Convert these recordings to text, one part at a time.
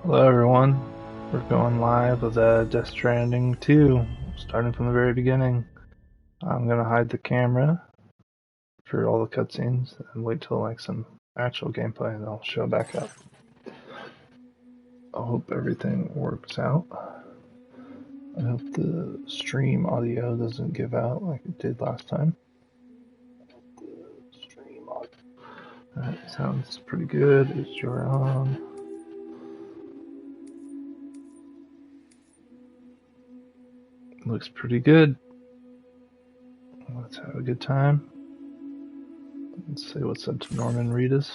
Hello everyone, we're going live with Death Stranding 2, starting from the very beginning. I'm gonna hide the camera for all the cutscenes and wait till like some actual gameplay and I'll show back up. I hope everything works out. I hope the stream audio doesn't give out like it did last time. That sounds pretty good. It's your on. Looks pretty good. Let's have a good time. Let's say what's up to normanreedus.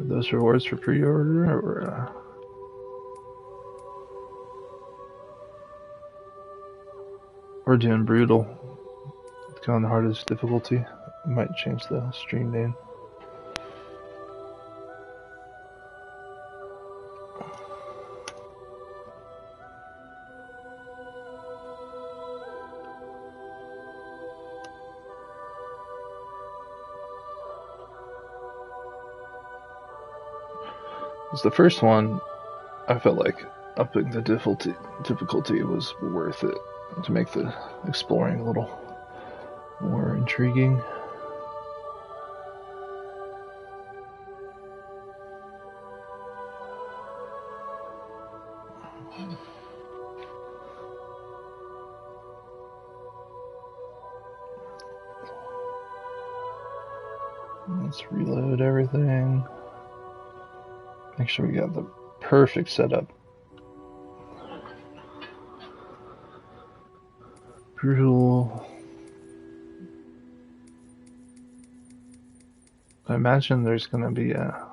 Are those rewards for pre-order or we're doing brutal. It's on the hardest difficulty. Might change the stream name. It's the first one. I felt like upping the difficulty was worth it to make the exploring a little more intriguing. Let's reload everything. Make sure we got the perfect setup. Brutal. I imagine there's gonna be a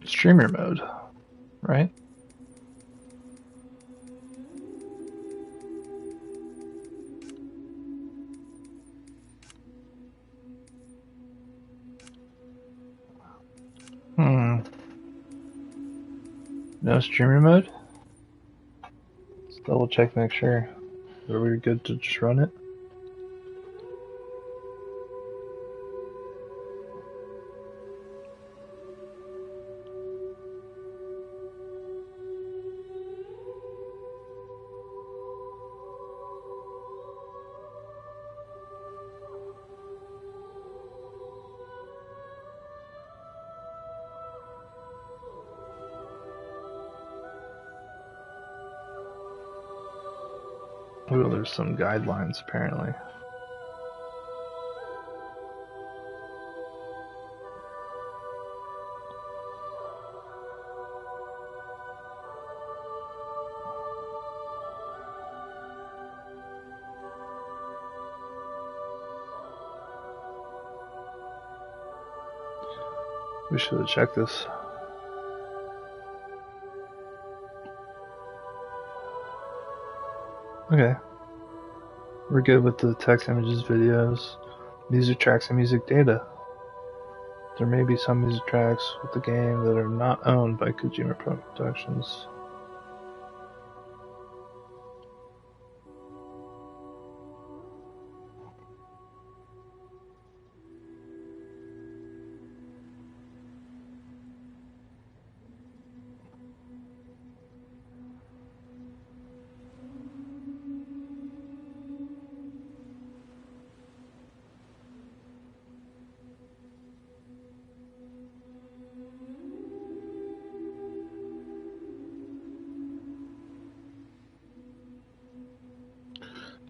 streamer mode, right? No streamer mode? Let's double check, make sure. Are we good to just run it? Oh, there's some guidelines apparently. We should have checked this. Okay. We're good with the text, images, videos, music tracks, and music data. There may be some music tracks with the game that are not owned by Kojima Productions.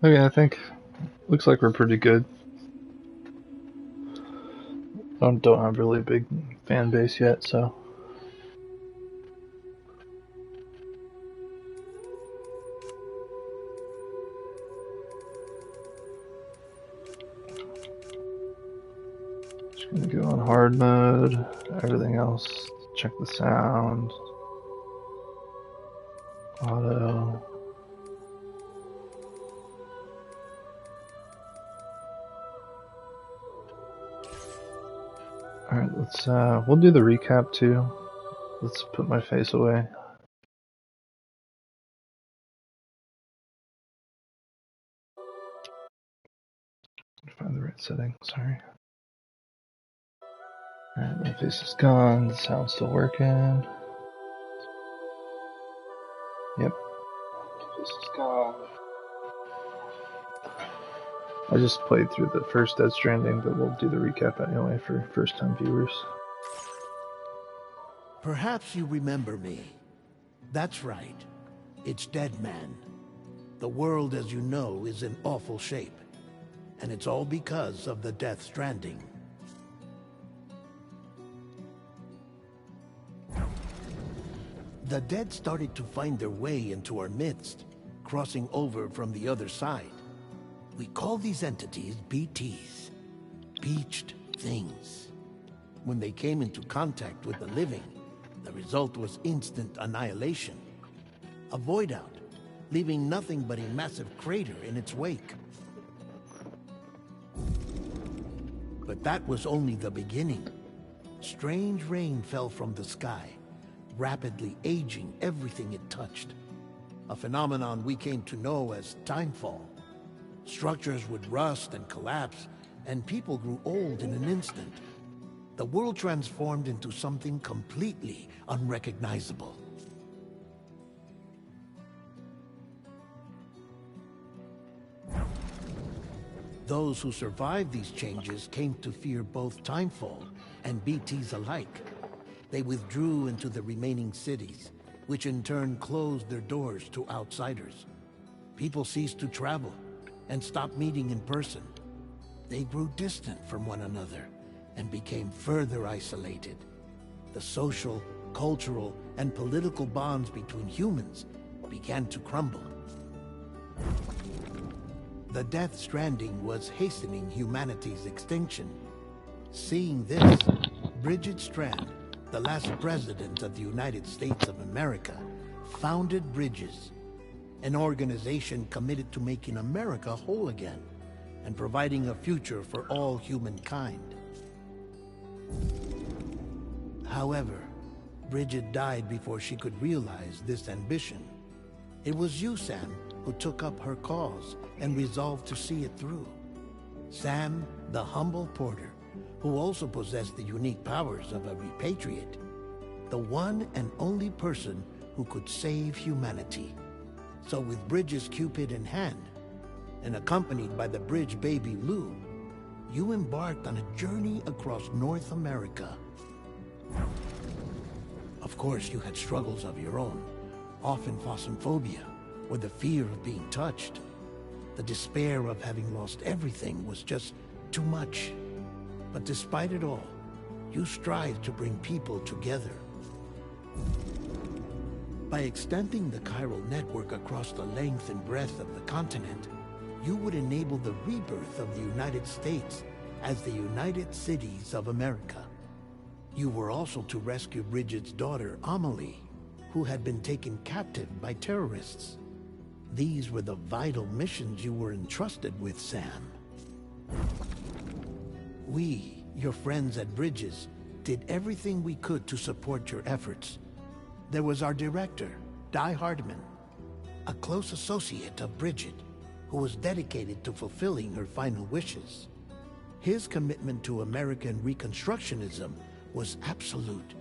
Okay, I think looks like we're pretty good. Don't have really a big fan base yet, so. Just gonna go on hard mode. Everything else, check the sound. Auto. Alright, let's we'll do the recap too. Let's put my face away. Find the right setting, sorry. Alright, my face is gone, the sound's still working. Yep. Face is gone. I just played through the first Dead Stranding, but we'll do the recap anyway for first-time viewers. Perhaps you remember me. That's right. It's Dead Man. The world, as you know, is in awful shape. And it's all because of the Death Stranding. The dead started to find their way into our midst, crossing over from the other side. We call these entities BTs, Beached Things. When they came into contact with the living, the result was instant annihilation. A void out, leaving nothing but a massive crater in its wake. But that was only the beginning. Strange rain fell from the sky, rapidly aging everything it touched. A phenomenon we came to know as timefall. Structures would rust and collapse, and people grew old in an instant. The world transformed into something completely unrecognizable. Those who survived these changes came to fear both timefall and BTs alike. They withdrew into the remaining cities, which in turn closed their doors to outsiders. People ceased to travel and stopped meeting in person. They grew distant from one another and became further isolated. The social, cultural, and political bonds between humans began to crumble. The Death Stranding was hastening humanity's extinction. Seeing this, Bridget Strand, the last president of the United States of America, founded Bridges, an organization committed to making America whole again and providing a future for all humankind. However, Bridget died before she could realize this ambition. It was you, Sam, who took up her cause and resolved to see it through. Sam, the humble porter, who also possessed the unique powers of a repatriate, the one and only person who could save humanity. So with Bridges' Cupid in hand, and accompanied by the bridge baby Lou, you embarked on a journey across North America. Of course, you had struggles of your own, often phasmophobia, or the fear of being touched. The despair of having lost everything was just too much. But despite it all, you strived to bring people together. By extending the chiral network across the length and breadth of the continent, you would enable the rebirth of the United States as the United Cities of America. You were also to rescue Bridget's daughter, Amelie, who had been taken captive by terrorists. These were the vital missions you were entrusted with, Sam. We, your friends at Bridges, did everything we could to support your efforts. There was our director, Di Hardman, a close associate of Bridget, who was dedicated to fulfilling her final wishes. His commitment to American Reconstructionism was absolute,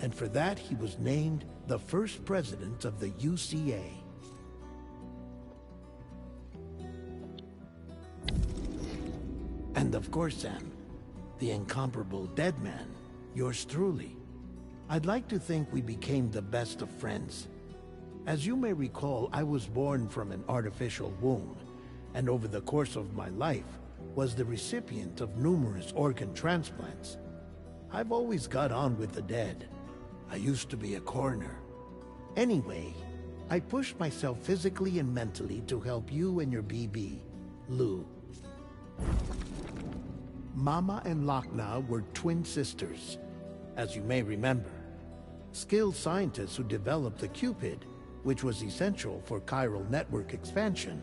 and for that he was named the first president of the UCA. And of course, Sam, the incomparable Dead Man, yours truly. I'd like to think we became the best of friends. As you may recall, I was born from an artificial womb, and over the course of my life, was the recipient of numerous organ transplants. I've always got on with the dead. I used to be a coroner. Anyway, I pushed myself physically and mentally to help you and your BB, Lou. Mama and Lakna were twin sisters, as you may remember. Skilled scientists who developed the Cupid, which was essential for chiral network expansion.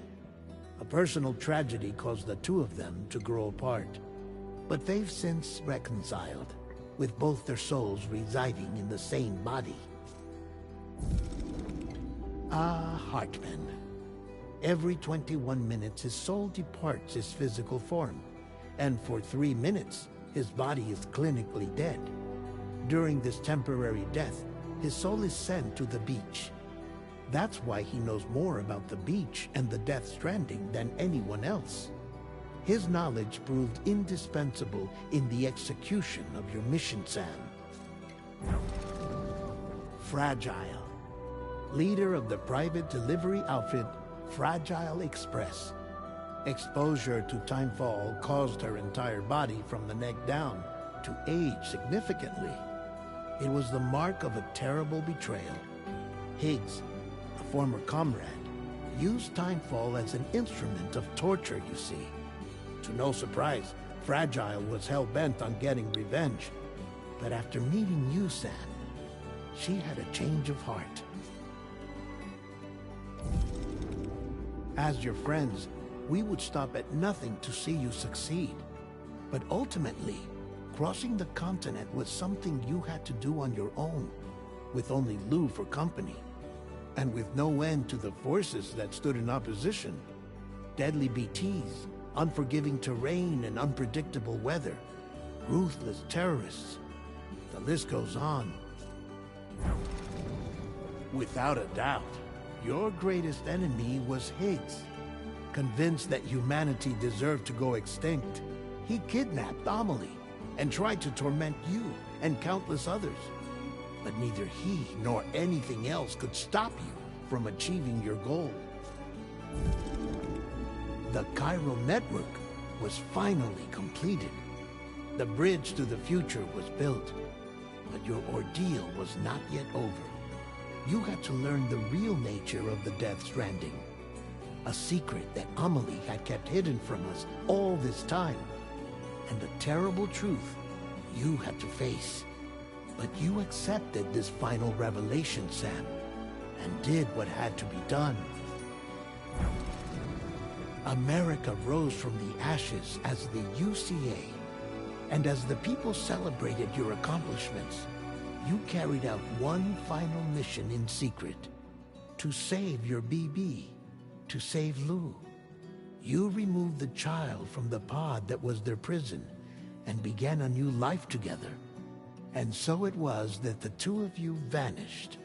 A personal tragedy caused the two of them to grow apart, but they've since reconciled. with both their souls residing in the same body. Ah, Hartman. Every 21 minutes his soul departs his physical form, and for 3 minutes his body is clinically dead. During this temporary death, his soul is sent to the beach. That's why he knows more about the beach and the Death Stranding than anyone else. His knowledge proved indispensable in the execution of your mission, Sam. Fragile. Leader of the private delivery outfit, Fragile Express. Exposure to timefall caused her entire body from the neck down to age significantly. It was the mark of a terrible betrayal. Higgs, a former comrade, used timefall as an instrument of torture, you see. To no surprise, Fragile was hell-bent on getting revenge. But after meeting you, Sam, she had a change of heart. As your friends, we would stop at nothing to see you succeed. But ultimately, crossing the continent was something you had to do on your own, with only Lou for company, and with no end to the forces that stood in opposition. Deadly BTs, unforgiving terrain and unpredictable weather, ruthless terrorists. The list goes on. Without a doubt, your greatest enemy was Higgs. Convinced that humanity deserved to go extinct, he kidnapped Amelie and tried to torment you and countless others. But neither he nor anything else could stop you from achieving your goal. The chiral network was finally completed. The bridge to the future was built, but your ordeal was not yet over. You had to learn the real nature of the Death Stranding, a secret that Amelie had kept hidden from us all this time, and the terrible truth you had to face. But you accepted this final revelation, Sam, and did what had to be done. America rose from the ashes as the UCA, and as the people celebrated your accomplishments, you carried out one final mission in secret, to save your BB, to save Lou. You removed the child from the pod that was their prison and began a new life together. And so it was that the two of you vanished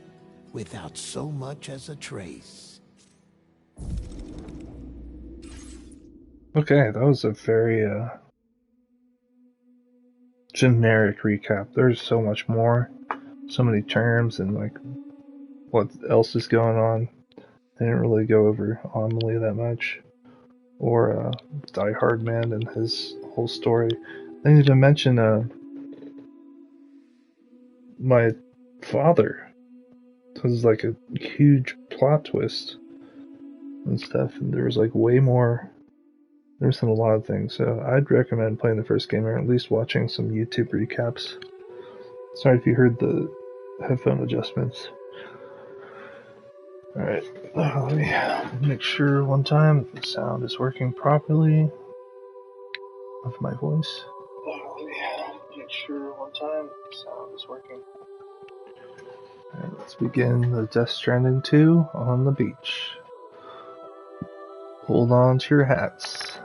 without so much as a trace. Okay, that was a very generic recap. There's so much more, so many terms, and like what else is going on. They didn't really go over Amelie that much, or Die Hard Man and his whole story. They need to mention my father. This is like a huge plot twist and stuff, and there was like way more. There's a lot of things, so I'd recommend playing the first game or at least watching some YouTube recaps. Sorry if you heard the headphone adjustments. Alright, let me make sure one time that the sound is working properly of my voice. Let me make sure one time that the sound is working. Alright, let's begin the Death Stranding 2 on the beach. Hold on to your hats.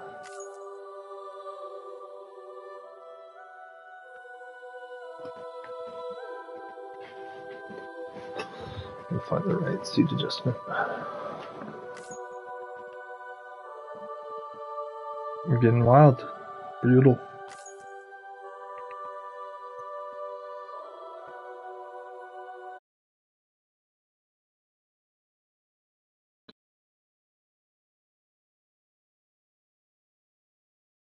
We'll find the right seat adjustment. We're getting wild. Brutal.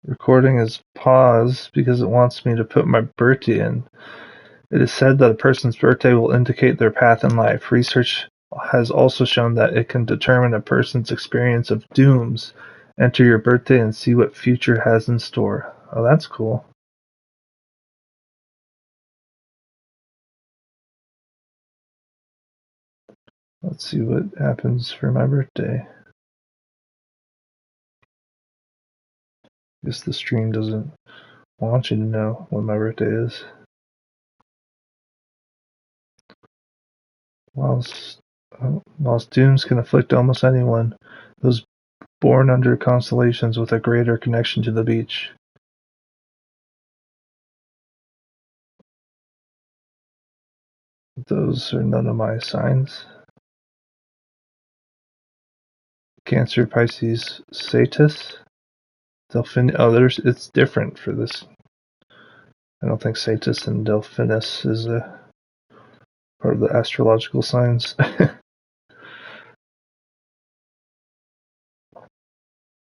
Recording is paused because it wants me to put my birthday in. It is said that a person's birthday will indicate their path in life. Research has also shown that it can determine a person's experience of dooms. Enter your birthday and see what future has in store. Oh, that's cool. Let's see what happens for my birthday. Guess the stream doesn't want you to know when my birthday is. Whilst dooms can afflict almost anyone, those born under constellations with a greater connection to the beach. Those are none of my signs. Cancer, Pisces, Satis, Delphin. Oh, it's different for this. I don't think Satis and Delphinus is a part of the astrological signs.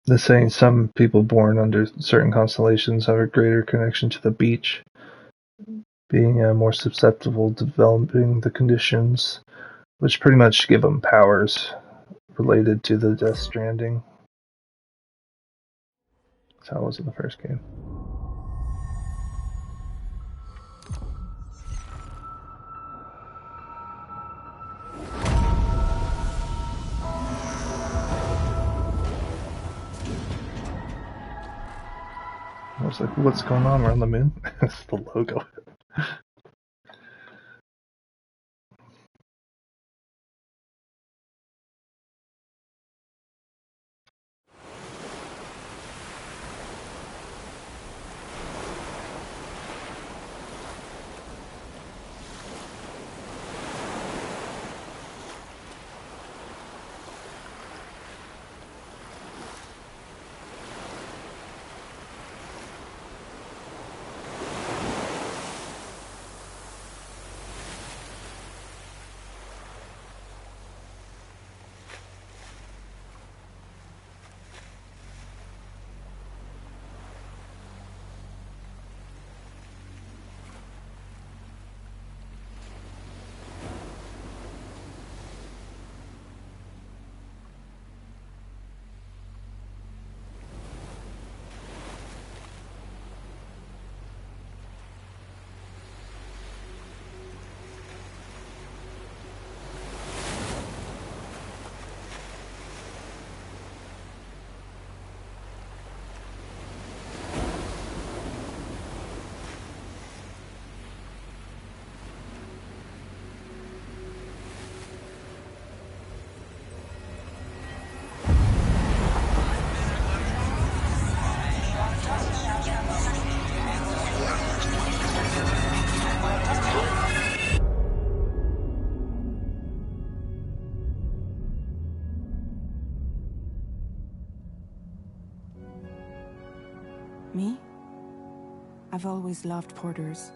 They're saying some people born under certain constellations have a greater connection to the beach, being more susceptible to developing the conditions which pretty much give them powers related to the Death Stranding. That's how it was in the first game. I was like, what's going on? We're on the moon? It's the logo. Me? I've always loved porters.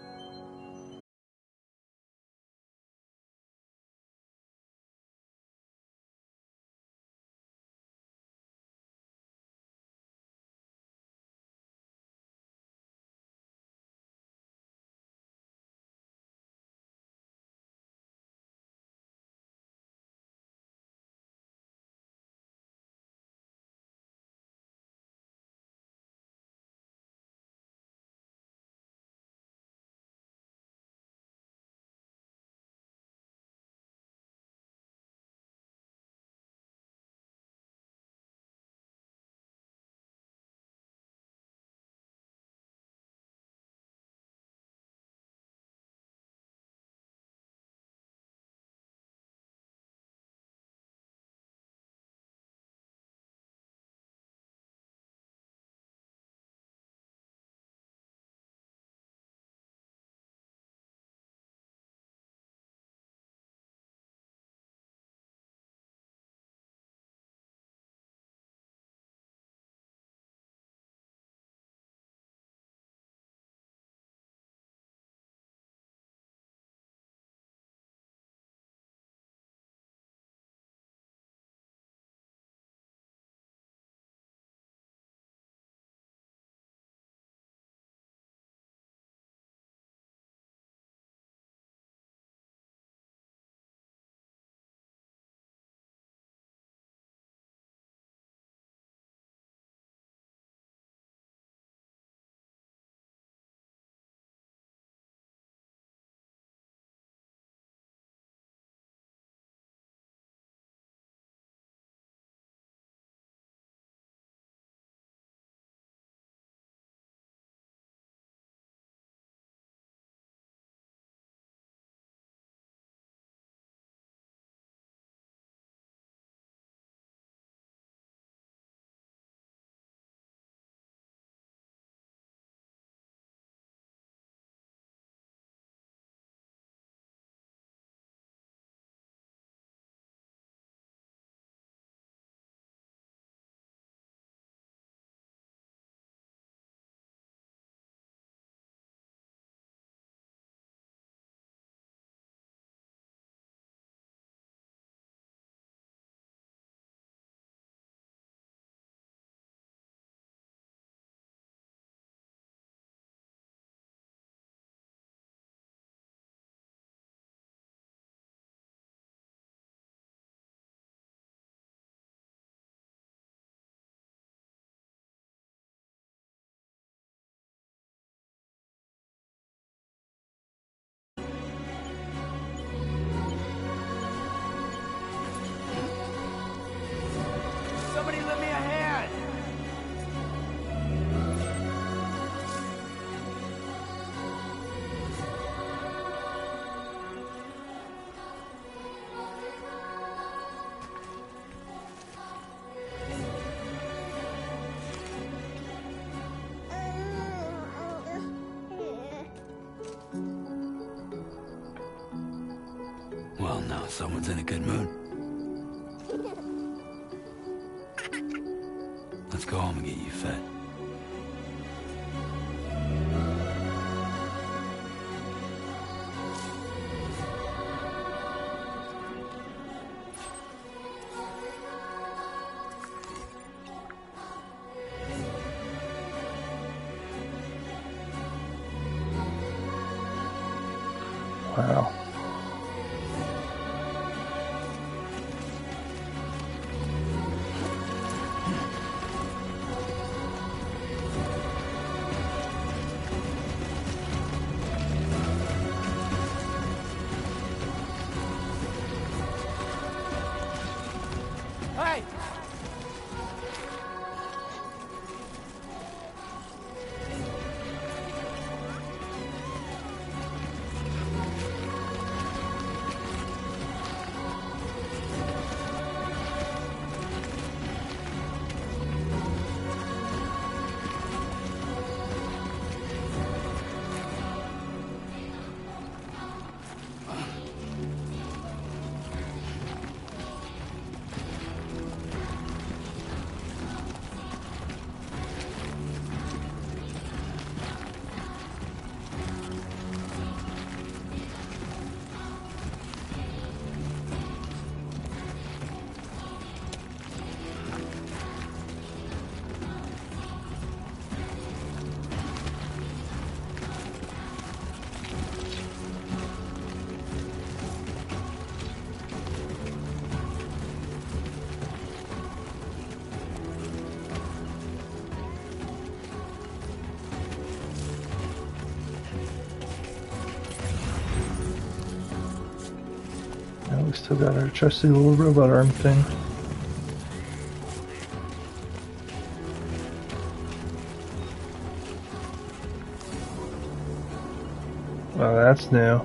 Now someone's in a good mood. Let's go home and get you fed. Wow. Hey! Now we still got our trusty little robot arm thing. Well, that's new.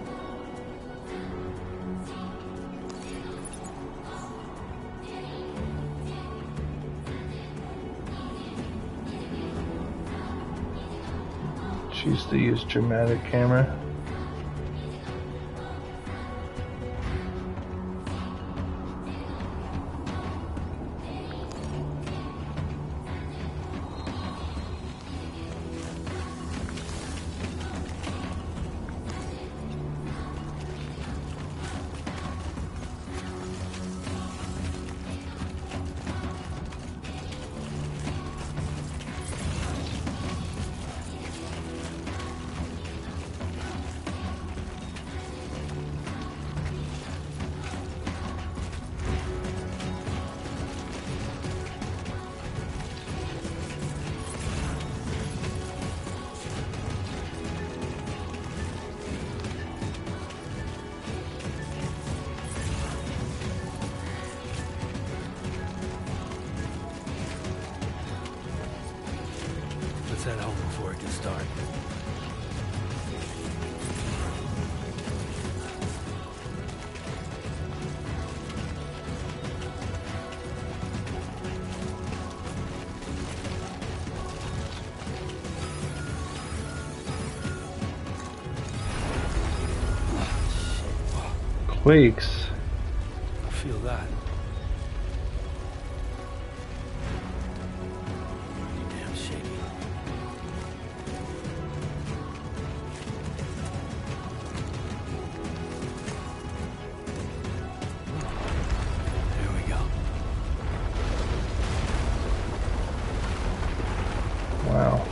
Choose to use dramatic camera. Let's head home before it gets dark. Quakes. I feel that. Damn shaky. Here we go. Wow.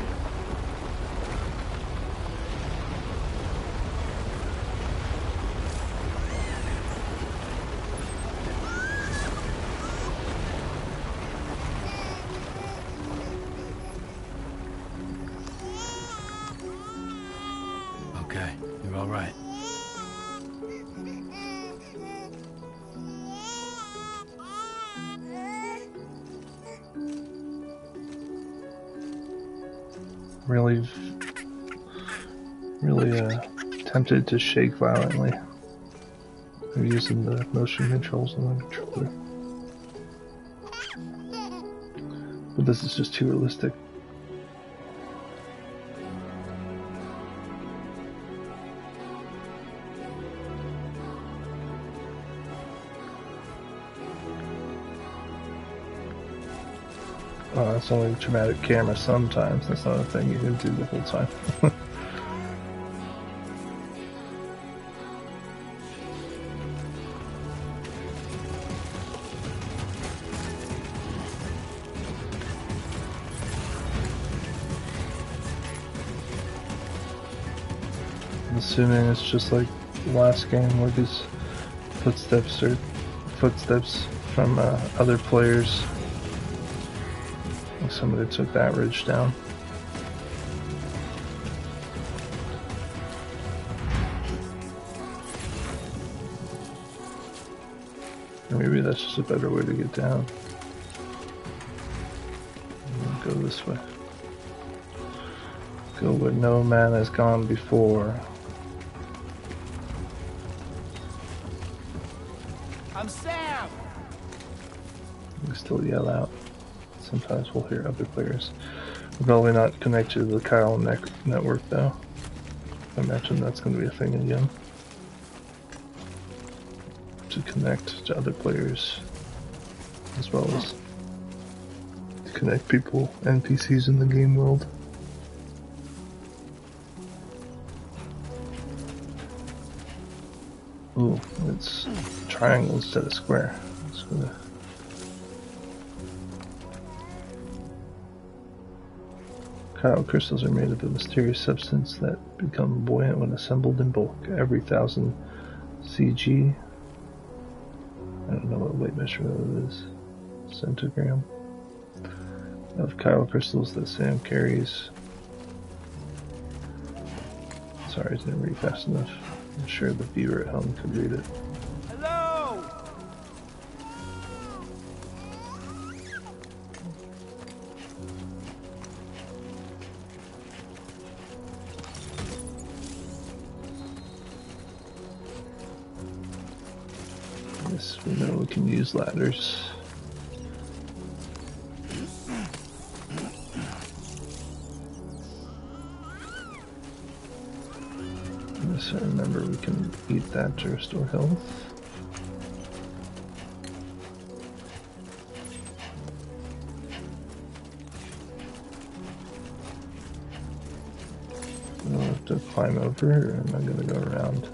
Okay, you're all right. Really tempted to shake violently. I'm using the motion controls on the controller. But this is just too realistic. it's only traumatic camera sometimes. That's not a thing you can do the whole time. I'm assuming it's just like the last game where these footsteps are footsteps from other players. Like somebody took that ridge down. Or maybe that's just a better way to get down. Go this way. Go where no man has gone before. I'm Sam! We still yell out. Sometimes we'll hear other players. We're probably not connected to the Kyle network though. I imagine that's going to be a thing again. To connect to other players as well as to connect people, NPCs in the game world. Ooh, it's triangle instead of square. It's gonna... Kyle crystals are made of a mysterious substance that become buoyant when assembled in bulk. Every 1,000 CG. I don't know what weight measurement it is. Centigram. Of Kyle crystals that Sam carries. Sorry, I didn't read fast enough. I'm sure the viewer at home could read it. Hello! Yes, we know we can use ladders. Yes, I remember we can eat that to restore health. Do I have to climb over, or am I going to go around?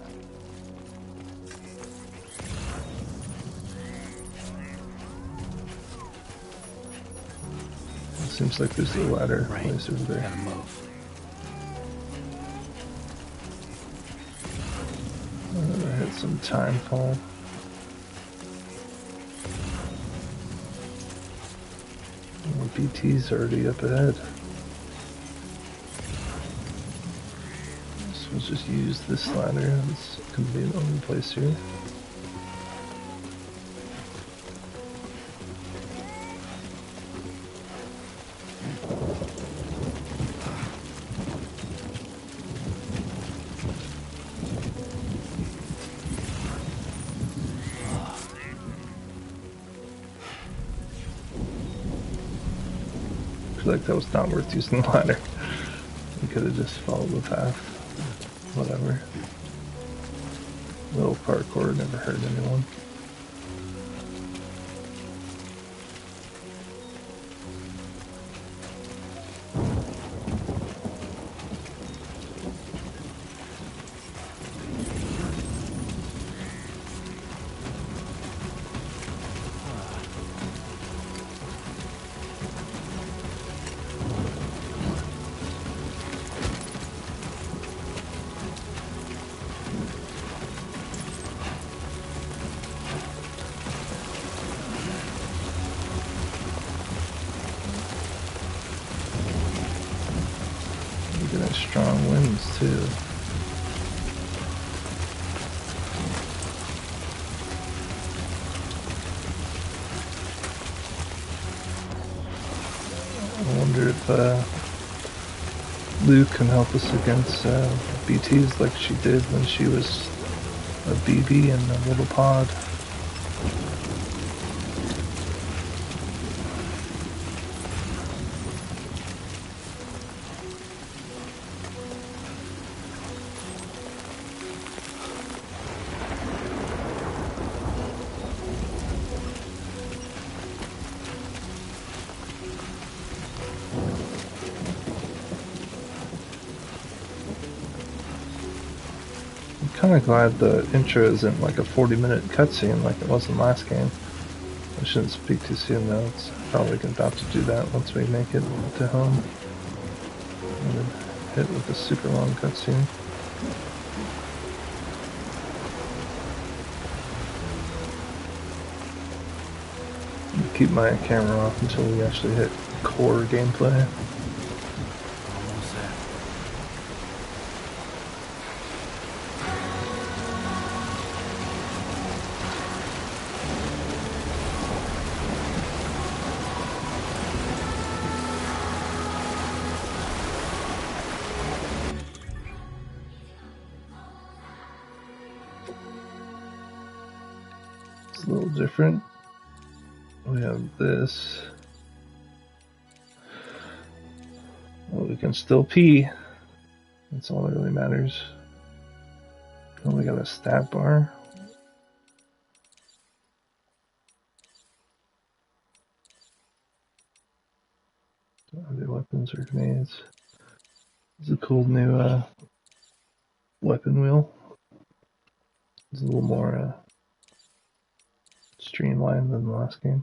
It seems like there's a ladder place over there. Gotta move. I hit some time fall. Well, BT's already up ahead. So we'll just use this ladder. It's going to be an only place here. I feel like that was not worth using the ladder. We could have just followed the path. Whatever. Little parkour never hurt anyone. Look at that strong winds too. I wonder if Luke can help us against BTs like she did when she was a BB in a little pod. kind of glad the intro isn't like a 40-minute cutscene like it was in the last game. I shouldn't speak too soon though. It's probably about to do that once we make it to home. I'm gonna hit with a super long cutscene. Keep my camera off until we actually hit core gameplay. Almost there. It's a little different. We have this. Well, we can still pee. That's all that really matters. Oh, we got a stat bar. Are they weapons or grenades? It's a cool new weapon wheel. It's a little more streamlined than the last game.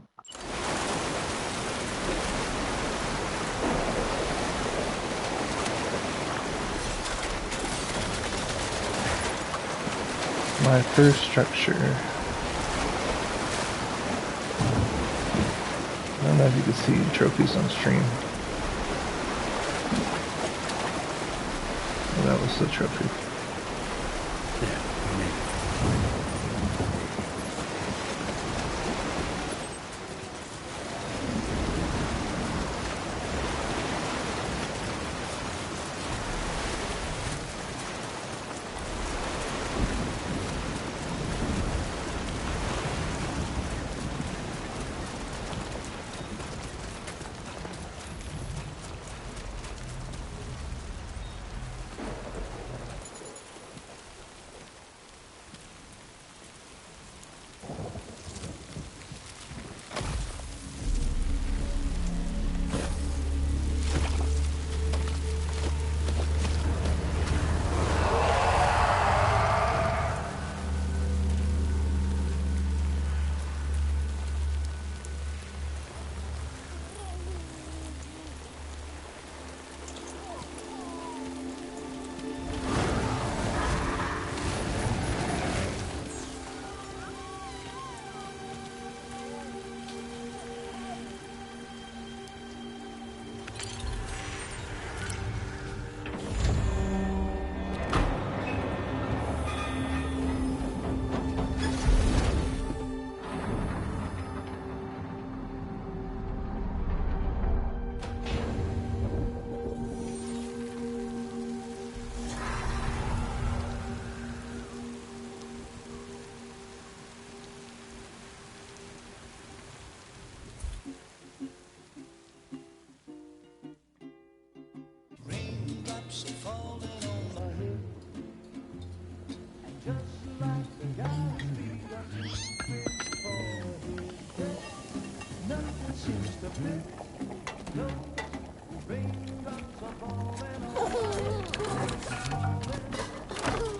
My first structure. I don't know if you can see trophies on stream. Oh, that was the trophy. There, we made it.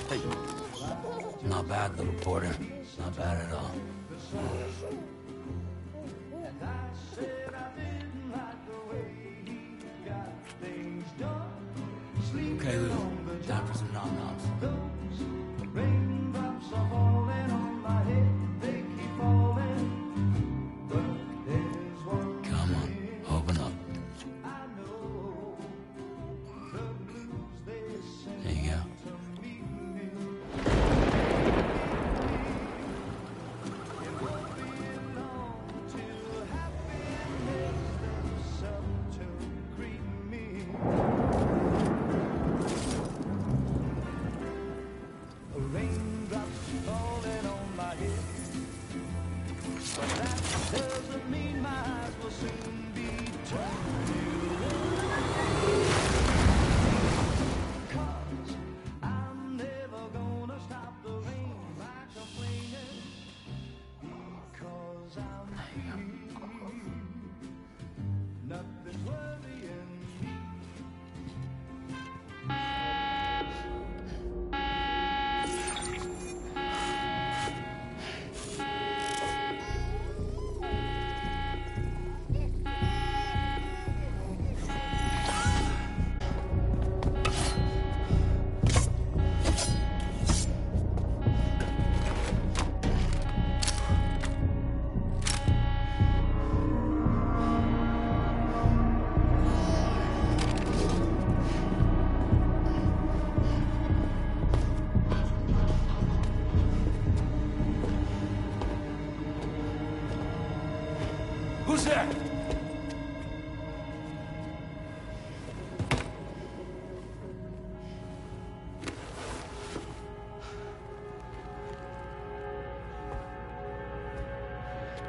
Hey. Not bad, little porter. Not bad at all. Okay, Lou. Time for some nom-noms. Come on, open up. There you go.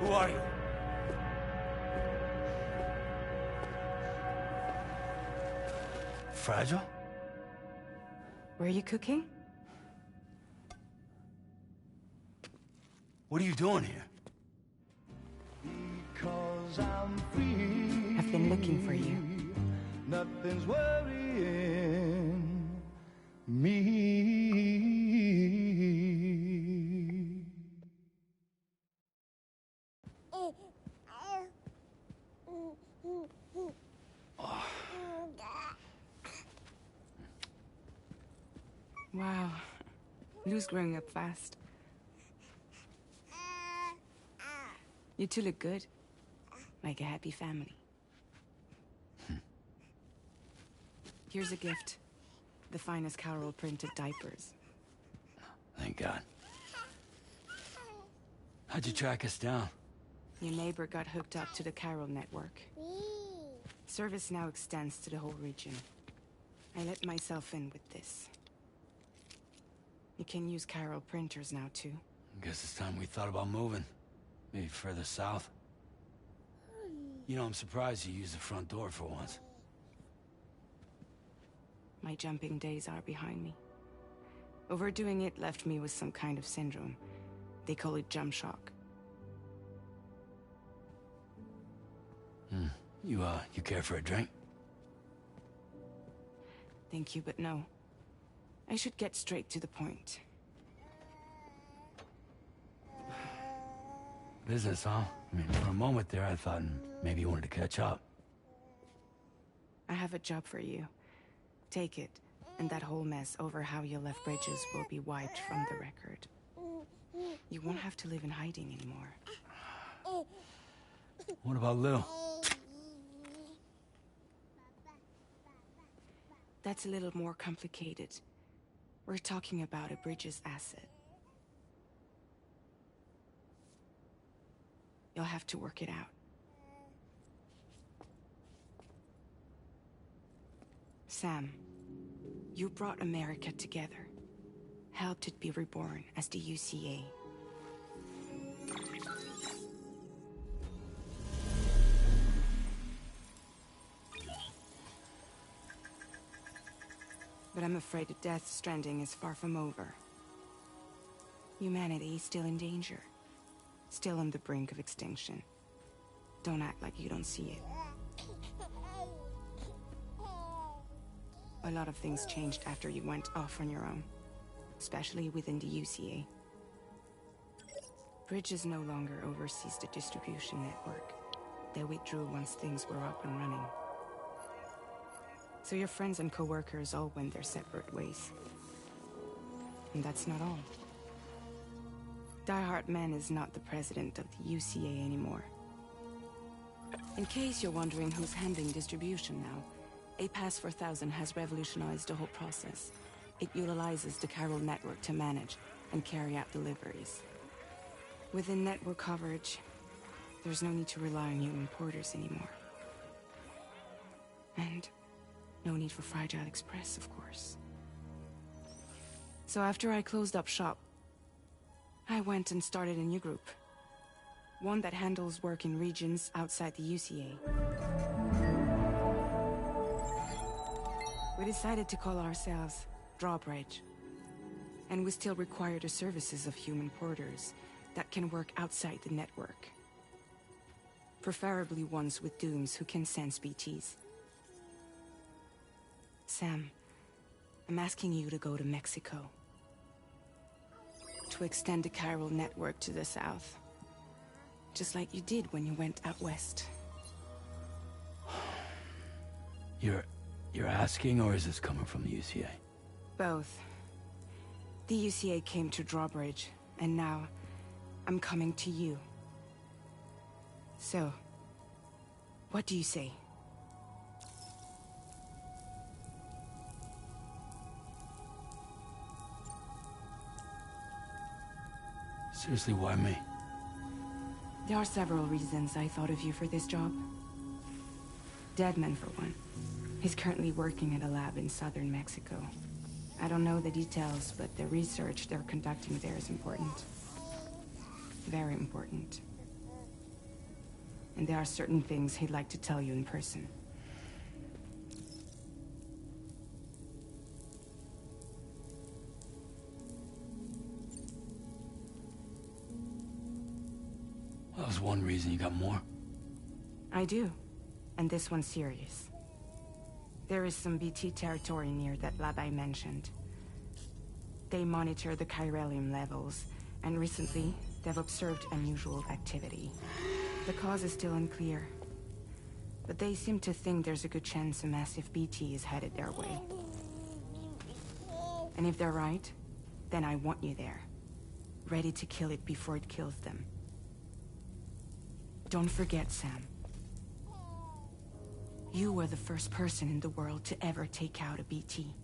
Who are you? Fragile? Were you cooking? What are you doing here? Because I'm free. I've been looking for you. Nothing's worrying me. Wow. Lou's growing up fast. You two look good. Like a happy family. Here's a gift. The finest Carol printed diapers. Thank God. How'd you track us down? Your neighbor got hooked up to the Carol network. Service now extends to the whole region. I let myself in with this. You can use Carol printers now too. Guess it's time we thought about moving. Maybe further south. You know, I'm surprised you used the front door for once. My jumping days are behind me. Overdoing it left me with some kind of syndrome. They call it jump shock. You care for a drink? Thank you, but no. I should get straight to the point. Business, huh? I mean, for a moment there, I thought maybe you wanted to catch up. I have a job for you. Take it, and that whole mess over how you left Bridges will be wiped from the record. You won't have to live in hiding anymore. What about Lil? That's a little more complicated. We're talking about a Bridges asset. You'll have to work it out. Sam, you brought America together. Helped it be reborn as the UCA. But I'm afraid the death Stranding is far from over. Humanity is still in danger. Still on the brink of extinction. Don't act like you don't see it. A lot of things changed after you went off on your own. Especially within the UCA. Bridges no longer oversees the distribution network. They withdrew once things were up and running. So your friends and co-workers all went their separate ways. And that's not all. Die Hard Man is not the president of the UCA anymore. In case you're wondering who's handling distribution now, A Pass 4000 has revolutionized the whole process. It utilizes the Carol network to manage and carry out deliveries. Within network coverage, there's no need to rely on human porters anymore. And no need for Fragile Express, of course. So after I closed up shop, I went and started a new group. One that handles work in regions outside the UCA. We decided to call ourselves Drawbridge. And we still require the services of human porters that can work outside the network. Preferably ones with dooms who can sense BTs. Sam, I'm asking you to go to Mexico. To extend the Carol network to the south. Just like you did when you went out west. You're asking, or is this coming from the UCA? Both. The UCA came to Drawbridge, and now I'm coming to you. So, what do you say? Seriously, why me? There are several reasons I thought of you for this job. Deadman, for one. He's currently working at a lab in southern Mexico. I don't know the details, but the research they're conducting there is important. Very important. And there are certain things he'd like to tell you in person. That was one reason. You got more? I do. And this one's serious. There is some BT territory near that lab I mentioned. They monitor the chiralium levels, and recently, they've observed unusual activity. The cause is still unclear, but they seem to think there's a good chance a massive BT is headed their way. And if they're right, then I want you there, ready to kill it before it kills them. Don't forget, Sam. You were the first person in the world to ever take out a BT.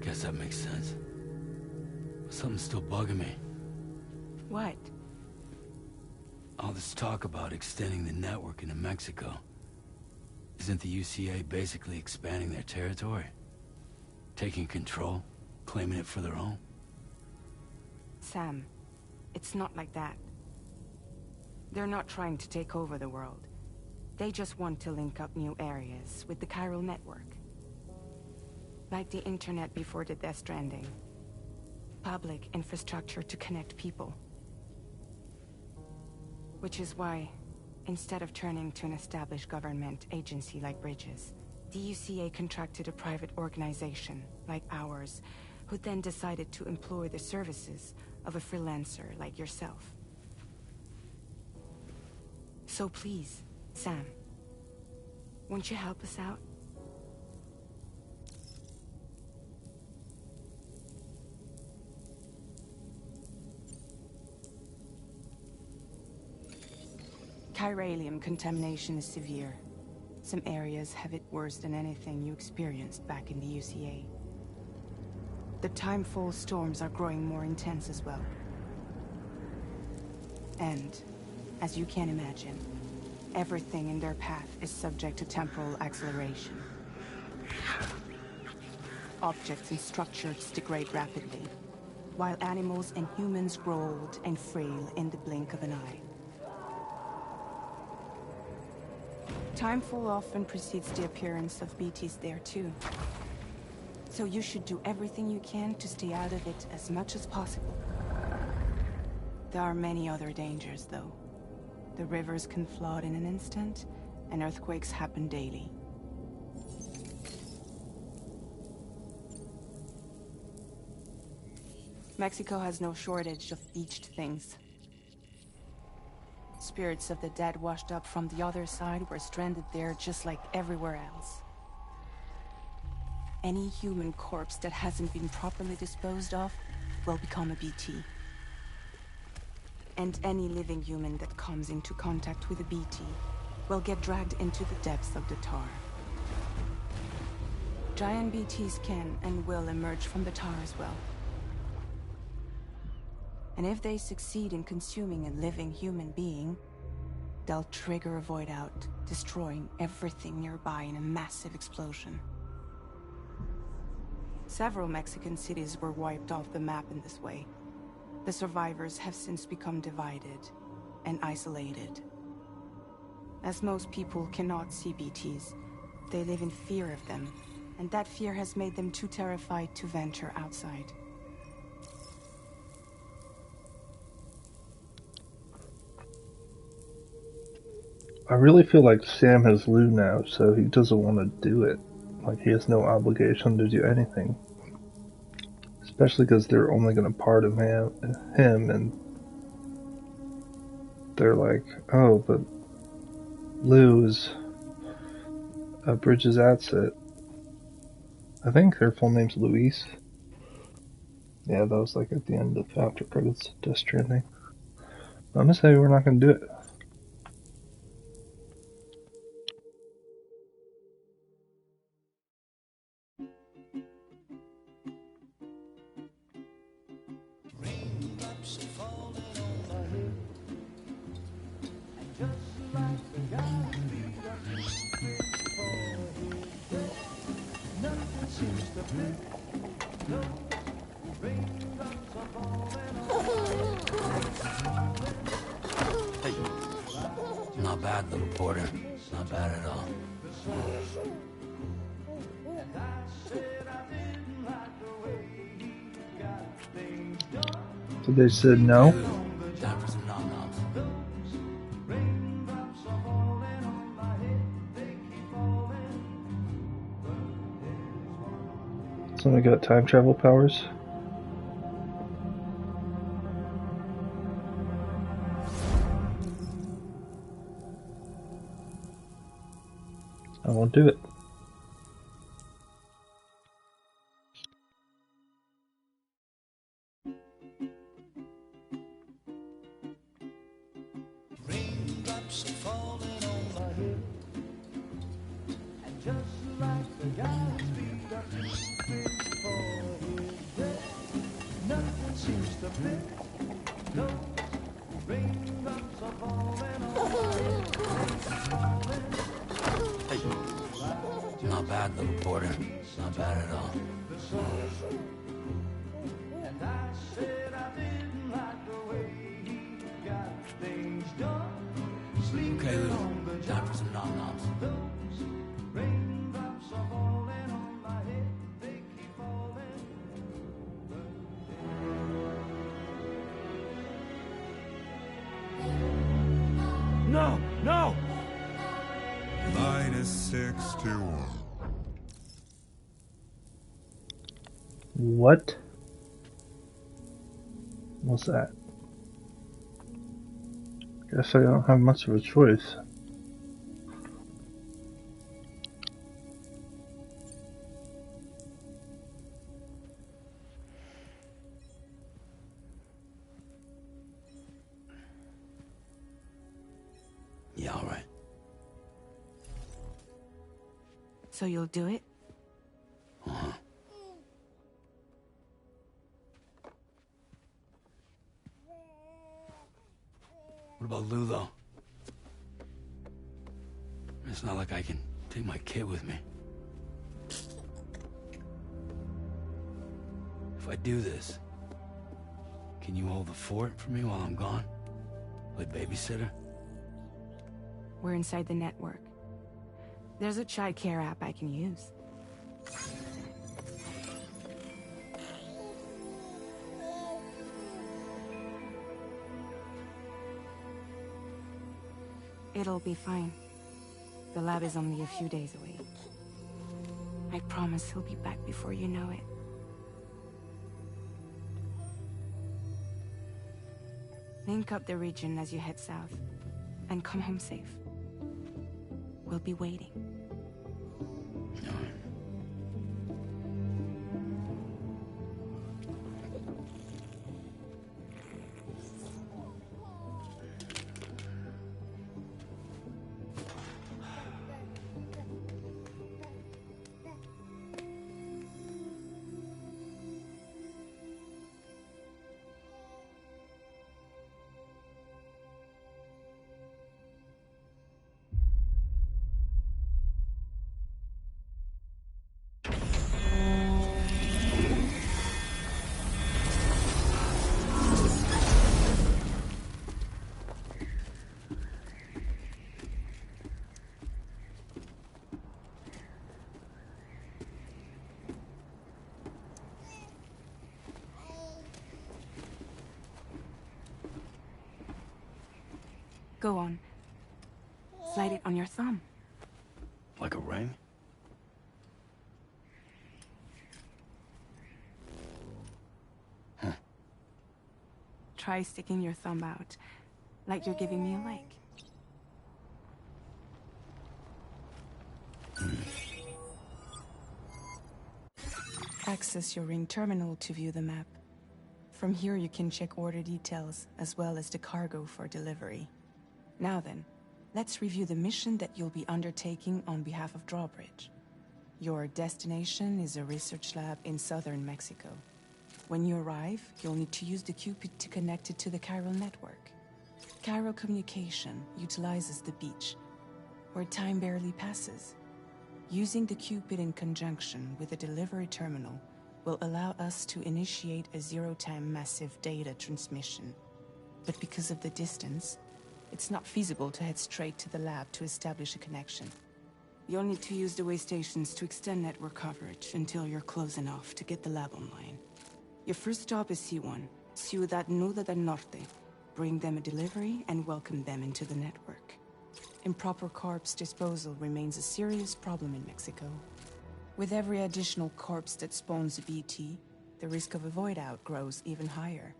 Guess that makes sense. But something's still bugging me. What? All this talk about extending the network into Mexico. Isn't the UCA basically expanding their territory? Taking control? Claiming it for their own? Sam, it's not like that. They're not trying to take over the world. They just want to link up new areas with the chiral network. Like the internet before the Death Stranding. Public infrastructure to connect people. Which is why, instead of turning to an established government agency like Bridges, the UCA contracted a private organization, like ours, who then decided to employ the services of a freelancer like yourself. So please, Sam, won't you help us out? Chiralium contamination is severe. Some areas have it worse than anything you experienced back in the UCA. The timefall storms are growing more intense as well. And, as you can imagine, everything in their path is subject to temporal acceleration. Objects and structures degrade rapidly, while animals and humans grow old and frail in the blink of an eye. Timefall often precedes the appearance of BTs there too. So you should do everything you can to stay out of it as much as possible. There are many other dangers, though. The rivers can flood in an instant, and earthquakes happen daily. Mexico has no shortage of beached things. Spirits of the dead washed up from the other side were stranded there just like everywhere else. Any human corpse that hasn't been properly disposed of will become a BT. And any living human that comes into contact with a BT will get dragged into the depths of the tar. Giant BTs can and will emerge from the tar as well. And if they succeed in consuming a living human being, they'll trigger a void out, destroying everything nearby in a massive explosion. Several Mexican cities were wiped off the map in this way. The survivors have since become divided and isolated. As most people cannot see BTs, they live in fear of them, and that fear has made them too terrified to venture outside. I really feel like Sam has Lou now, so he doesn't want to do it. Like, he has no obligation to do anything. Especially because they're only going to pardon him, and they're like, oh, but Lou is Bridges' asset. I think her full name's Louise. Yeah, that was like at the end of after credits Death Stranding. I'm gonna say we're not gonna do it. Raindrops are falling on my head, and just like the Godspeed I'm hoping for, nothing seems to fit. Hey. Not bad, little porter. Not bad at all. So they said Hey, no. Lou. Time for some nom-noms. So they got time travel powers. I won't do it. Raindrops are falling on my head, and just like the guy's feet are creeping for his death, nothing seems to fit. No, raindrops are falling on my head, Hey. Not bad, little porter. Not bad at all. and I said I didn't like the way he got things done. Sleeping Okay, Lou. on the Time for some nom-noms. raindrops are falling on my head, they keep falling. No! No! -61. What? What's that? Guess I don't have much of a choice. Yeah, all right. So you'll do it? Uh-huh. What about Lou, though? It's not like I can take my kid with me. If I do this, can you hold the fort for me while I'm gone? Play babysitter? We're inside the network. There's a child care app I can use. It'll be fine. The lab is only a few days away. I promise he'll be back before you know it. Link up the region as you head south, and come home safe. We'll be waiting. All right. Go on. Slide it on your thumb. Like a ring? Try sticking your thumb out, like you're giving me a like. Access your ring terminal to view the map. From here you can check order details, as well as the cargo for delivery. Now then, let's review the mission that you'll be undertaking on behalf of Drawbridge. Your destination is a research lab in southern Mexico. When you arrive, you'll need to use the Cupid to connect it to the chiral network. Chiral communication utilizes the beach, where time barely passes. Using the Cupid in conjunction with the delivery terminal, will allow us to initiate a zero-time massive data transmission. But because of the distance, it's not feasible to head straight to the lab to establish a connection. You'll need to use the way stations to extend network coverage until you're close enough to get the lab online. Your first stop is C1, Ciudad Nuda del Norte. Bring them a delivery and welcome them into the network. Improper corpse disposal remains a serious problem in Mexico. With every additional corpse that spawns a BT, the risk of a void out grows even higher.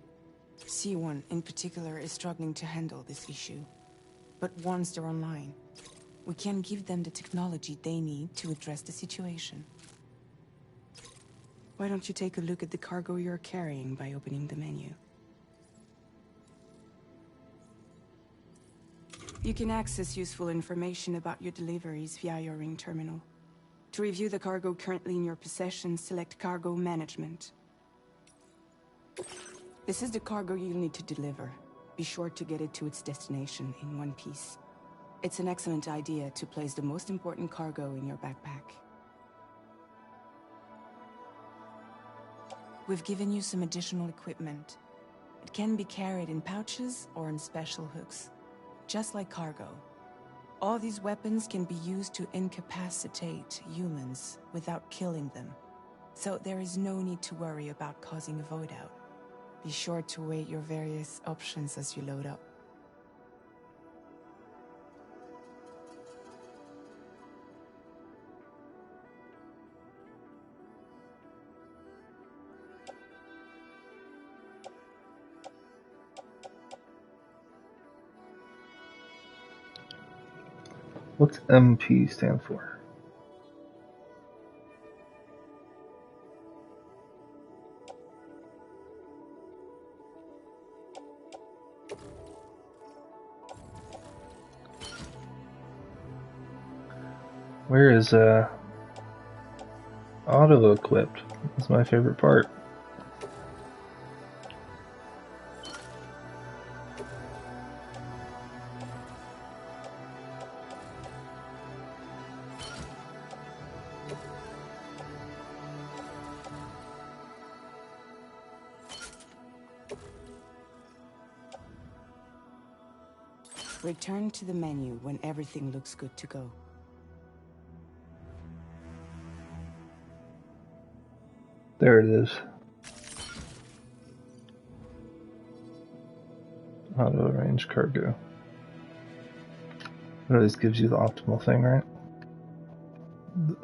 C1 in particular is struggling to handle this issue. But once they're online, we can give them the technology they need to address the situation. Why don't you take a look at the cargo you're carrying by opening the menu? You can access useful information about your deliveries via your ring terminal. To review the cargo currently in your possession, select Cargo Management. This is the cargo you'll need to deliver. Be sure to get it to its destination in one piece. It's an excellent idea to place the most important cargo in your backpack. We've given you some additional equipment. It can be carried in pouches or in special hooks, just like cargo. All these weapons can be used to incapacitate humans without killing them. So there is no need to worry about causing a void out. Be sure to weigh your various options as you load up. What's MP stand for? Where is auto equipped? That's my favorite part. Return to the menu when everything looks good to go. There it is. Auto arrange cargo. It always gives you the optimal thing, right?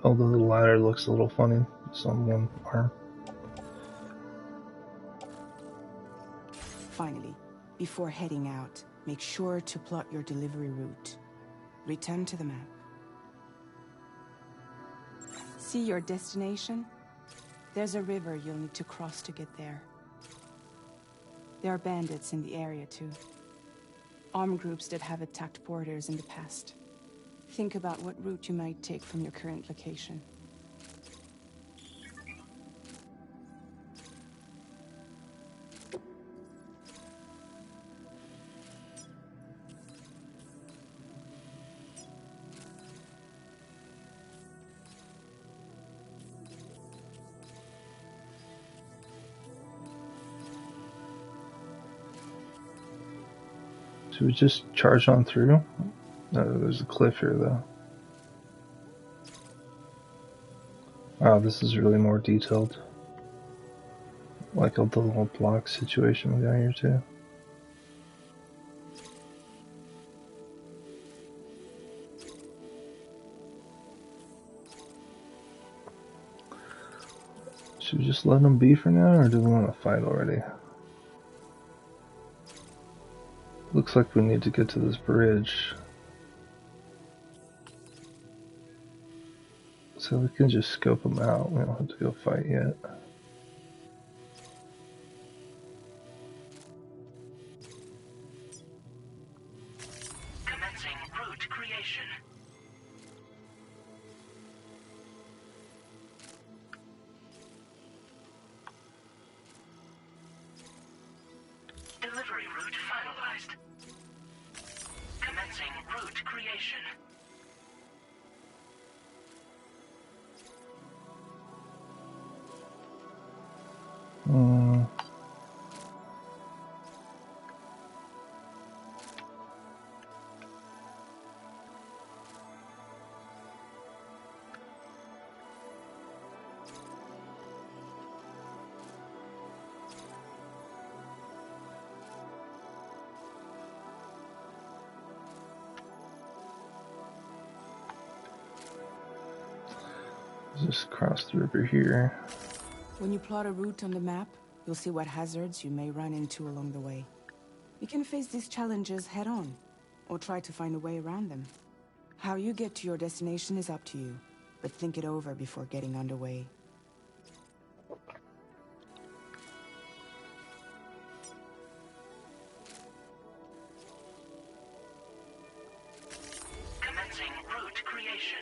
Although the ladder looks a little funny, it's on one arm. Finally, before heading out, make sure to plot your delivery route. Return to the map. See your destination? There's a river you'll need to cross to get there. There are bandits in the area too. Armed groups that have attacked borders in the past. Think about what route you might take from your current location. Should we just charge on through? No, there's a cliff here though. Wow, this is really more detailed. Like a little block situation we got here too. Should we just let them be for now, or do we want to fight already? Looks like we need to get to this bridge. So we can just scope them out. We don't have to go fight yet. Commencing route creation. Delivery route finalized. Commencing route creation. Mm. Just cross the river here. When you plot a route on the map, you'll see what hazards you may run into along the way. You can face these challenges head-on, or try to find a way around them. How you get to your destination is up to you, but think it over before getting underway. Commencing route creation.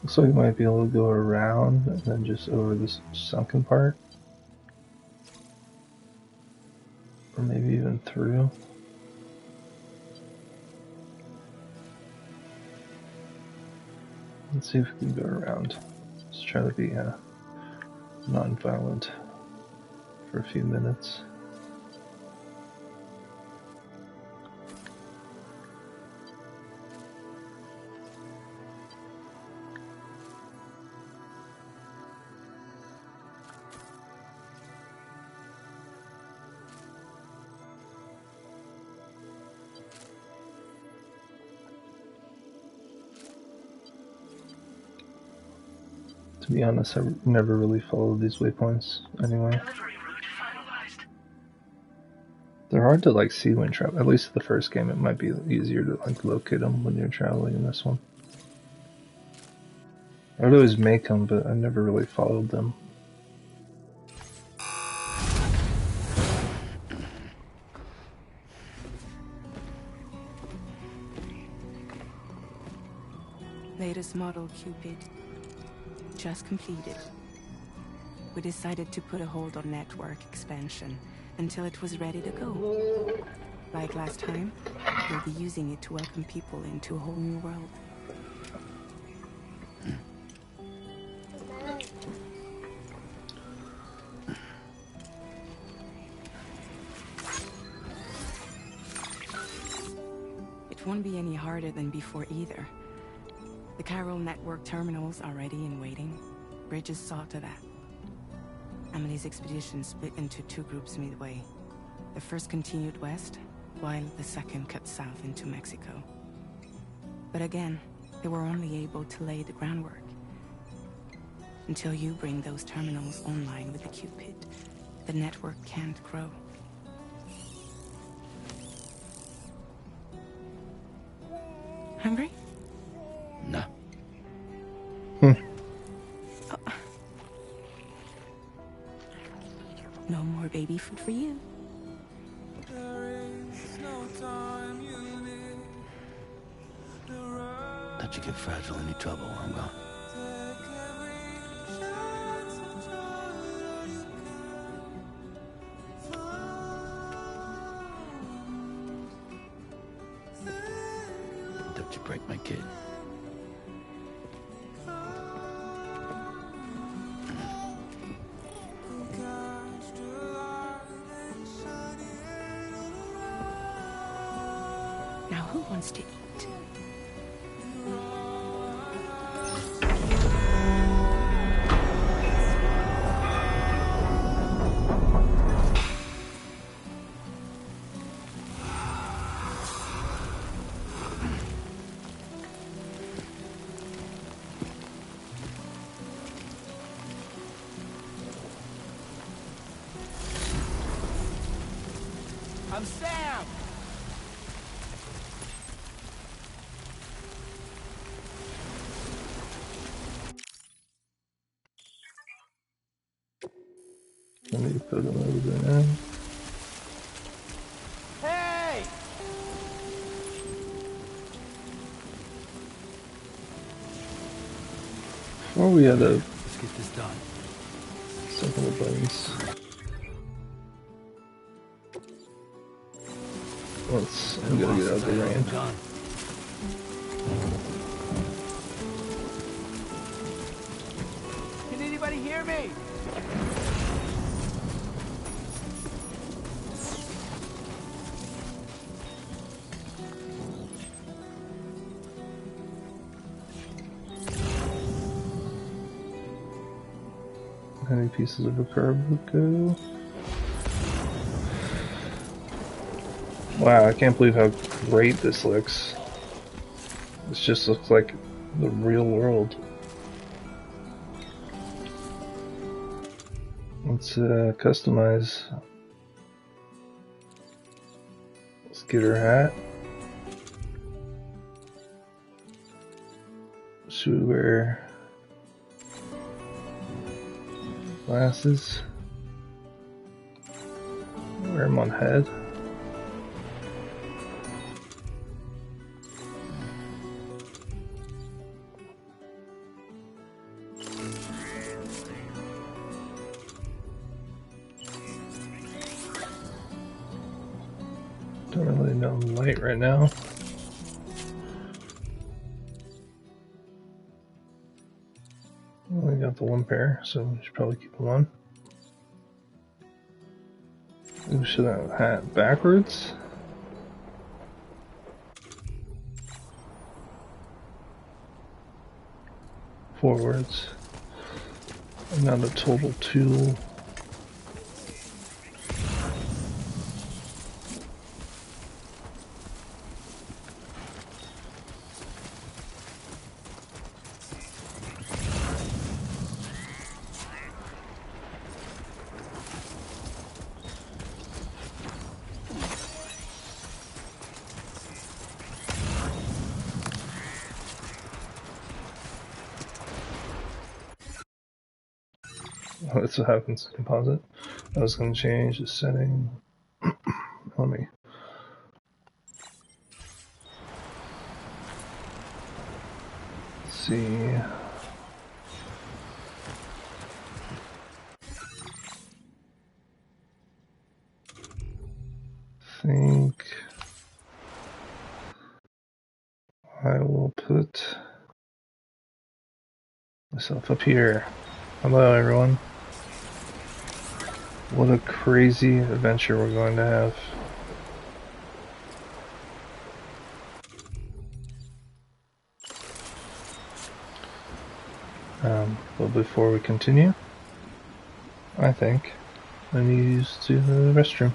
Looks like we might be able to go around and then just over this sunken part. Or maybe even through. Let's see if we can go around. Let's try to be non-violent for a few minutes. To be honest, I never really followed these waypoints anyway. Delivery route finalized. They're hard to like see when traveling. At least the first game, it might be easier to like locate them when you're traveling in this one. I would always make them, but I never really followed them. Latest model Cupid. Just completed. We decided to put a hold on network expansion until it was ready to go. Like last time, we'll be using it to welcome people into a whole new world. It won't be any harder than before either. The Carol network terminals are ready and waiting. Bridges saw to that. Emily's expedition split into two groups midway. The first continued west, while the second cut south into Mexico. But again, they were only able to lay the groundwork. Until you bring those terminals online with the Cupid, the network can't grow. Hungry? No. No more baby food for you. Don't you get fragile any trouble while I'm gone. Don't you break my kid. Now who wants to eat? I'm Sam! Let me put them over there. Hey! Before we had to Let's get this done. some of the buttons. We gotta get out of the rain. Gun. Can anybody hear me? How many pieces of a curb would go? Wow, I can't believe how great this looks. This just looks like the real world. Let's customize. Let's get her hat. Should we wear glasses? Wear them on head. Don't really know light right now. Only got the one pair, so we should probably keep one. We should have hat backwards. Forwards. And now the total tool. Oh, that's what happens to composite. I was going to change the setting. Let me. Let's see. I think I will put myself up here. Hello, everyone. What a crazy adventure we're going to have. But before we continue, I think I need to use the restroom.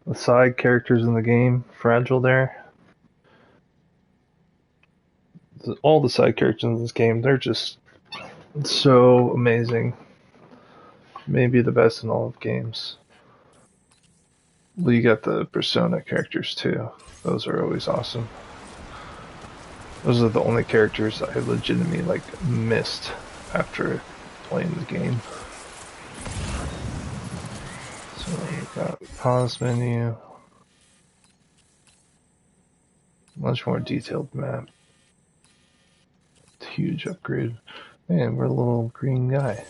The side characters in the game, Fragile there. All the side characters in this game, they're just so amazing. Maybe the best in all of games. Well, you got the Persona characters too. Those are always awesome. Those are the only characters I legitimately missed after playing the game. Let's So we got pause menu, much more detailed map. Huge upgrade. Man, we're a little green guy.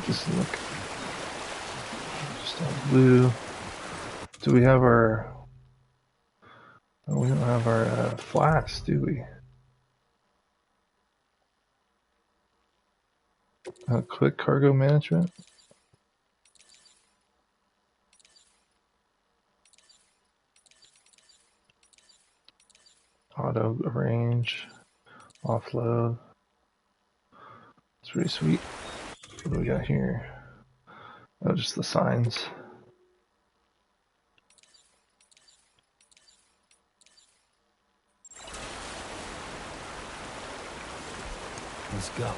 Just look. Just all blue. Do we have our... Oh, we don't have our flask, do we? Quick cargo management. Auto arrange. Offload. It's pretty sweet. What do we got here? Oh, just the signs. Let's go.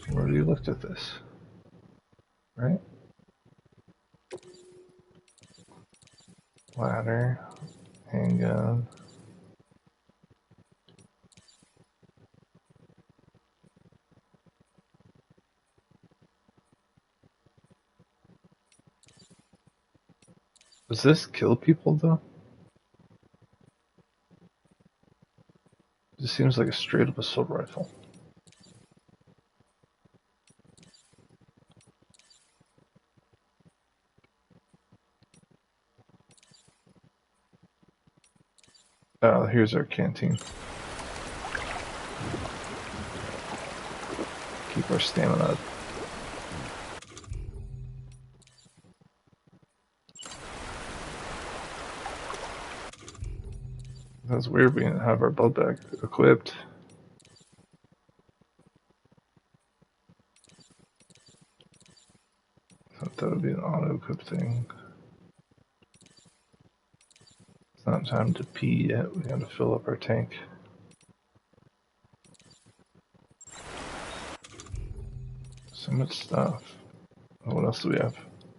We already looked at this, right? Ladder, handgun. Does this kill people though? This seems like a straight up assault rifle. Oh, here's our canteen. Keep our stamina up. That's weird we didn't have our blood bag equipped. Thought that would be an auto equip thing. It's not time to pee yet. We gotta fill up our tank. So much stuff. What else do we have?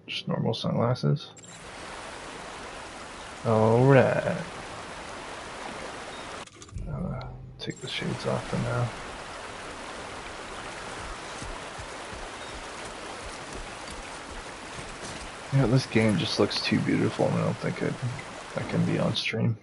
Just normal sunglasses. Alright. Take the shades off for now. Yeah, this game just looks too beautiful and I don't think I can be on stream.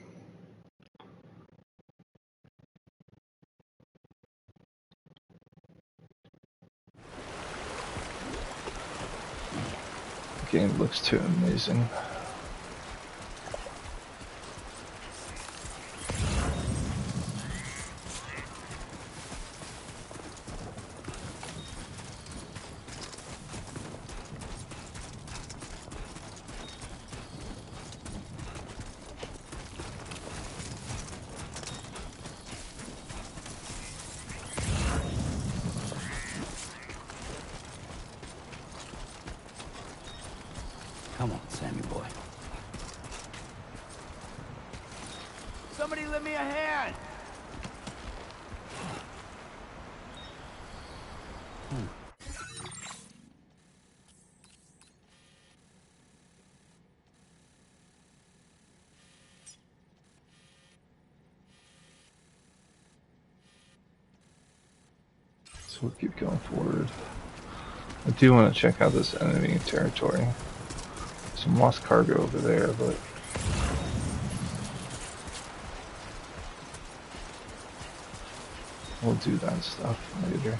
The game looks too amazing. Come on, Sammy boy. Somebody lend me a hand! So we'll keep going forward. I do want to check out this enemy territory. Some lost cargo over there, but we'll do that stuff later.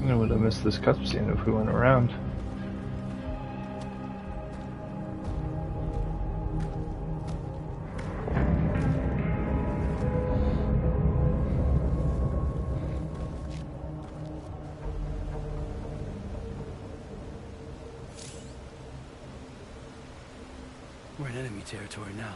I would have missed this cutscene if we went around. We're in enemy territory now.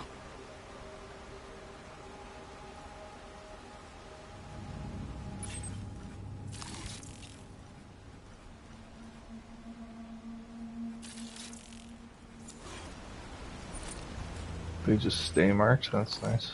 They just stay marked, that's nice.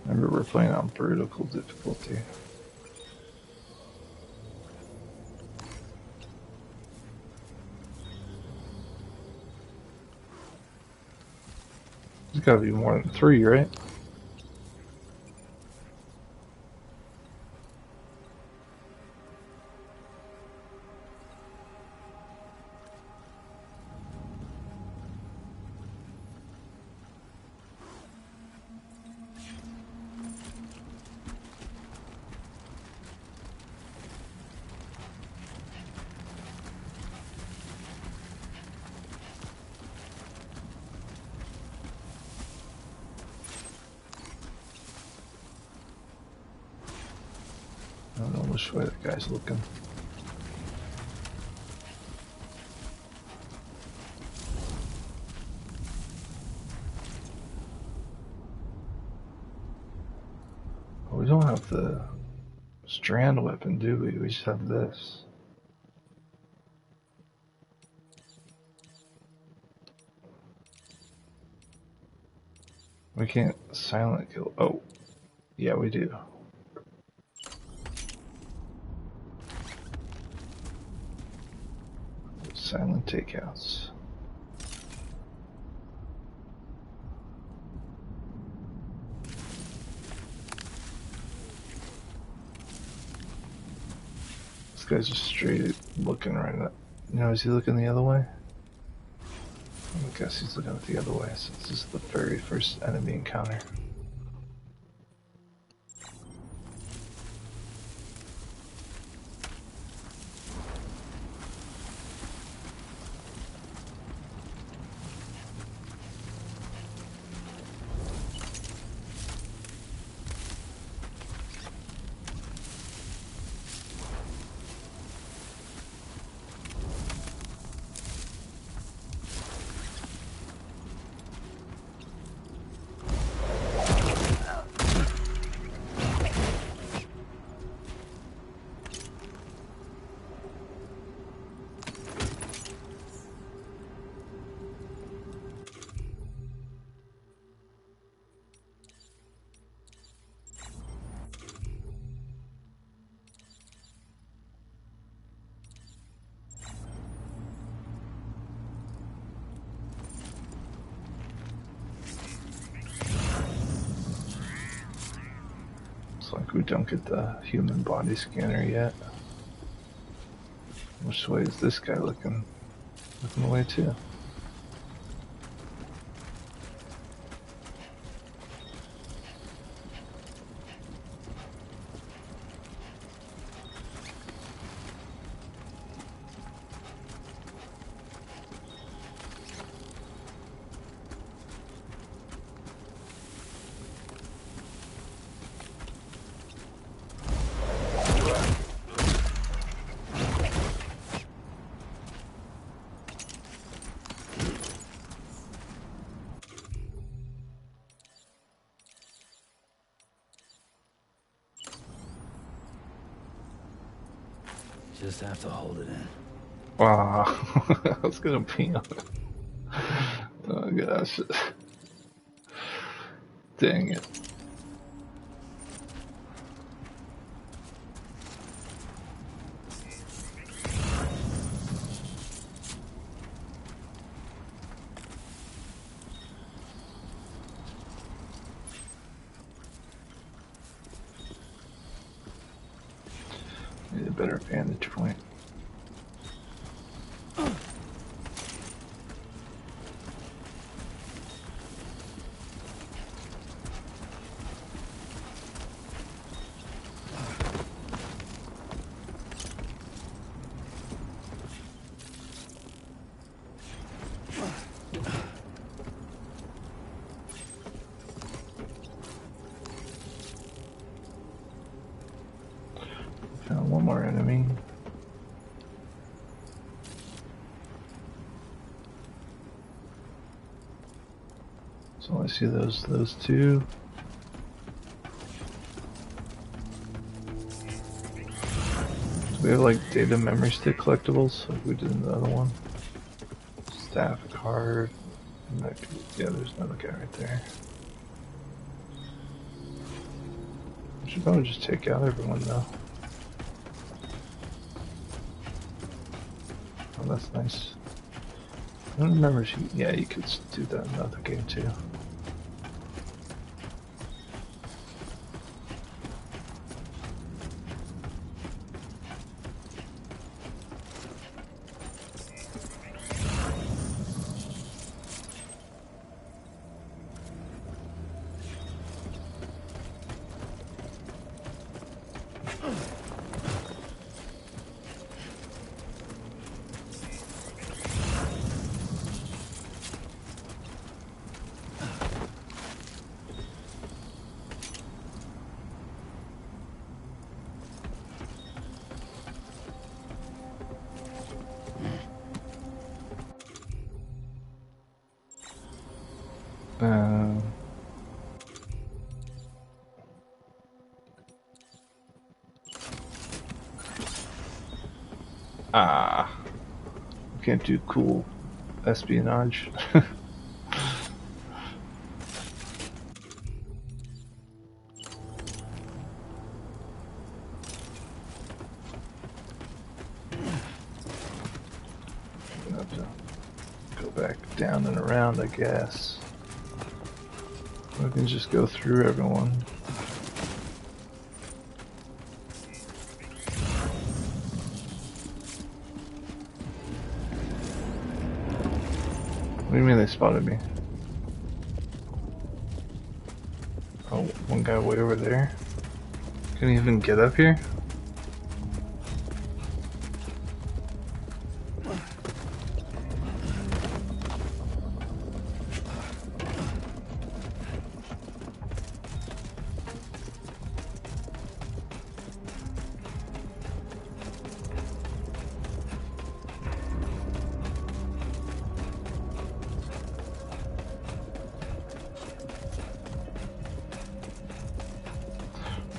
Remember, we're playing on vertical difficulty. There's gotta be more than 3, right? I don't know which way that guy's looking. Oh, we don't have the strand weapon, do we? We just have this. We can't silent kill. Oh, yeah, we do. Silent takeouts. This guy's just straight looking right at. You know, is he looking the other way? I guess he's looking the other way since this is the very first enemy encounter. Like we don't get the human body scanner yet. Which way is this guy looking? Looking away too. Just have to hold it in. Wow, I was gonna pee on it. Oh gosh. Dang it. Need a better vantage point. So I see those two. Do we have like data memory stick collectibles like we did in the other one? Staff card. Yeah, there's another guy right there. I should probably just take out everyone though. Oh, that's nice. I don't remember if yeah, you could do that in another game too. Can't do cool espionage. I'm gonna have to go back down and around, I guess. We can just go through everyone. What do you mean they spotted me? Oh, one guy way over there. Couldn't even get up here?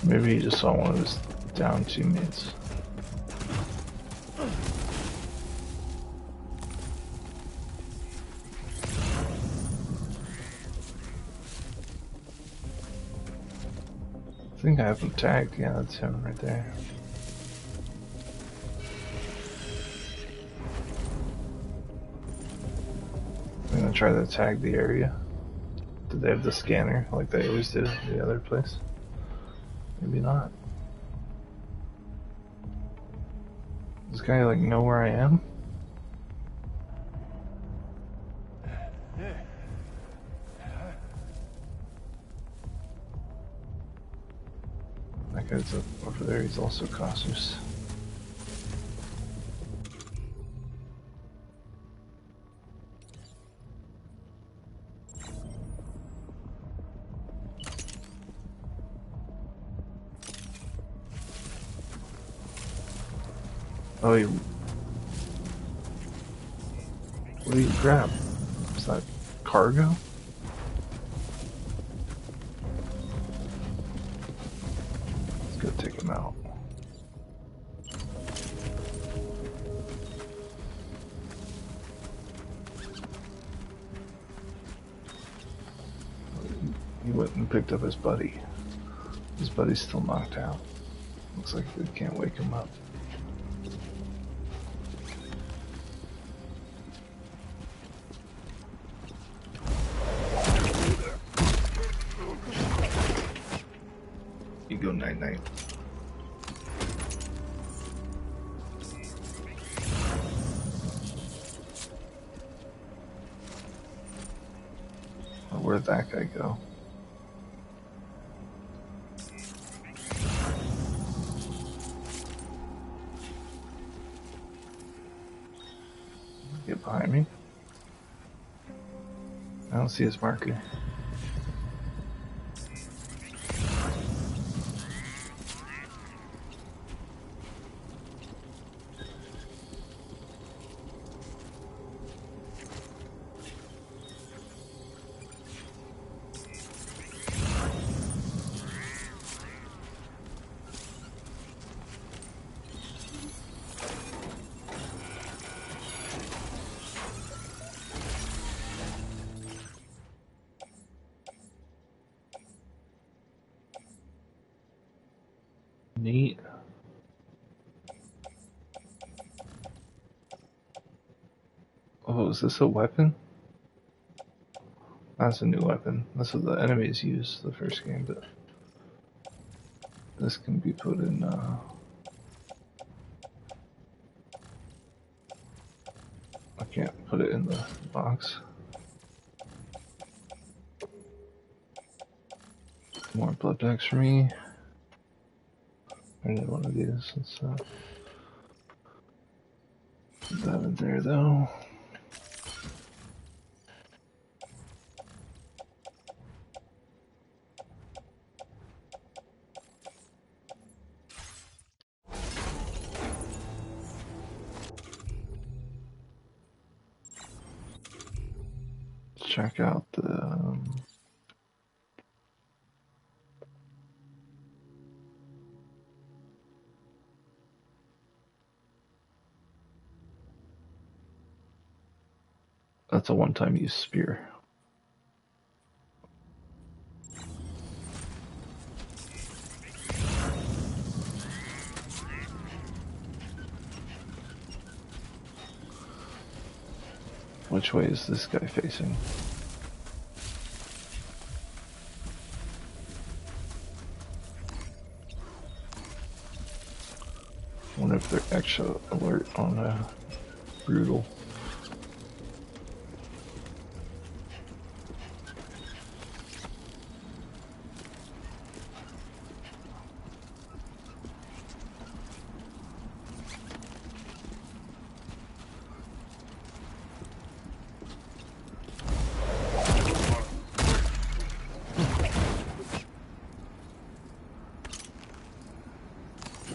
Maybe he just saw one of his down teammates. I think I have him tagged. Yeah, that's him right there. I'm gonna try to tag the area. Did they have the scanner like they always did at the other place? Maybe not. Does this guy like know where I am? That guy's up over there, he's also cautious. Oh, what do you grab? Is that cargo? Let's go take him out. He went and picked up his buddy. His buddy's still knocked out. Looks like we can't wake him up. You go night-night. Where'd that guy go? Get behind me. I don't see his marker. Oh, is this a weapon? That's a new weapon. That's what the enemies use the first game, but this can be put in. I can't put it in the box. More blood packs for me. I need one of these. Let's put that in there though. Let's check out the. That's a one-time use spear. Which way is this guy facing? I wonder if they're extra alert on brutal.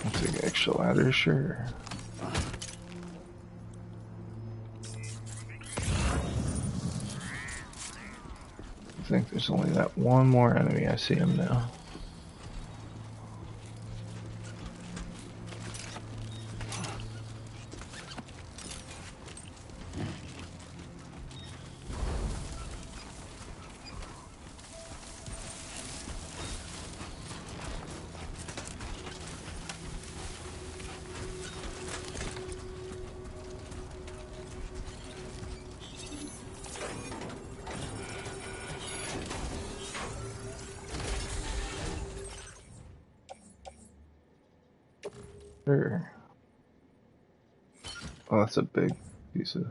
I'll take extra ladder, sure. I think there's only that one more enemy. I see him now. Sure. Oh, that's a big piece of.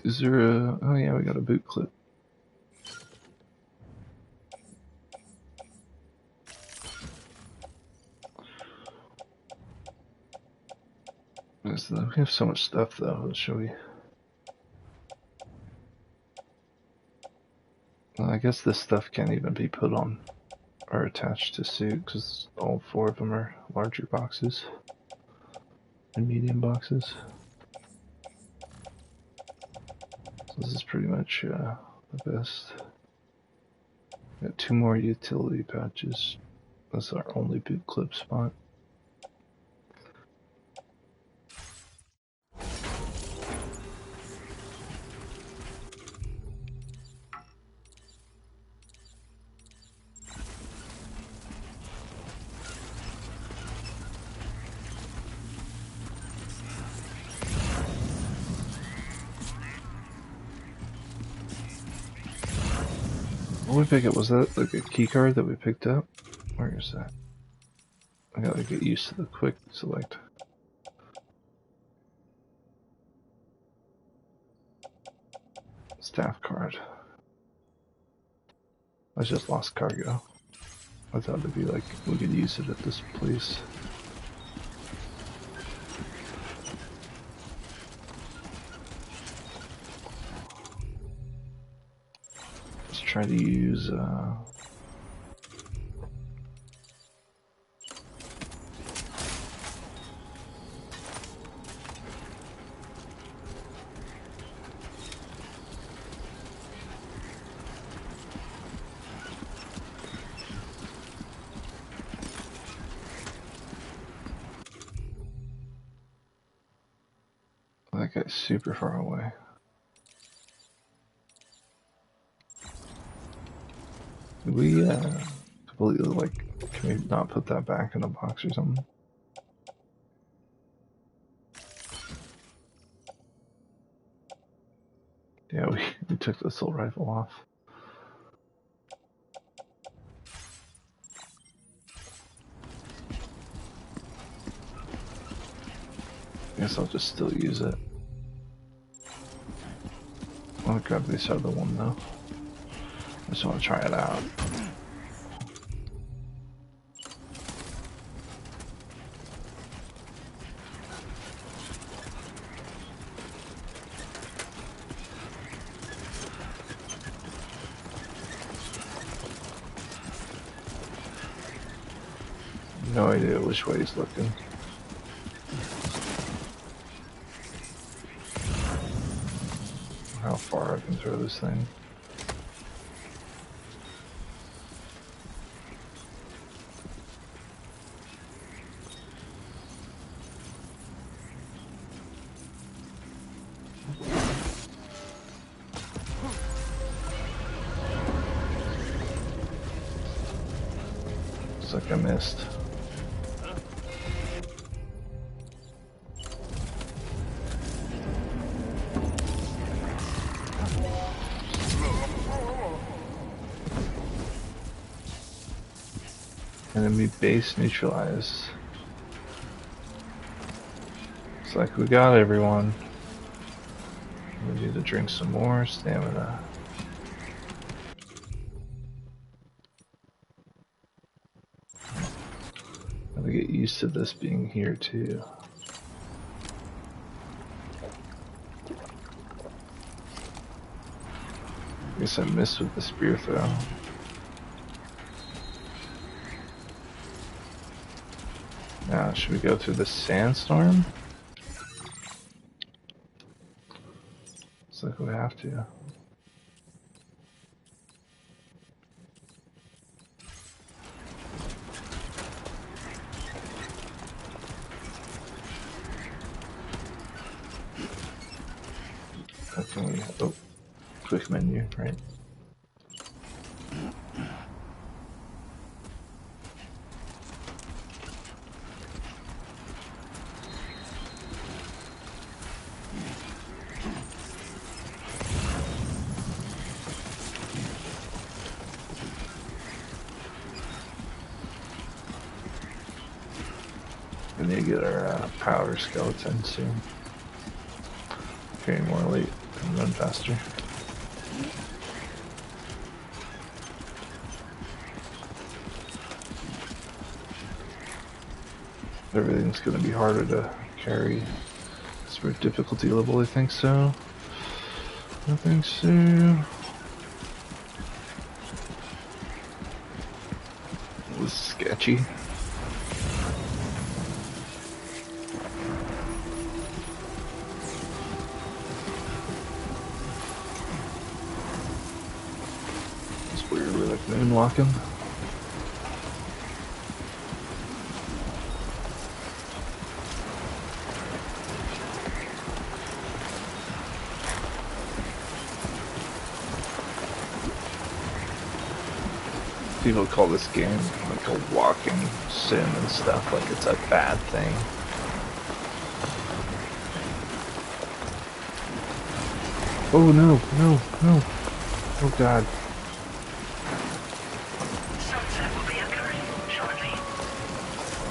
Is there a? Oh yeah, we got a boot clip. We have so much stuff though. Shall we? Well, I guess this stuff can't even be put on or attached to suit because all four of them are larger boxes and medium boxes. So this is pretty much the best. Got two more utility patches. That's our only boot clip spot. What did we pick up? Was that like a key card that we picked up? Where is that? I gotta get used to the quick select. Staff card. I just lost cargo. I thought it'd be like we could use it at this place. Let's try to use that guy's super far away. Did we completely like, can we not put that back in the box or something? Yeah, we took the assault rifle off. Guess I'll just still use it. I'll grab this other one though. I just want to try it out. No idea which way he's looking. How far I can throw this thing. Looks like I missed. Enemy base neutralized. Looks like we got everyone. We need to drink some more stamina. Gotta get used to this being here too. Guess I missed with the spear throw. Now, should we go through the sandstorm? Looks like we have to. Okay, oh, quick menu, right? We need to get our power skeleton soon. Getting more late and run faster. Everything's gonna be harder to carry. It's for difficulty level, I think so. I think so. It was sketchy. It's weird, we're like moonwalking. People call this game like a walking sim and stuff, like it's a bad thing. Oh no, no, no. Oh god. Sunset will be occurring shortly.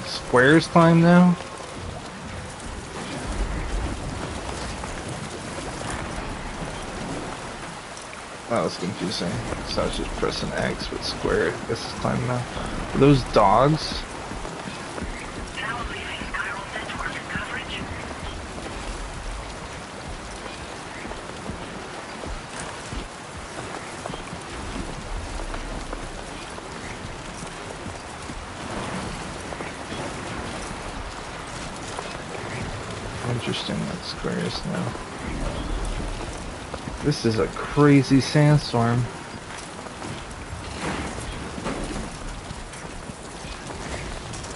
Squares time now? That was confusing. So I was just pressing X with square. I guess it's time now. Are those dogs? Now leaving chiral network coverage. Interesting, that squares now. This is a crazy sandstorm.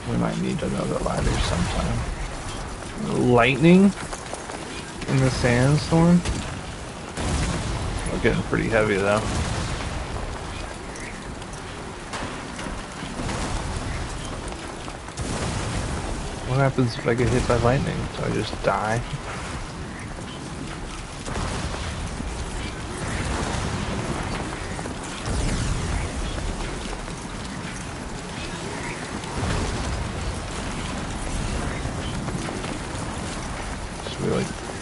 We might need another ladder sometime. Lightning in the sandstorm? We're getting pretty heavy though. What happens if I get hit by lightning? Do I just die?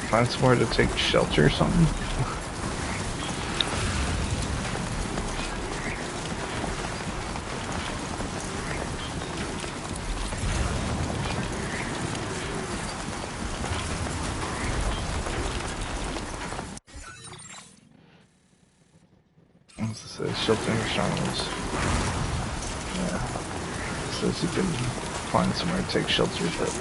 Find somewhere to take shelter or something? What's this say? Sheltering genres. Yeah. It says you can find somewhere to take shelter, but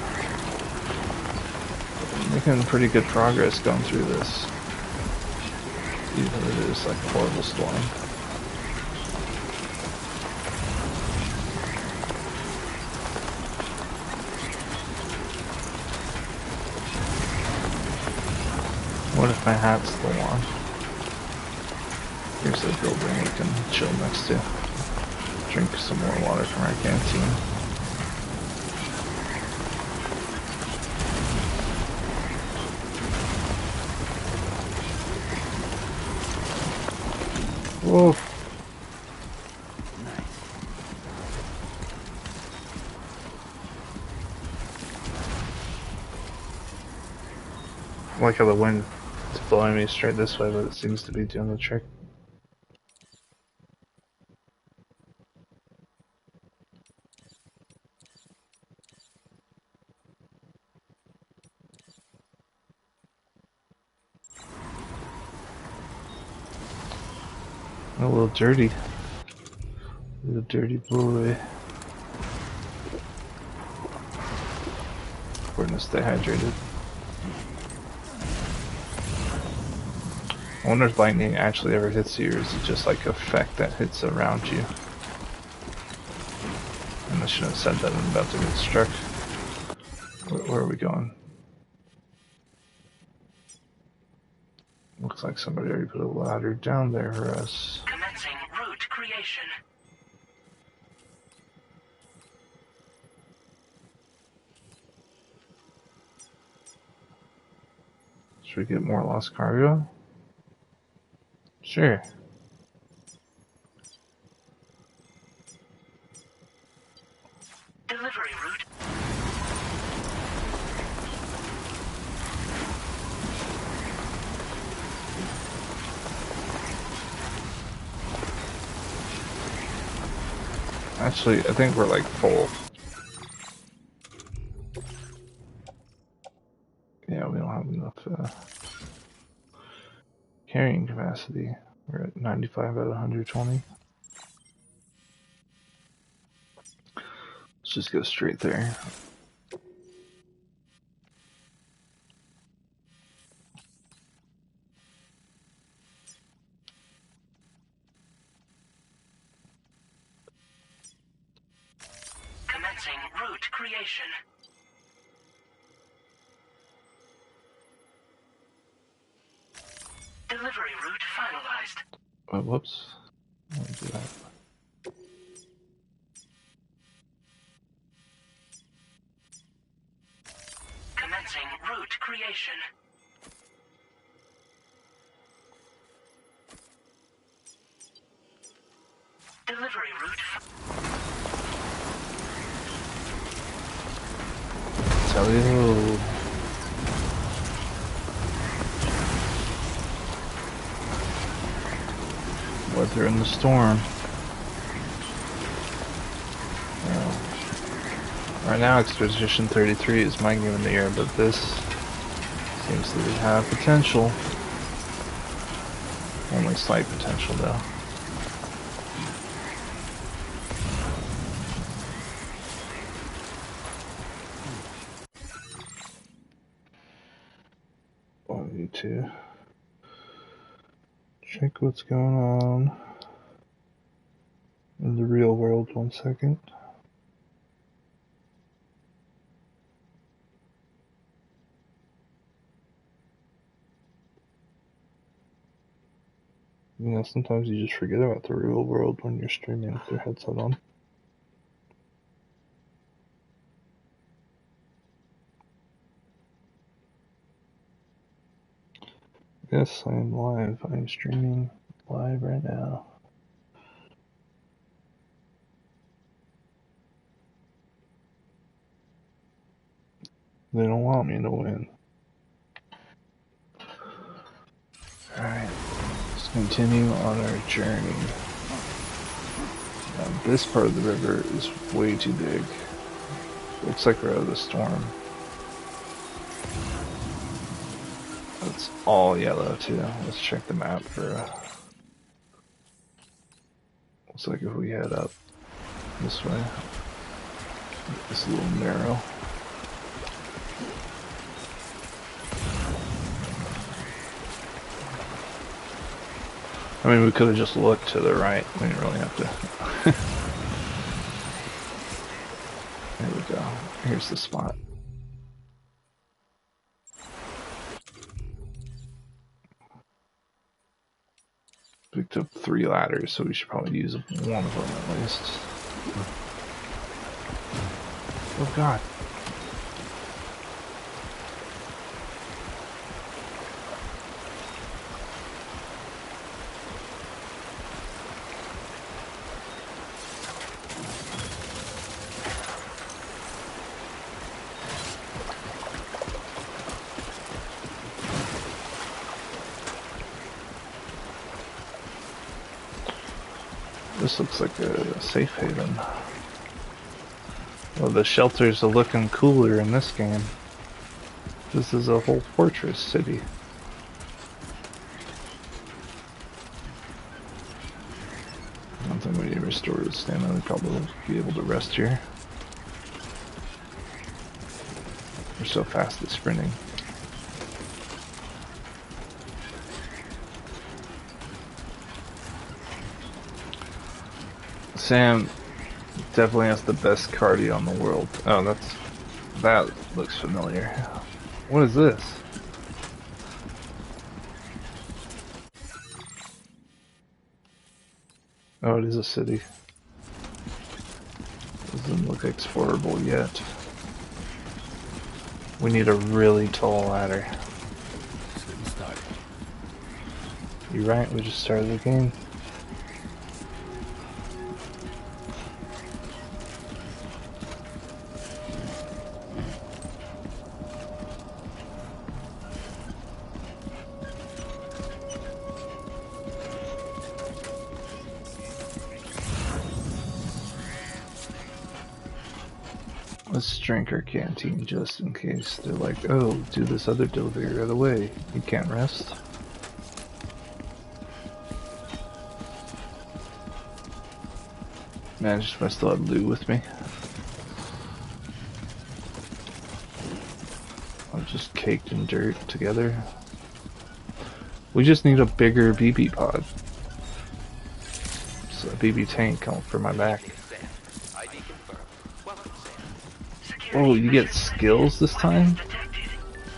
I'm making pretty good progress going through this. Even though it is like a horrible storm. What if my hat's still on? Here's a building we can chill next to. Drink some more water from our canteen. Whoa. I like how the wind is blowing me straight this way, but it seems to be doing the trick. A little dirty. A little dirty boy. Important to stay hydrated. I wonder if lightning actually ever hits you, or is it just like effect that hits around you? And I shouldn't have said that, I'm about to get struck. Where are we going? Looks like somebody already put a ladder down there for us. Commencing route creation. Should we get more lost cargo? Sure. Delivery route. Actually, I think we're like full. Yeah, we don't have enough carrying capacity. We're at 95 out of 120. Let's just go straight there. Commencing route creation. Delivery route finalized. Oh, whoops. I didn't do that. Commencing route creation. Delivery route. Tell you. Weather in the storm. Right now, Expedition 33 is my game of the year, but this seems to have potential. Only slight potential, though. I need to check what's going on in the real world. 1 second. You know, sometimes you just forget about the real world when you're streaming with your headset on. Yes, I am live. I am streaming live right now. They don't want me to win. Continue on our journey. Now, this part of the river is way too big. Looks like we're out of the storm. It's all yellow too. Let's check the map for. Looks like if we head up this way, it's a little narrow. I mean, we could have just looked to the right. We didn't really have to. There we go. Here's the spot. Picked up 3 ladders, so we should probably use one of them at least. Oh god. This looks like a safe haven. Well, the shelters are looking cooler in this game. This is a whole fortress city. I don't think we need to restore the stamina. We probably will be able to rest here. We're so fast at sprinting. Sam definitely has the best cardio in the world. Oh, that looks familiar. What is this? Oh, it is a city. Doesn't look explorable yet. We need a really tall ladder. Just getting started. You're right, we just started the game. Let's drink our canteen just in case they're like, oh, do this other delivery right away. You can't rest. Man, if I still had loot with me. I'm just caked in dirt together. We just need a bigger BB pod. So a BB tank come for my back. Oh, you get skills this time?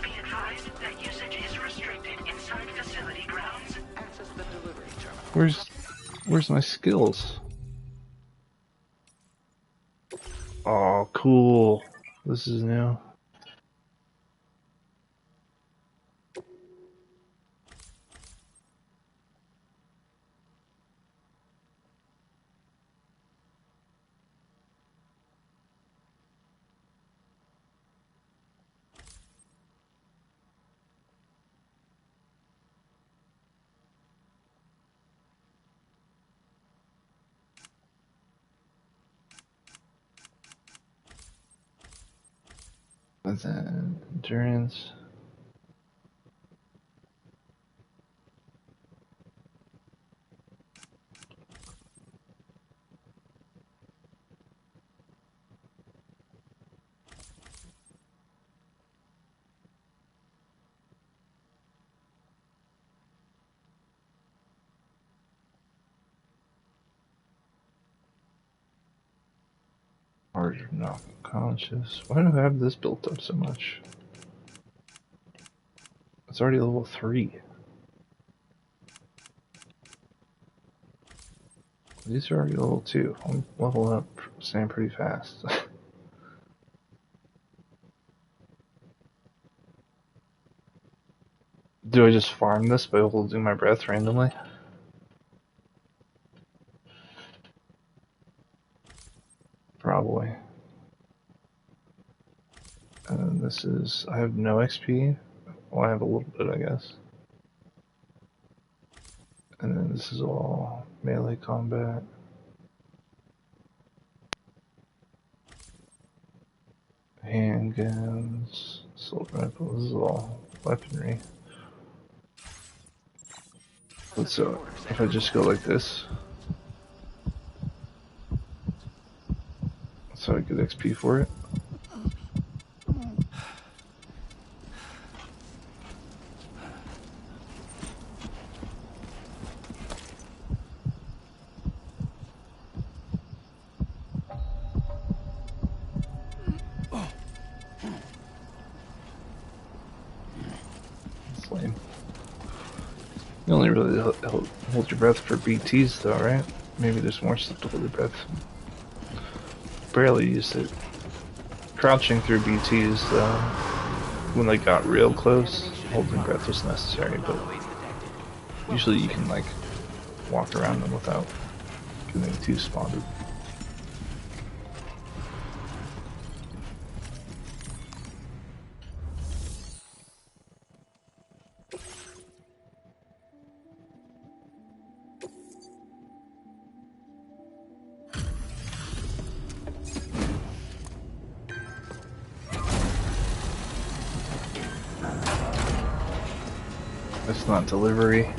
Be advised that usage is restricted inside facility grounds. Access the delivery terminal. Where's my skills? Oh, cool. This is new. And then endurance. Or not conscious. Why do I have this built up so much? It's already level 3. These are already level 2. I'm leveling up, staying pretty fast. Do I just farm this by holding my breath randomly? Probably. And this is, I have no XP. Well, I have a little bit, I guess. And then this is all melee combat. Handguns, assault rifles, this is all weaponry. But so, if I just go like this, so I get XP for it. It's lame. You only really hold your breath for BTs though, right? Maybe there's more stuff to hold your breath. Barely used it. Crouching through BTs though, when they got real close, holding breath was necessary, but usually you can like walk around them without getting too spotted. That's not delivery.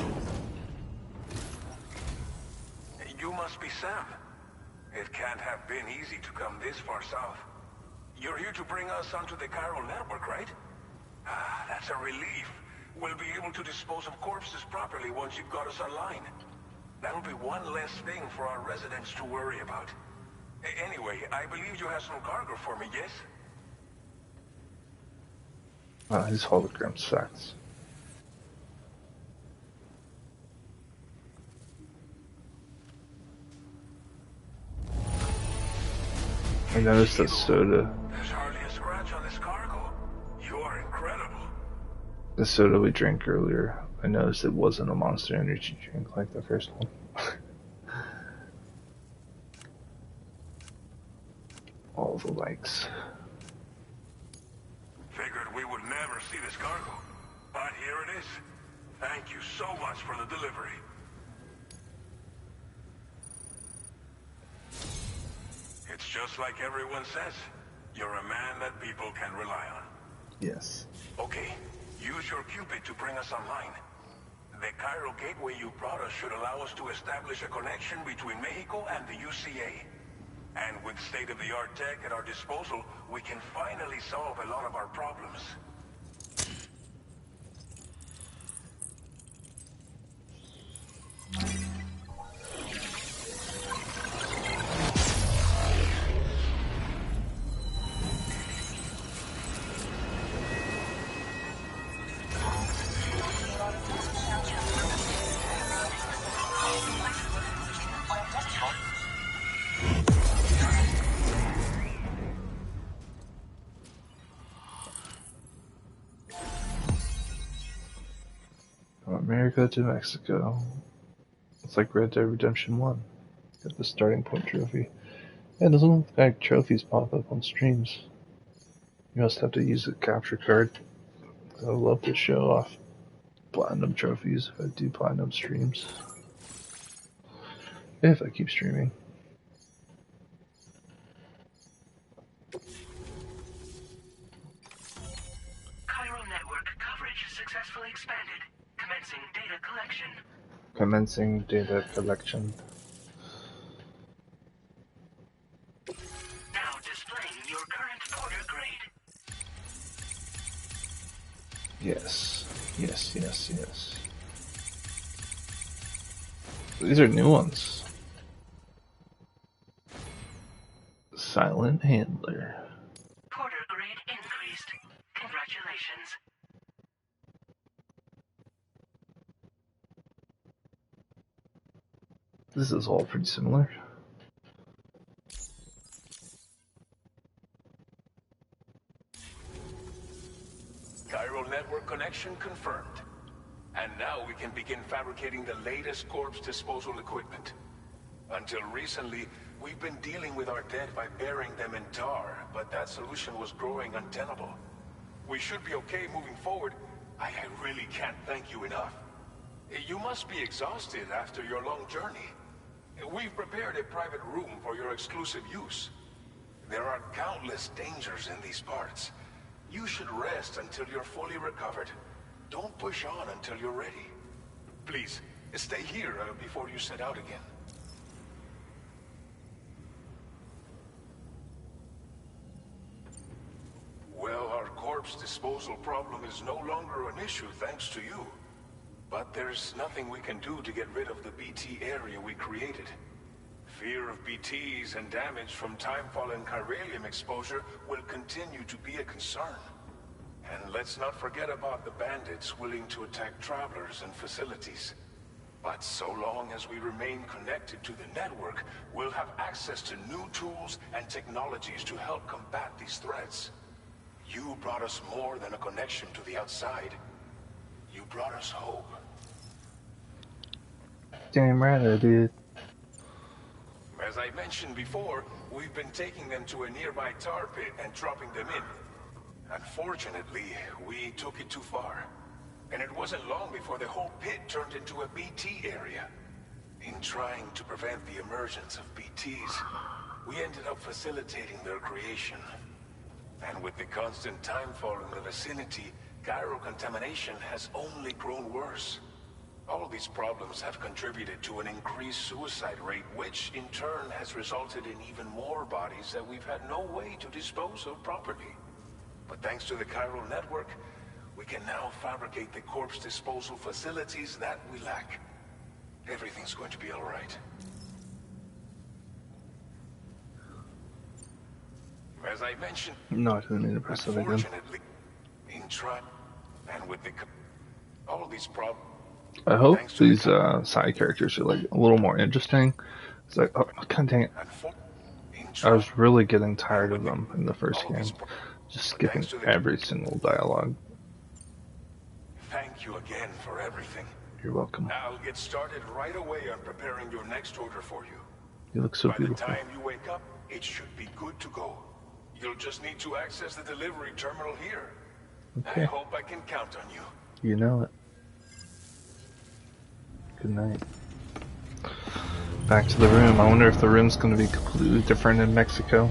You must be Sam. It can't have been easy to come this far south. You're here to bring us onto the chiral network, right? Ah, that's a relief. We'll be able to dispose of corpses properly once you've got us online. That'll be one less thing for our residents to worry about. Anyway, I believe you have some cargo for me, yes? His hologram sucks. I noticed that soda. There's hardly a scratch on this cargo. You are incredible. The soda we drank earlier, I noticed it wasn't a Monster Energy drink like the first one. All the likes. Figured we would never see this cargo. But here it is. Thank you so much for the delivery. It's just like everyone says. You're a man that people can rely on. Yes. Okay, use your Cupid to bring us online. The chiral gateway you brought us should allow us to establish a connection between Mexico and the UCA. And with state-of-the-art tech at our disposal, we can finally solve a lot of our problems. From America to Mexico. It's like Red Dead Redemption 1. Got the starting point trophy. Yeah, it doesn't look like trophies pop up on streams. You must have to use a capture card. I would love to show off platinum trophies if I do platinum streams. If I keep streaming. Chiral network coverage successfully expanded. Commencing data collection. Commencing data collection. Now displaying your current order grade. Yes. Yes, yes, yes. These are new ones. Silent Handler. Porter grade increased. Congratulations. This is all pretty similar. Chiral network connection confirmed. And now we can begin fabricating the latest corpse disposal equipment. Until recently, we've been dealing with our dead by burying them in tar, but that solution was growing untenable. We should be okay moving forward. I really can't thank you enough. You must be exhausted after your long journey. We've prepared a private room for your exclusive use. There are countless dangers in these parts. You should rest until you're fully recovered. Don't push on until you're ready. Please, stay here before you set out again. Well, our corpse disposal problem is no longer an issue thanks to you. But there's nothing we can do to get rid of the BT area we created. Fear of BTs and damage from timefall and chiralium exposure will continue to be a concern. And let's not forget about the bandits willing to attack travelers and facilities. But so long as we remain connected to the network, we'll have access to new tools and technologies to help combat these threats. You brought us more than a connection to the outside. You brought us hope. Damn right I did. As I mentioned before, we've been taking them to a nearby tar pit and dropping them in. Unfortunately, we took it too far. And it wasn't long before the whole pit turned into a BT area. In trying to prevent the emergence of BTs, we ended up facilitating their creation. And with the constant timefall in the vicinity, gyro contamination has only grown worse. All these problems have contributed to an increased suicide rate, which in turn has resulted in even more bodies that we've had no way to dispose of properly. But thanks to the chiral network, we can now fabricate the corpse disposal facilities that we lack. Everything's going to be all right. As I mentioned, No, I didn't mean to press it again. unfortunately, in trying and with the all these problems. I hope these side characters are like a little more interesting. It's like, oh, god dang it. I was really getting tired of them in the first game. Just skipping every single dialogue. Thank you again for everything. You're welcome. I'll get started right away on preparing your next order for you. You look so By beautiful. the time you wake up, it should be good to go. You'll just need to access the delivery terminal here. Okay. I hope I can count on you. You know it. Good night. Back to the room. I wonder if the room's going to be completely different in Mexico.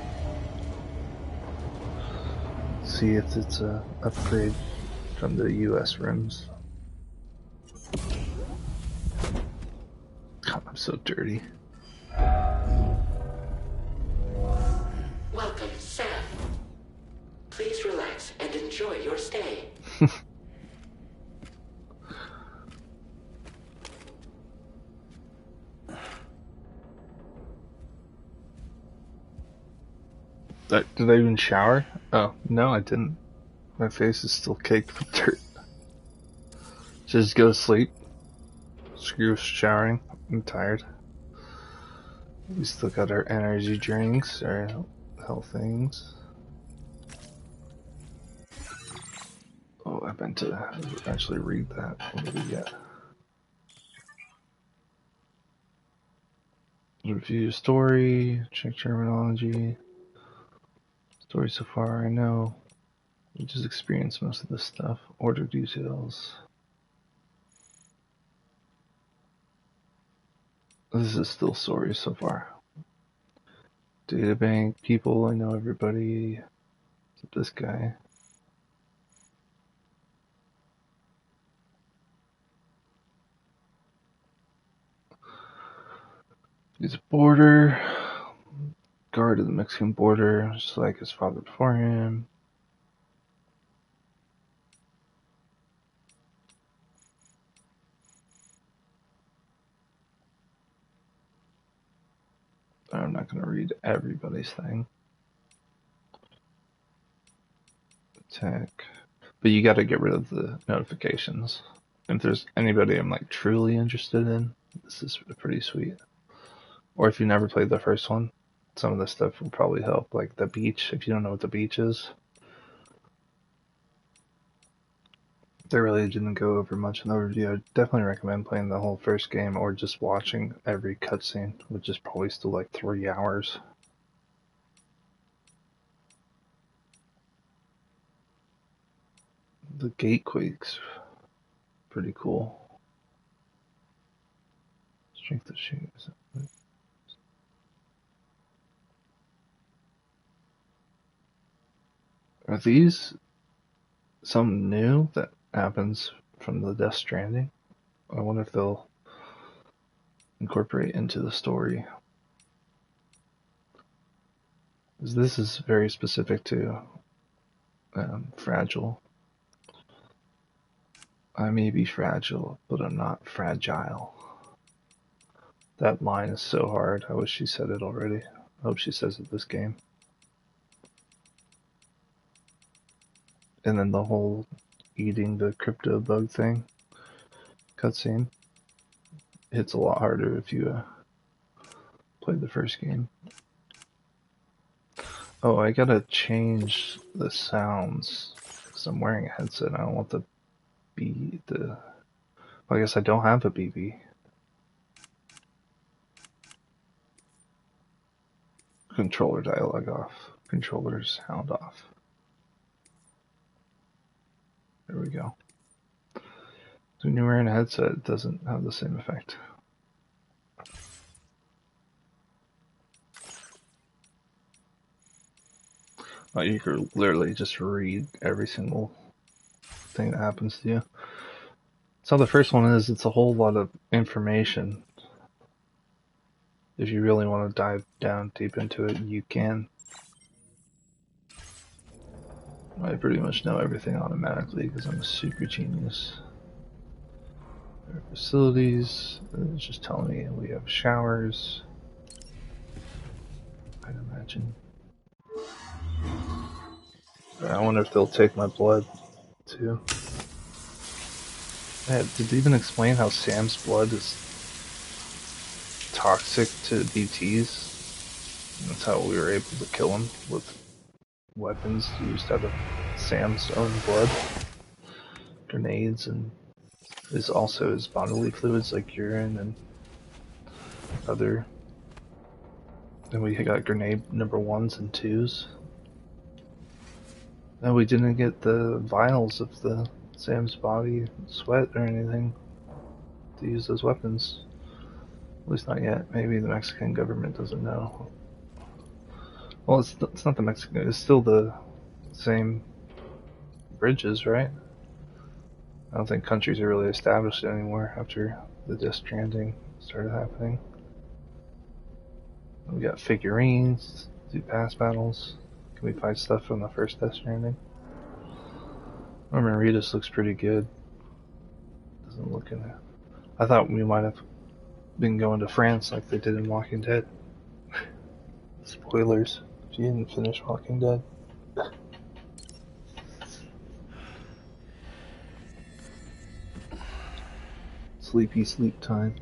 See if it's a upgrade from the US rooms. God, I'm so dirty. Welcome, Sam. Please relax and enjoy your stay. Did I even shower? Oh, no, I didn't. My face is still caked with dirt. Just go to sleep. Screw showering. I'm tired. We still got our energy drinks, our health things. Oh, I meant to actually read that. What do we get? Review your story, check terminology. Story so far, I know. We just experienced most of this stuff. Order details. This is still story so far. Databank, people, I know everybody. Except this guy. He's a border. Guard of the Mexican border, just like his father before him. I'm not going to read everybody's thing. Tech. But you got to get rid of the notifications. If there's anybody I'm like truly interested in, this is pretty sweet. Or if you never played the first one, some of this stuff will probably help. Like the beach, if you don't know what the beach is. They really didn't go over much in the overview. I definitely recommend playing the whole first game or just watching every cutscene, which is probably still like 3 hours. The gatequakes, pretty cool. Strength of shoes. Are these something new that happens from the Death Stranding? I wonder if they'll incorporate into the story. This is very specific to fragile. I may be fragile, but I'm not fragile. That line is so hard. I wish she said it already. I hope she says it this game. And then the whole eating the crypto bug thing cutscene hits a lot harder if you played the first game. Oh, I gotta change the sounds because I'm wearing a headset. I don't want the well, I guess I don't have a BB. Controller dialogue off. Controller sound off. There we go. So when you're wearing a headset, it doesn't have the same effect. Oh, you could literally just read every single thing that happens to you. So the first one is, it's a whole lot of information. If you really want to dive down deep into it, you can. I pretty much know everything automatically because I'm a super genius. There are facilities, it's just telling me we have showers. I'd imagine. I wonder if they'll take my blood too. Did they even explain how Sam's blood is toxic to BTs? That's how we were able to kill him, with weapons used out of Sam's own blood. Grenades, and is also his bodily fluids like urine and other. And we got grenade number 1s and 2s. And we didn't get the vials of the Sam's body sweat or anything to use those weapons. At least not yet. Maybe the Mexican government doesn't know. Well, it's not the Mexican. It's still the same bridges, right? I don't think countries are really established anymore after the Death Stranding started happening. We got figurines, do past battles. Can we find stuff from the first Death Stranding? Normanreedus looks pretty good. Doesn't look in it. I thought we might have been going to France like they did in Walking Dead. Spoilers, if you didn't finish Walking Dead. Sleepy sleep time.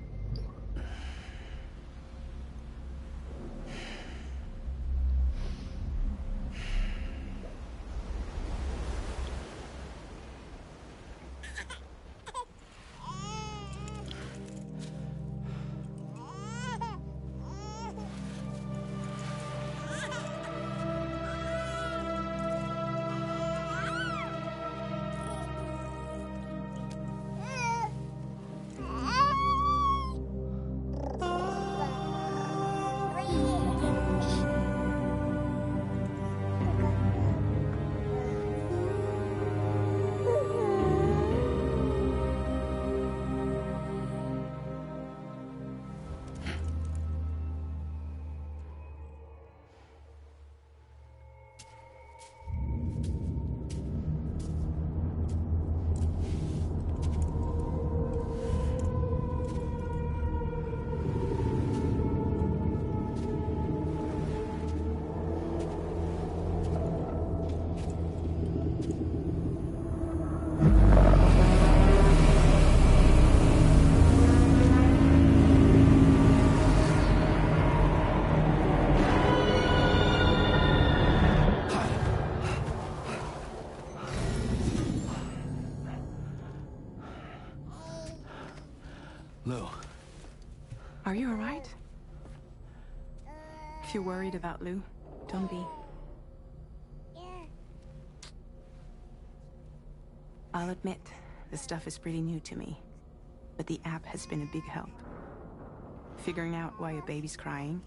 Lou. Are you alright? If you're worried about Lou, don't be. I'll admit, this stuff is pretty new to me, but the app has been a big help. figuring out why a baby's crying,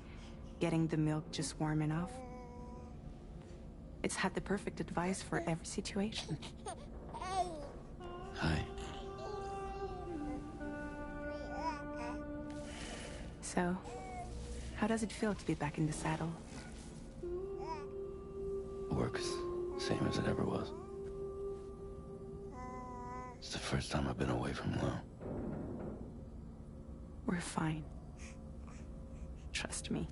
getting the milk just warm enough. It's had the perfect advice for every situation. Hi. So, how does it feel to be back in the saddle? Works same as it ever was. It's the first time I've been away from Lo. We're fine. Trust me.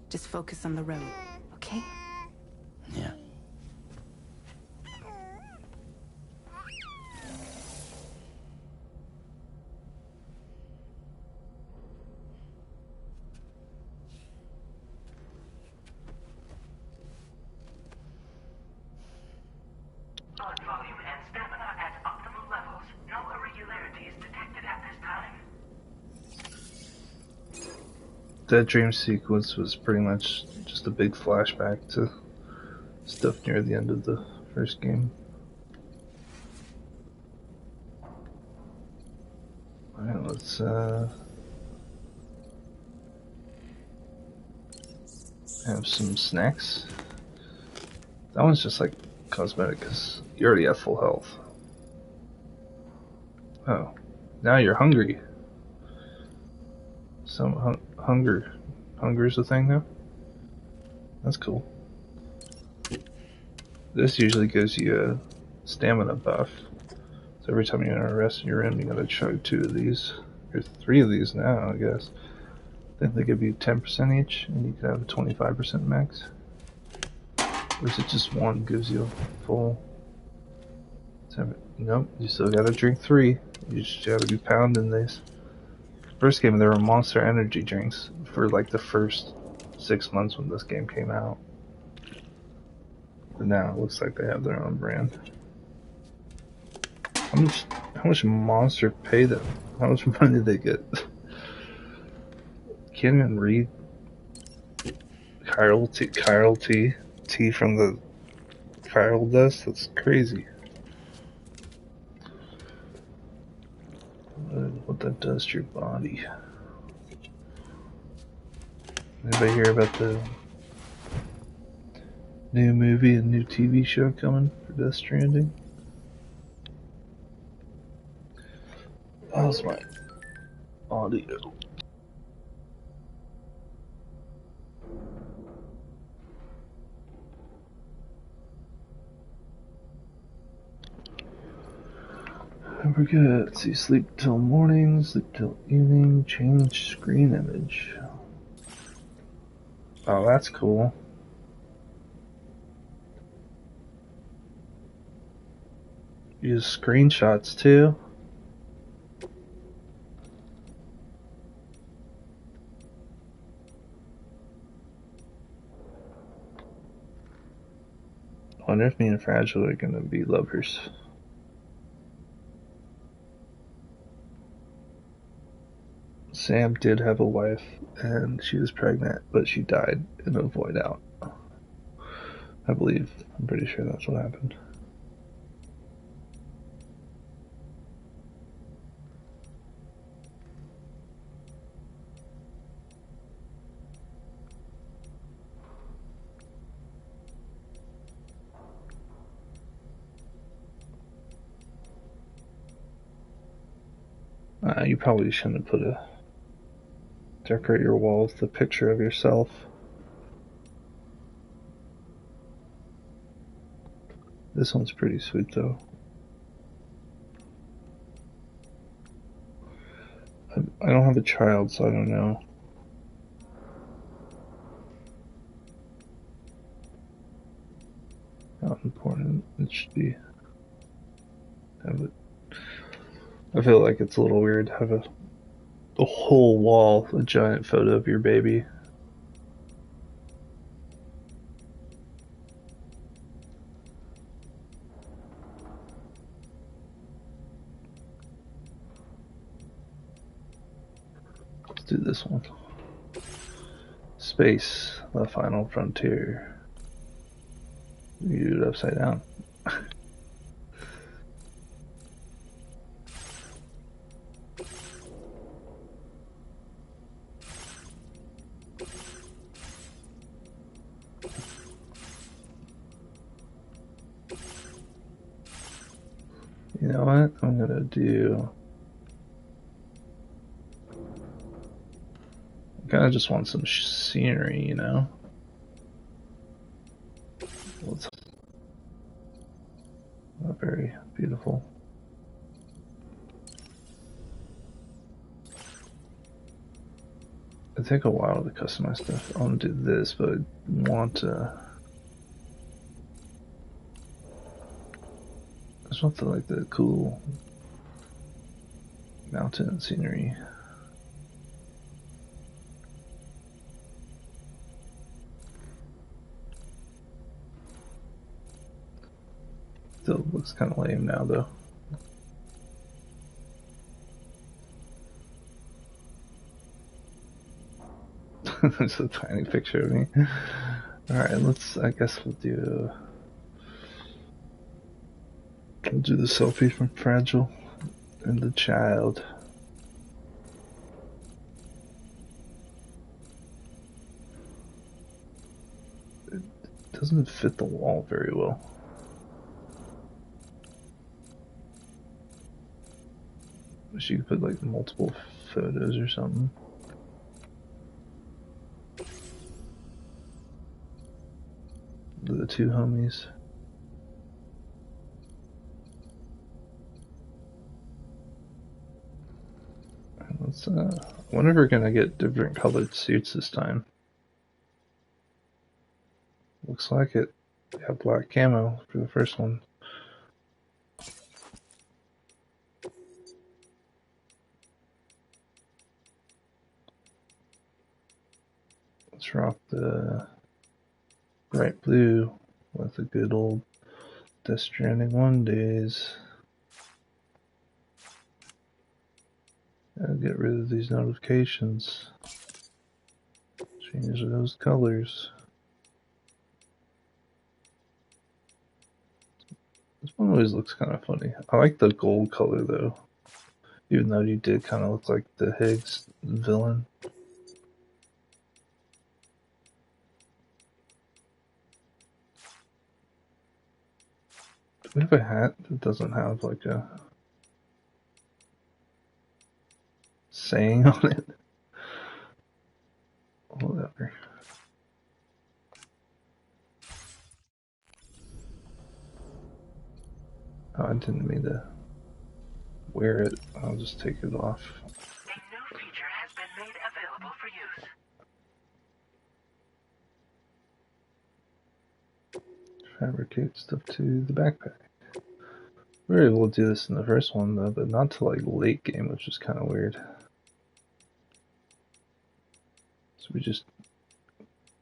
Just focus on the road, okay? Yeah. Blood volume and stamina at optimal levels. No irregularities detected at this time. That dream sequence was pretty much just a big flashback to stuff near the end of the first game. Alright, let's have some snacks. That one's just like cosmetic because you already have full health. Oh, now you're hungry. Some hunger's a thing now. That's cool. This usually gives you a stamina buff. So every time you're in a rest in your room, you gotta chug 2 of these. Or 3 of these now, I guess. I think they give you 10% each, and you can have a 25% max. Or is it just one gives you a full... Nope, you still gotta drink 3. You just gotta be pounding these. First game, there were Monster Energy drinks for like the first 6 months when this game came out. But now it looks like they have their own brand. How much Monster pay them? How much money did they get? Can't even read chiral tea from the chiral dust. That's crazy. What that does to your body. Anybody hear about the new movie and new TV show coming for Death Stranding? How's my audio? We're good. Let's see, sleep till morning, sleep till evening, change screen image. Oh, that's cool. Use screenshots too. I wonder if me and Fragile are gonna be lovers. Sam did have a wife, and she was pregnant, but she died in a void out. I believe. I'm pretty sure that's what happened. You probably shouldn't have decorate your wall with a picture of yourself. This one's pretty sweet though. I don't have a child, so I don't know. How important it should be. I feel like it's a little weird to have a whole wall, a giant photo of your baby. Let's do this one. Space, the final frontier. You do it upside down. You know what? I'm gonna do. I kind of just want some scenery, you know? It's not very beautiful. It take a while to customize stuff. I want to do this, but I want to. I just want to like the cool mountain scenery. Still looks kind of lame now, though. There's a tiny picture of me. Alright, I guess we'll do the selfie from Fragile and the child. It doesn't fit the wall very well. Wish you could put like multiple photos or something. The two homies. Let's I wonder if we're gonna get different colored suits this time. Looks like it. We have black camo for the first one. Let's rock the bright blue with the good old Death Stranding 1 days. Gotta get rid of these notifications. Change those colors. This one always looks kind of funny. I like the gold color though. Even though you did kind of look like the Higgs villain. Do we have a hat that doesn't have like a saying on it? Whatever. Oh, I didn't mean to wear it. I'll just take it off. A new feature has been made available for use. Fabricate stuff to the backpack. We were able to do this in the first one though, but not till like late game, which is kind of weird. So we just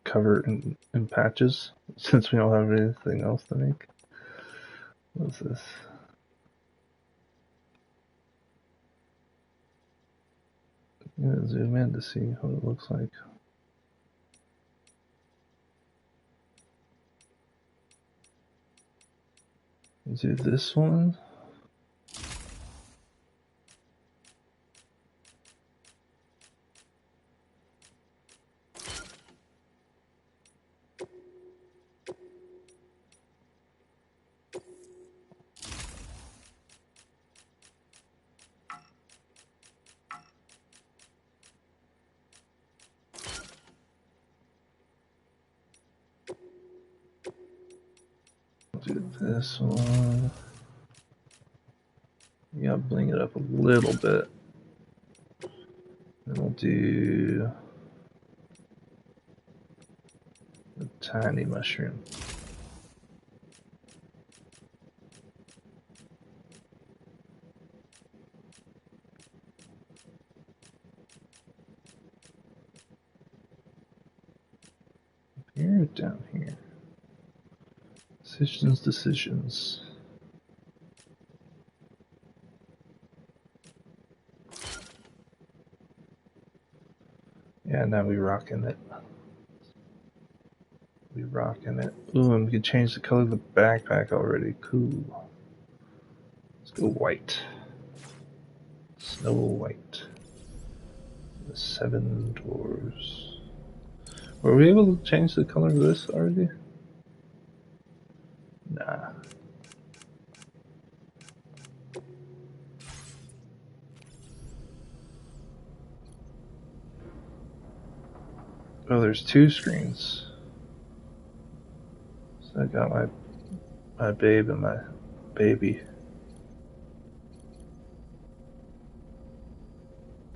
cover it in patches since we don't have anything else to make. What's this? I'm gonna zoom in to see what it looks like. Do this one. Do this one. Yeah, bling it up a little bit. Then we'll do a tiny mushroom. Here, down here. Decisions. Yeah, now we rocking it. Ooh, and we can change the color of the backpack already. Cool. Let's go white. Snow White. The Seven Dwarves. Were we able to change the color of this already? Nah. Oh, there's two screens. So I got my babe and my baby.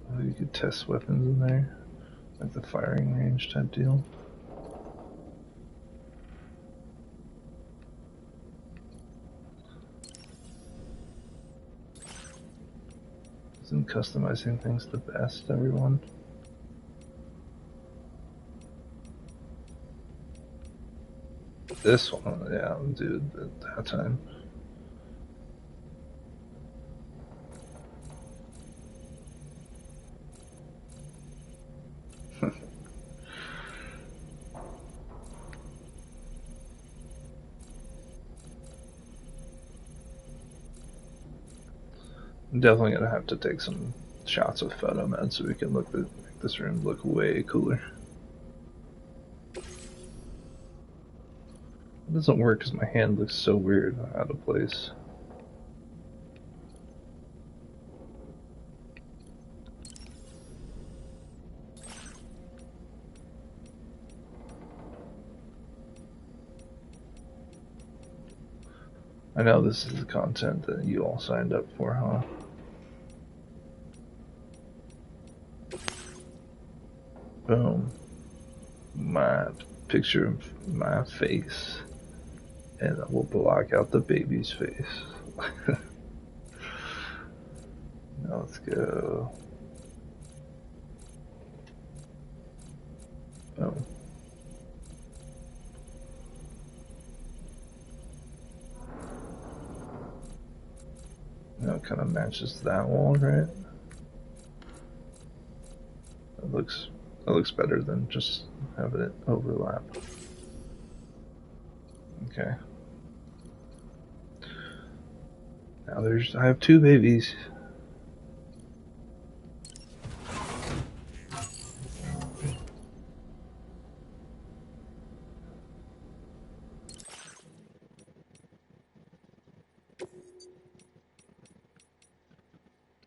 Oh, you could test weapons in there, like the firing range type deal. Isn't customizing things the best, everyone? This one, yeah, dude, at that time. I'm definitely gonna have to take some shots of photo med so we can make this room look way cooler. It doesn't work because my hand looks so weird out of place. I know this is the content that you all signed up for, huh? Boom. My picture of my face. And we'll block out the baby's face. Now let's go. Boom. Now it kind of matches that wall, right? It looks better than just having it overlap. Okay. Now I have two babies.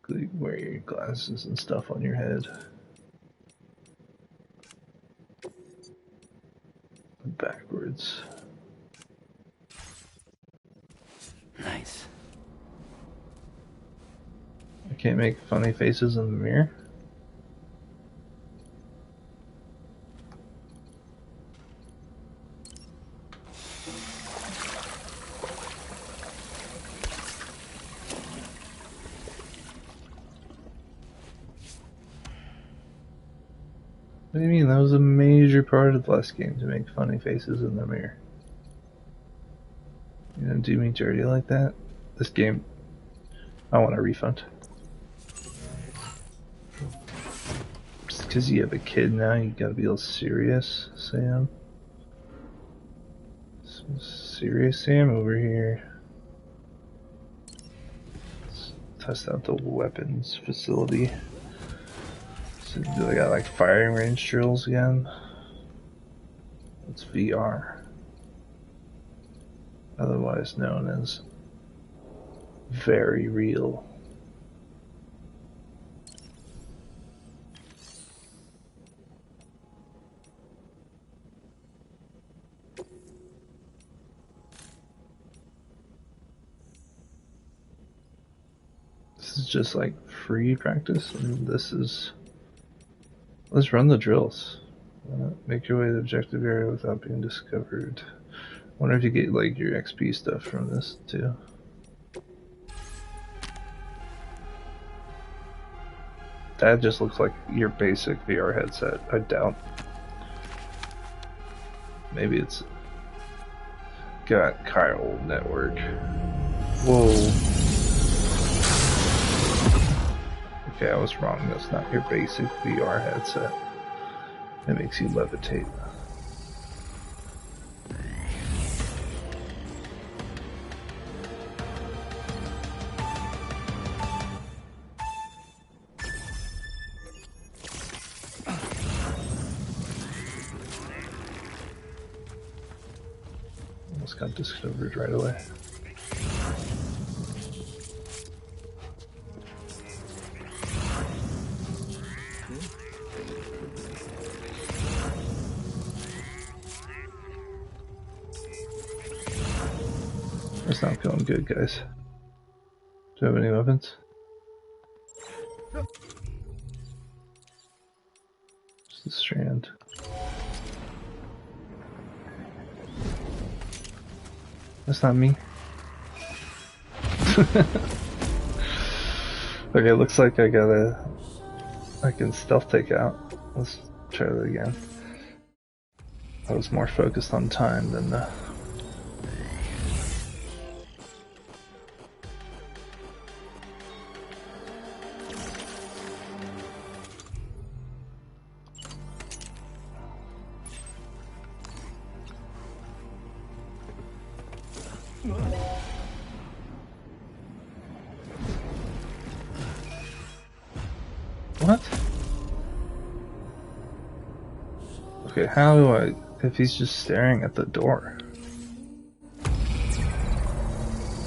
You wear your glasses and stuff on your head. Backwards. Nice. I can't make funny faces in the mirror. What do you mean? That was a major part of the last game, to make funny faces in the mirror. You gonna do me dirty like that? This game, I want a refund. Just because you have a kid now, you gotta be all serious, Sam. Some serious Sam over here. Let's test out the weapons facility. So do I got like firing range drills again? It's VR. Otherwise known as very real. This is just like free practice, and this is... Let's run the drills. Make your way to the objective area without being discovered. Wonder if you get like your XP stuff from this too. That just looks like your basic VR headset. I doubt. Maybe it's got chiral network. Whoa. Okay, I was wrong. That's not your basic VR headset. It makes you levitate. Almost got discovered right away. That's not going good, guys. Do you have any weapons? Just the strand. That's not me. Okay, looks like I can stealth take out. Let's try that again. I was more focused on time than What? Okay, how do I... if he's just staring at the door?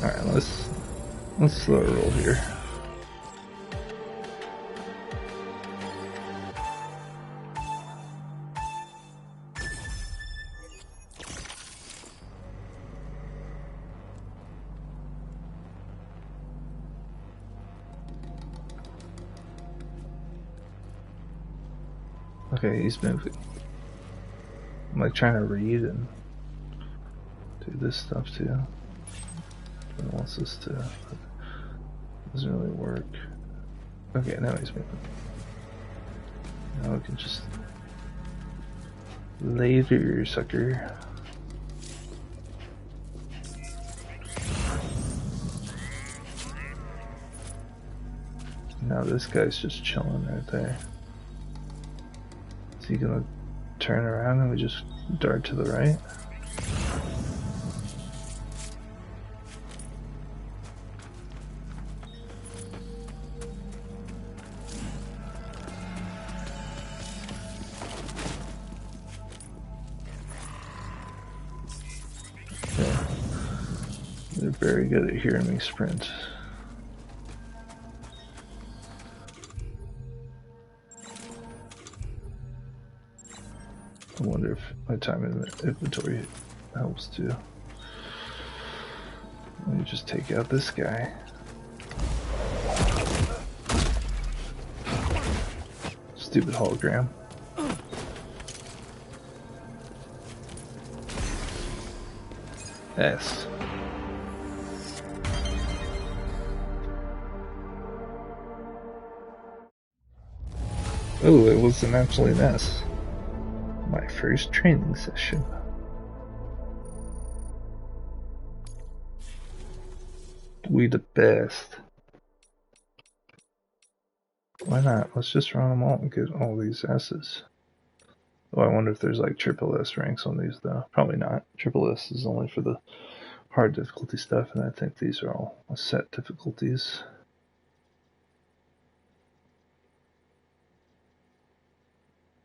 Alright, let's slow roll here. Okay, he's moving. I'm like trying to read and do this stuff too. It wants us to. It doesn't really work. Okay, now he's moving. Now we can just later, sucker. Now this guy's just chilling right there. Is he gonna turn around and we just dart to the right? Okay. They're very good at hearing me sprint. I wonder if my time in the inventory helps too. Let me just take out this guy. Stupid hologram. S. Oh, it wasn't actually an S. My first training session. We the best. Why not? Let's just run them all and get all these S's. Oh, I wonder if there's like triple S ranks on these though. Probably not. Triple S is only for the hard difficulty stuff, and I think these are all set difficulties.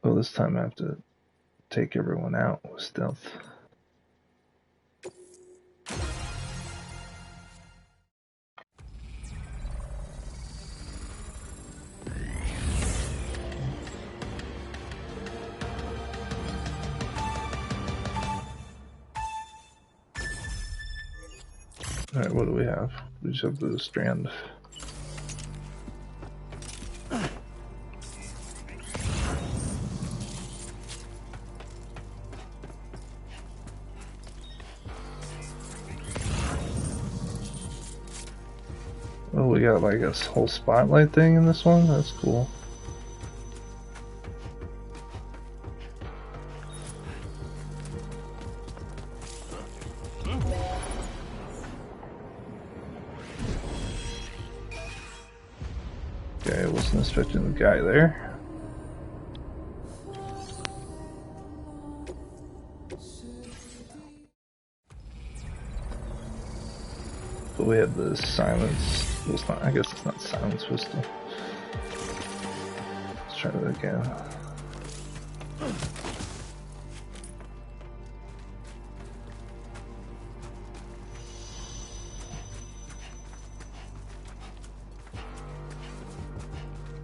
Oh, this time I have to take everyone out with stealth. Alright, what do we have? We just have the strand. Oh, we got like a whole spotlight thing in this one? That's cool. Okay, I wasn't expecting the guy there. But we have the silence. Well, it's not, I guess it's not silence pistol. Let's try that again.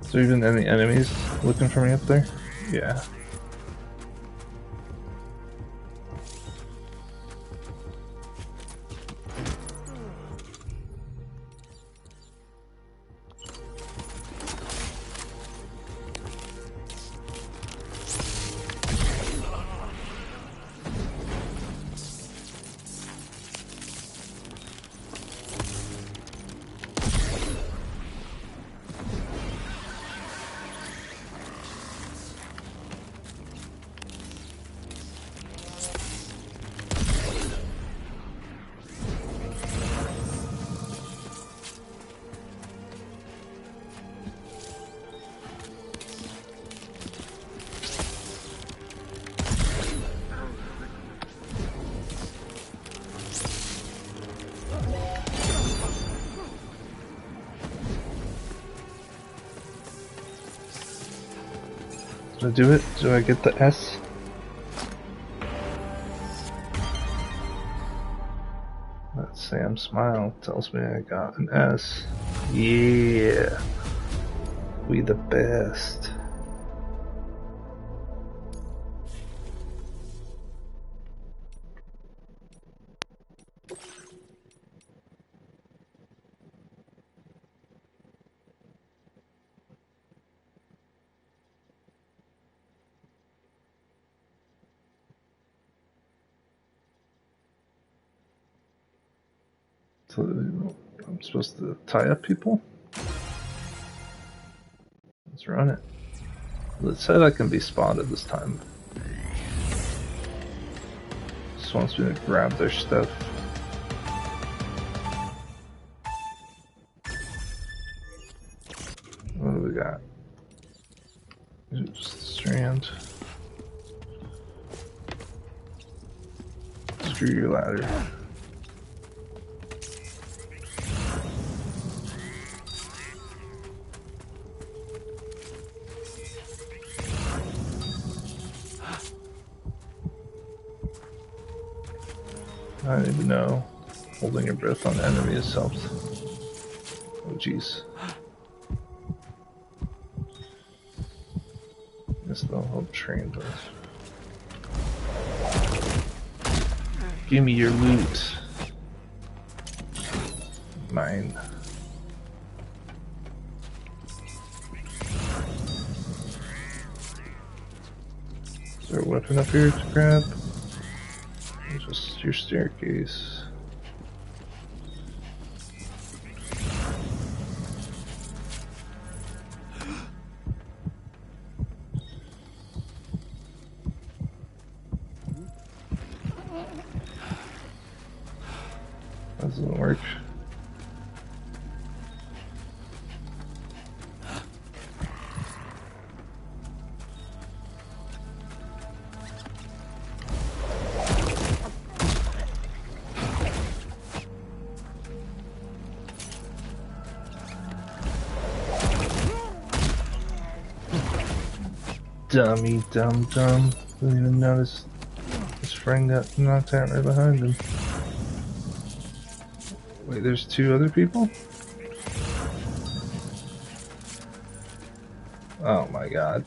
Is there even any enemies looking for me up there? Yeah. Did I do it? Do I get the S? That Sam smile tells me I got an S. Yeah. We the best. So I'm supposed to tie up people? Let's run it. Well, it said I can be spotted this time. Just wants me to grab their stuff. What do we got? Just a strand. Screw your ladder. I don't even know. Holding your breath on enemies helps. Oh jeez. Guess they'll help train us. Give me your loot. Mine. Is there a weapon up here to grab? It's just your staircase. That doesn't work. Dummy, dumb. Didn't even notice his friend got knocked out right behind him. Wait, there's two other people? Oh my god.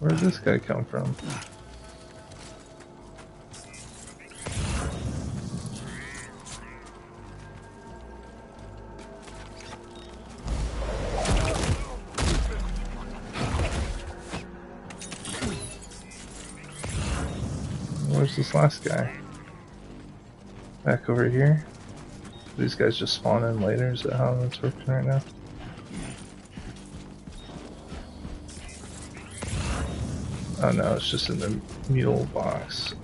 Where did this guy come from? Where's this last guy? Back over here? These guys just spawn in later? Is that how that's working right now? Oh no, it's just in the mule box.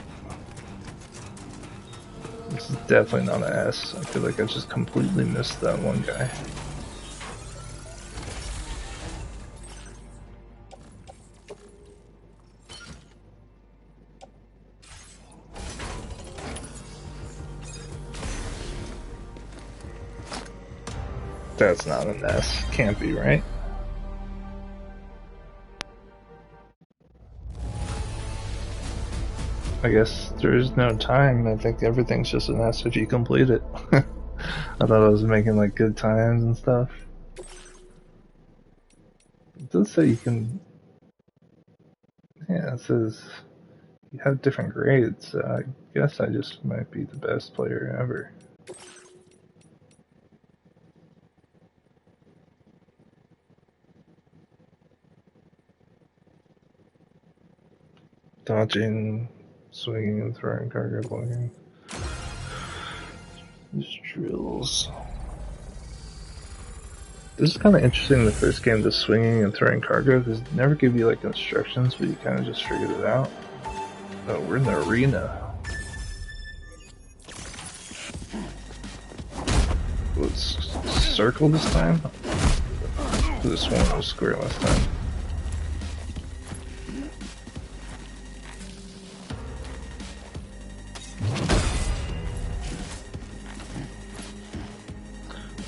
This is definitely not an S. I feel like I just completely missed that one guy. That's not an S. Can't be, right? I guess there is no time. I think everything's just an S if you complete it. I thought I was making like good times and stuff. It does say you can... Yeah, it says you have different grades, so I guess I just might be the best player ever. Dodging, swinging and throwing cargo blocking. These drills. This is kind of interesting in the first game, the swinging and throwing cargo, because it never give you like instructions, but you kind of just figured it out. Oh, we're in the arena. Was circle this time? This one was square last time.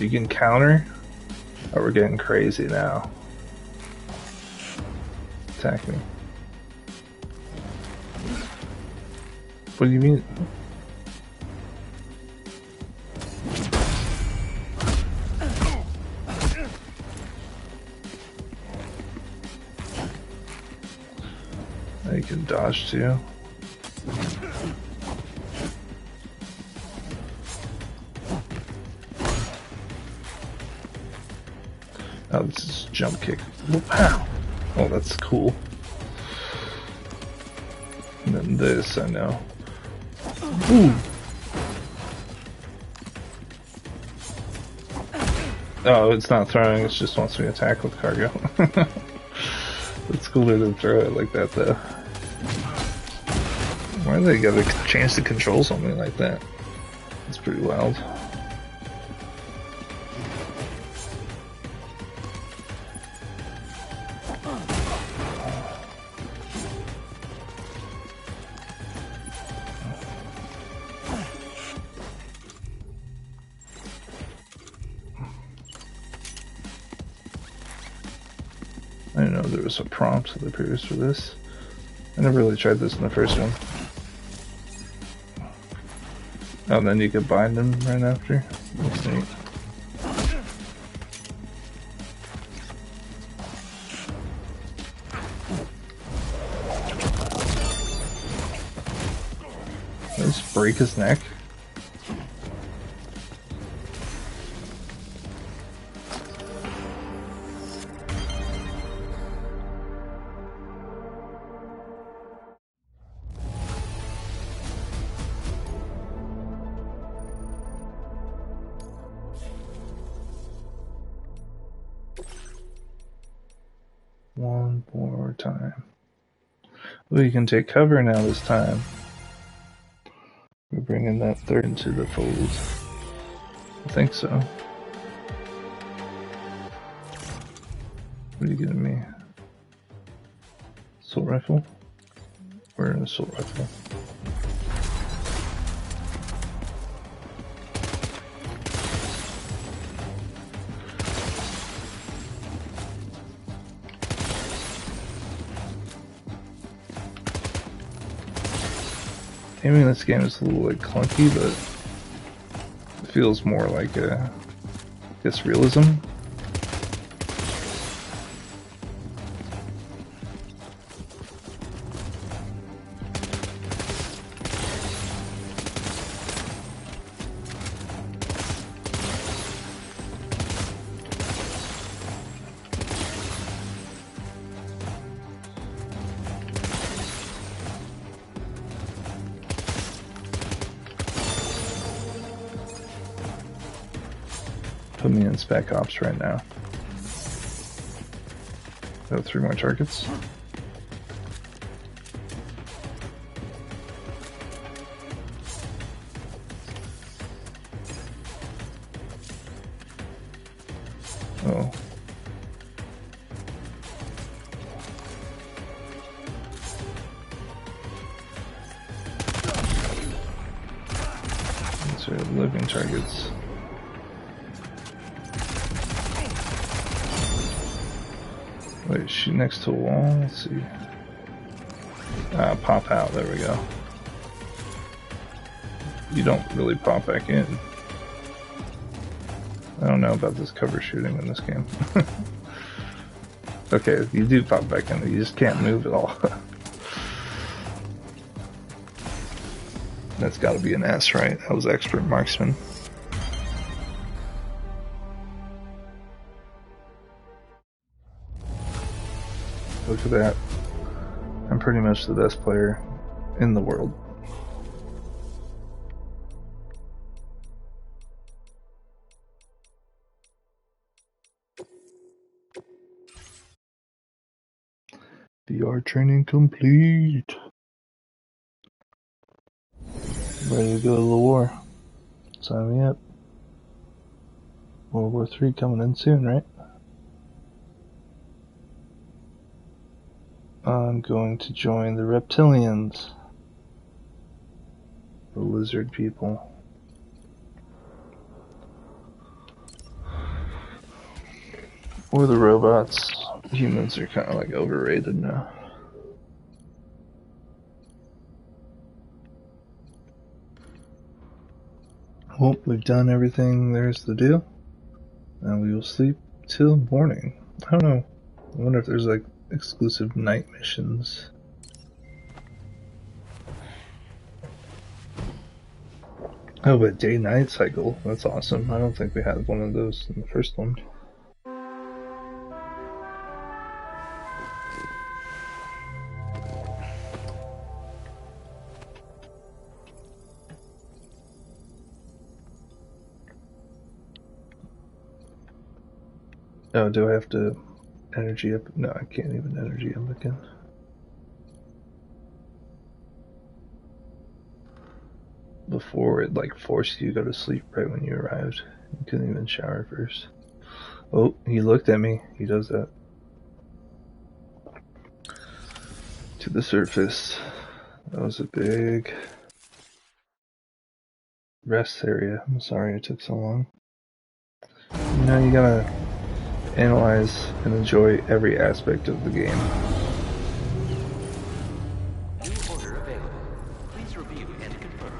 You can counter? Oh, we're getting crazy now. Attack me. What do you mean? You can dodge too. Oh, this is jump kick. Wow. Oh, that's cool. And then this, I know. Ooh. Oh, it's not throwing, it just wants me to attack with cargo. It's cooler to throw it like that, though. Why do they gotta change the controls on me like that? It's pretty wild. I didn't know there was a prompt that appears for this. I never really tried this in the first one. Oh, and then you could bind them right after. That's neat. Did I just break his neck? One more time. We can take cover now this time. We're bringing that third into the fold. I think so. What are you giving me? Assault rifle? Or an assault rifle? Aiming in this game is a little like clunky, but it feels more like I guess realism. Put me in Spec Ops right now. Got 3 more targets. Oh. These are living targets. Wait, shoot next to a wall? Let's see. Pop out, there we go. You don't really pop back in. I don't know about this cover shooting in this game. Okay, you do pop back in, you just can't move at all. That's gotta be an S, right? That was expert marksman. Look at that. I'm pretty much the best player in the world. VR training complete. Ready to go to the war. Sign me up. World War III coming in soon, right? I'm going to join the reptilians. The lizard people. Or the robots. Humans are kind of like overrated now. Well, we've done everything there's to do. And we will sleep till morning. I don't know. I wonder if there's like exclusive night missions. Oh, but day-night cycle. That's awesome. I don't think we had one of those in the first one. Oh, do I have to energy up? No, I can't even energy up again. Before it like forced you to go to sleep right when you arrived. You couldn't even shower first. Oh, he looked at me. He does that. To the surface. That was a big rest area. I'm sorry it took so long. You know, you gotta analyze and enjoy every aspect of the game. New order available. Please review and confirm.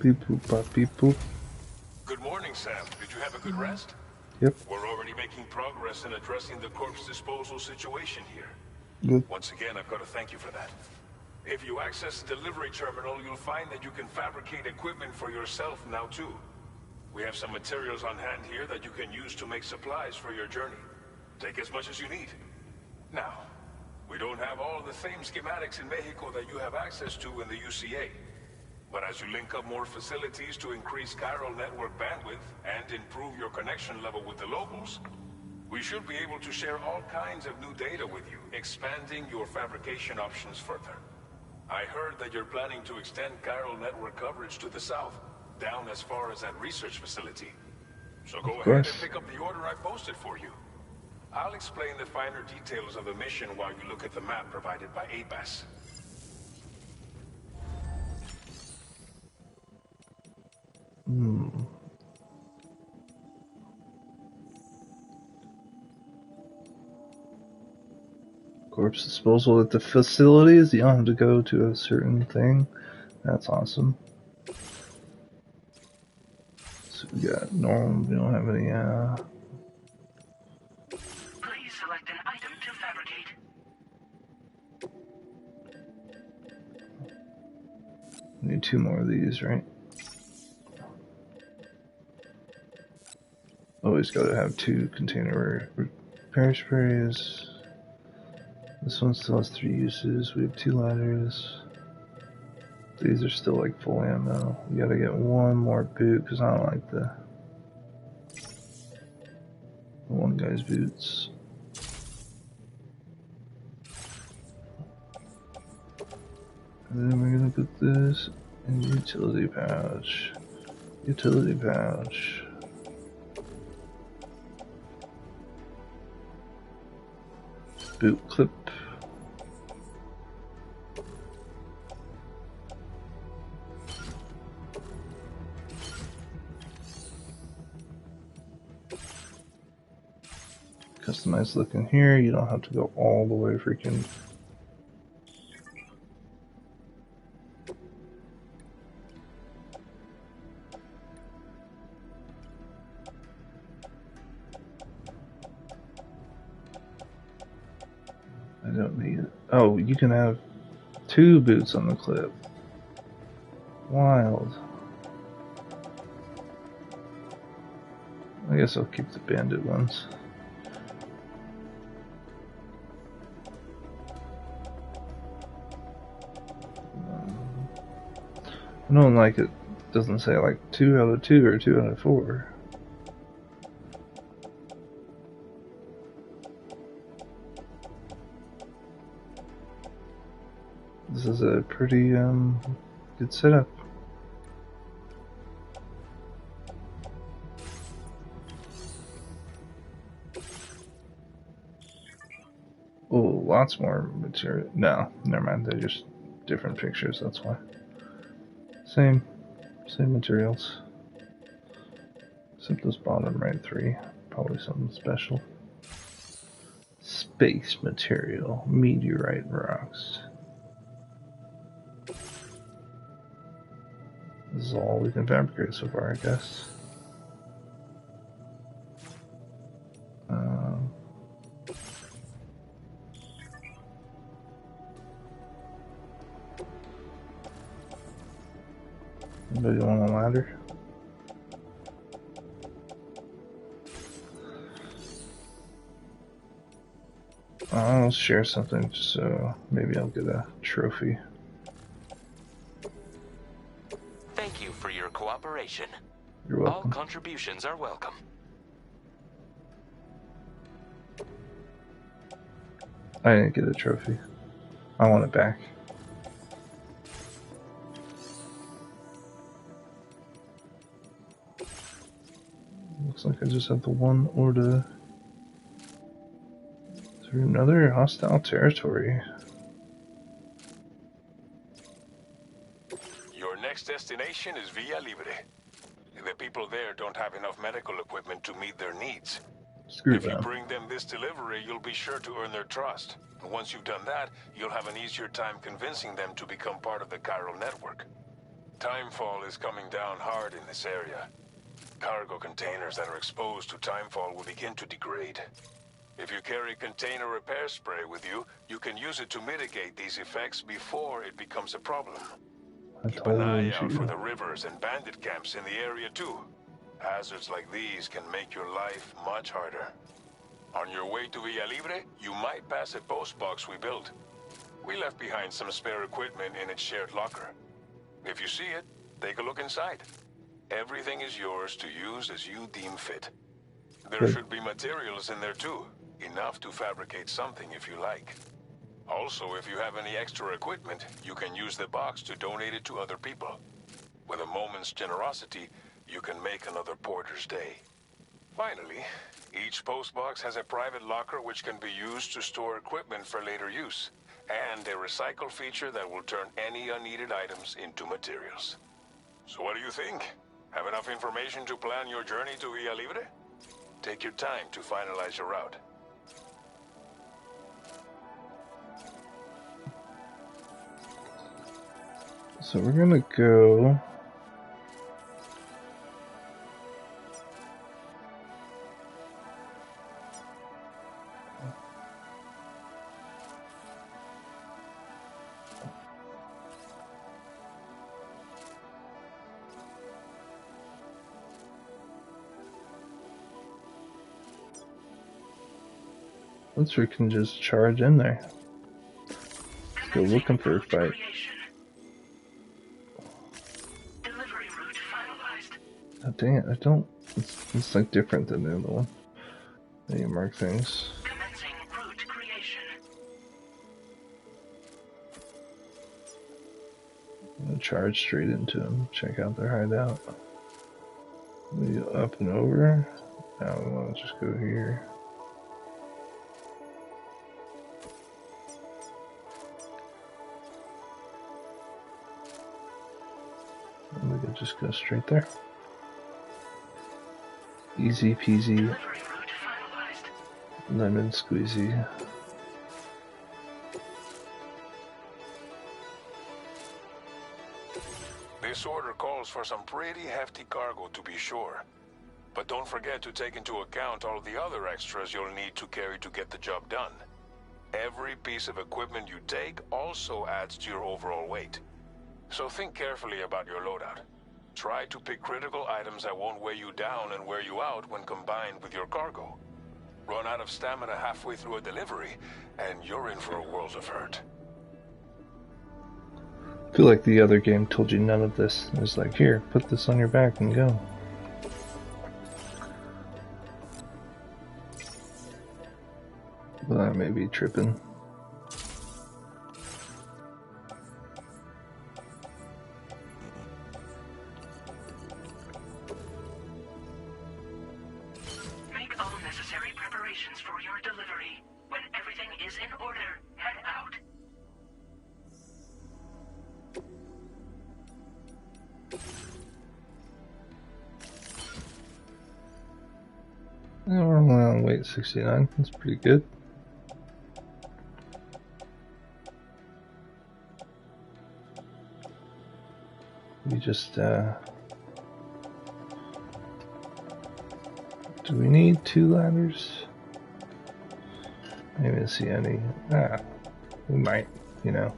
Beep boop bop beep boop. Good morning, Sam. Did you have a good rest? Yep. We're already making progress in addressing the corpse disposal situation here. Good. Once again, I've got to thank you for that. If you access the delivery terminal, you'll find that you can fabricate equipment for yourself now too. We have some materials on hand here that you can use to make supplies for your journey. Take as much as you need. Now, we don't have all the same schematics in Mexico that you have access to in the UCA. But as you link up more facilities to increase chiral network bandwidth and improve your connection level with the locals, we should be able to share all kinds of new data with you, expanding your fabrication options further. I heard that you're planning to extend chiral network coverage to the south, down as far as that research facility. So go ahead and pick up the order I posted for you. I'll explain the finer details of the mission while you look at the map provided by ABAS. Corpse disposal at the facilities. You don't have to go to a certain thing. That's awesome. So we got normal. We don't have any. Please select an item to fabricate. We need 2 more of these, right? Always got to have 2 container repair sprays. This one still has 3 uses. We have 2 ladders. These are still like full ammo. We gotta get 1 more boot because I don't like the one guy's boots. And then we're gonna put this in the utility pouch. Utility pouch. Boot clip. Customized look in here. You don't have to go all the way freaking. I don't need it. Oh, you can have 2 boots on the clip. Wild. I guess I'll keep the bandit ones. I don't like it. Doesn't say like 2 out of 2 or 2 out of 4. This is a pretty good setup. Oh, lots more material. No, never mind. They're just different pictures. That's why. Same materials. Except those bottom right three. Probably something special. Space material. Meteorite rocks. This is all we can fabricate so far, I guess. Anybody want a ladder? I'll share something so maybe I'll get a trophy. Thank you for your cooperation. You're welcome. All contributions are welcome. I didn't get a trophy. I want it back. Looks like I just have the one order through another hostile territory. Your next destination is Villa Libre. The people there don't have enough medical equipment to meet their needs. Screw If you them. bring them this delivery, you'll be sure to earn their trust. And once you've done that, you'll have an easier time convincing them to become part of the chiral network. Timefall is coming down hard in this area. Cargo containers that are exposed to timefall will begin to degrade. If you carry container repair spray with you, you can use it to mitigate these effects before it becomes a problem. I Keep an eye told out for you. the rivers and bandit camps in the area too. Hazards like these can make your life much harder. On your way to Villa Libre, you might pass a post box we built. We left behind some spare equipment in its shared locker. If you see it, take a look inside. Everything is yours to use as you deem fit. There Good. should be materials in there too, enough to fabricate something if you like. Also, if you have any extra equipment, you can use the box to donate it to other people. With a moment's generosity, you can make another porter's day. Finally, each postbox has a private locker which can be used to store equipment for later use, and a recycle feature that will turn any unneeded items into materials. So what do you think? Have enough information to plan your journey to Villa Libre? Take your time to finalize your route. So we're gonna go. Once we can just charge in there. Let's go looking for a fight. Delivery route finalized. Oh, dang it, I don't. It's like different than the other one. There you mark things. Commencing route creation. I'm gonna charge straight into them. Check out their hideout. We go up and over. Now we want to just go here. And we can just go straight there. Easy peasy, Delivery route finalized. lemon squeezy. This order calls for some pretty hefty cargo to be sure. But don't forget to take into account all the other extras you'll need to carry to get the job done. Every piece of equipment you take also adds to your overall weight. So think carefully about your loadout. Try to pick critical items that won't weigh you down and wear you out when combined with your cargo. Run out of stamina halfway through a delivery, and you're in for a world of hurt. I feel like the other game told you none of this. It was like, here, put this on your back and go. But I may be tripping. Make all necessary preparations for your delivery. When everything is in order, head out. We're only on weight 69. That's pretty good. We just, do we need 2 ladders? I didn't see any. We might, you know.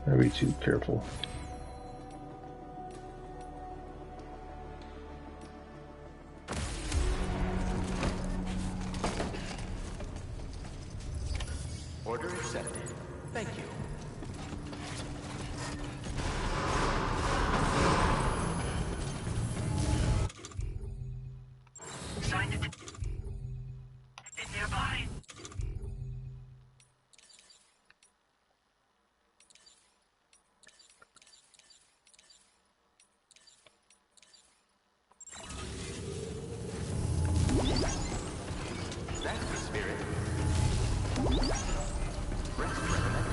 Gotta be too careful. Order accepted. Thank you. Signed it. Nearby. That's the spirit. Rest recommended.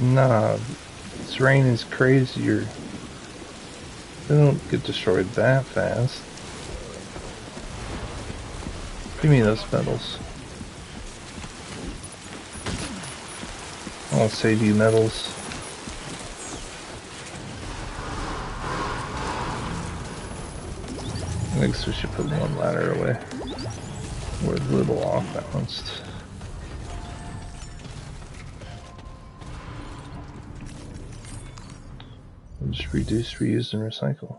Nah, this rain is crazier. They don't get destroyed that fast. Give me those metals. I'll save you metals. I guess we should put one ladder away. We're a little off balanced. We'll just reduce, reuse, and recycle.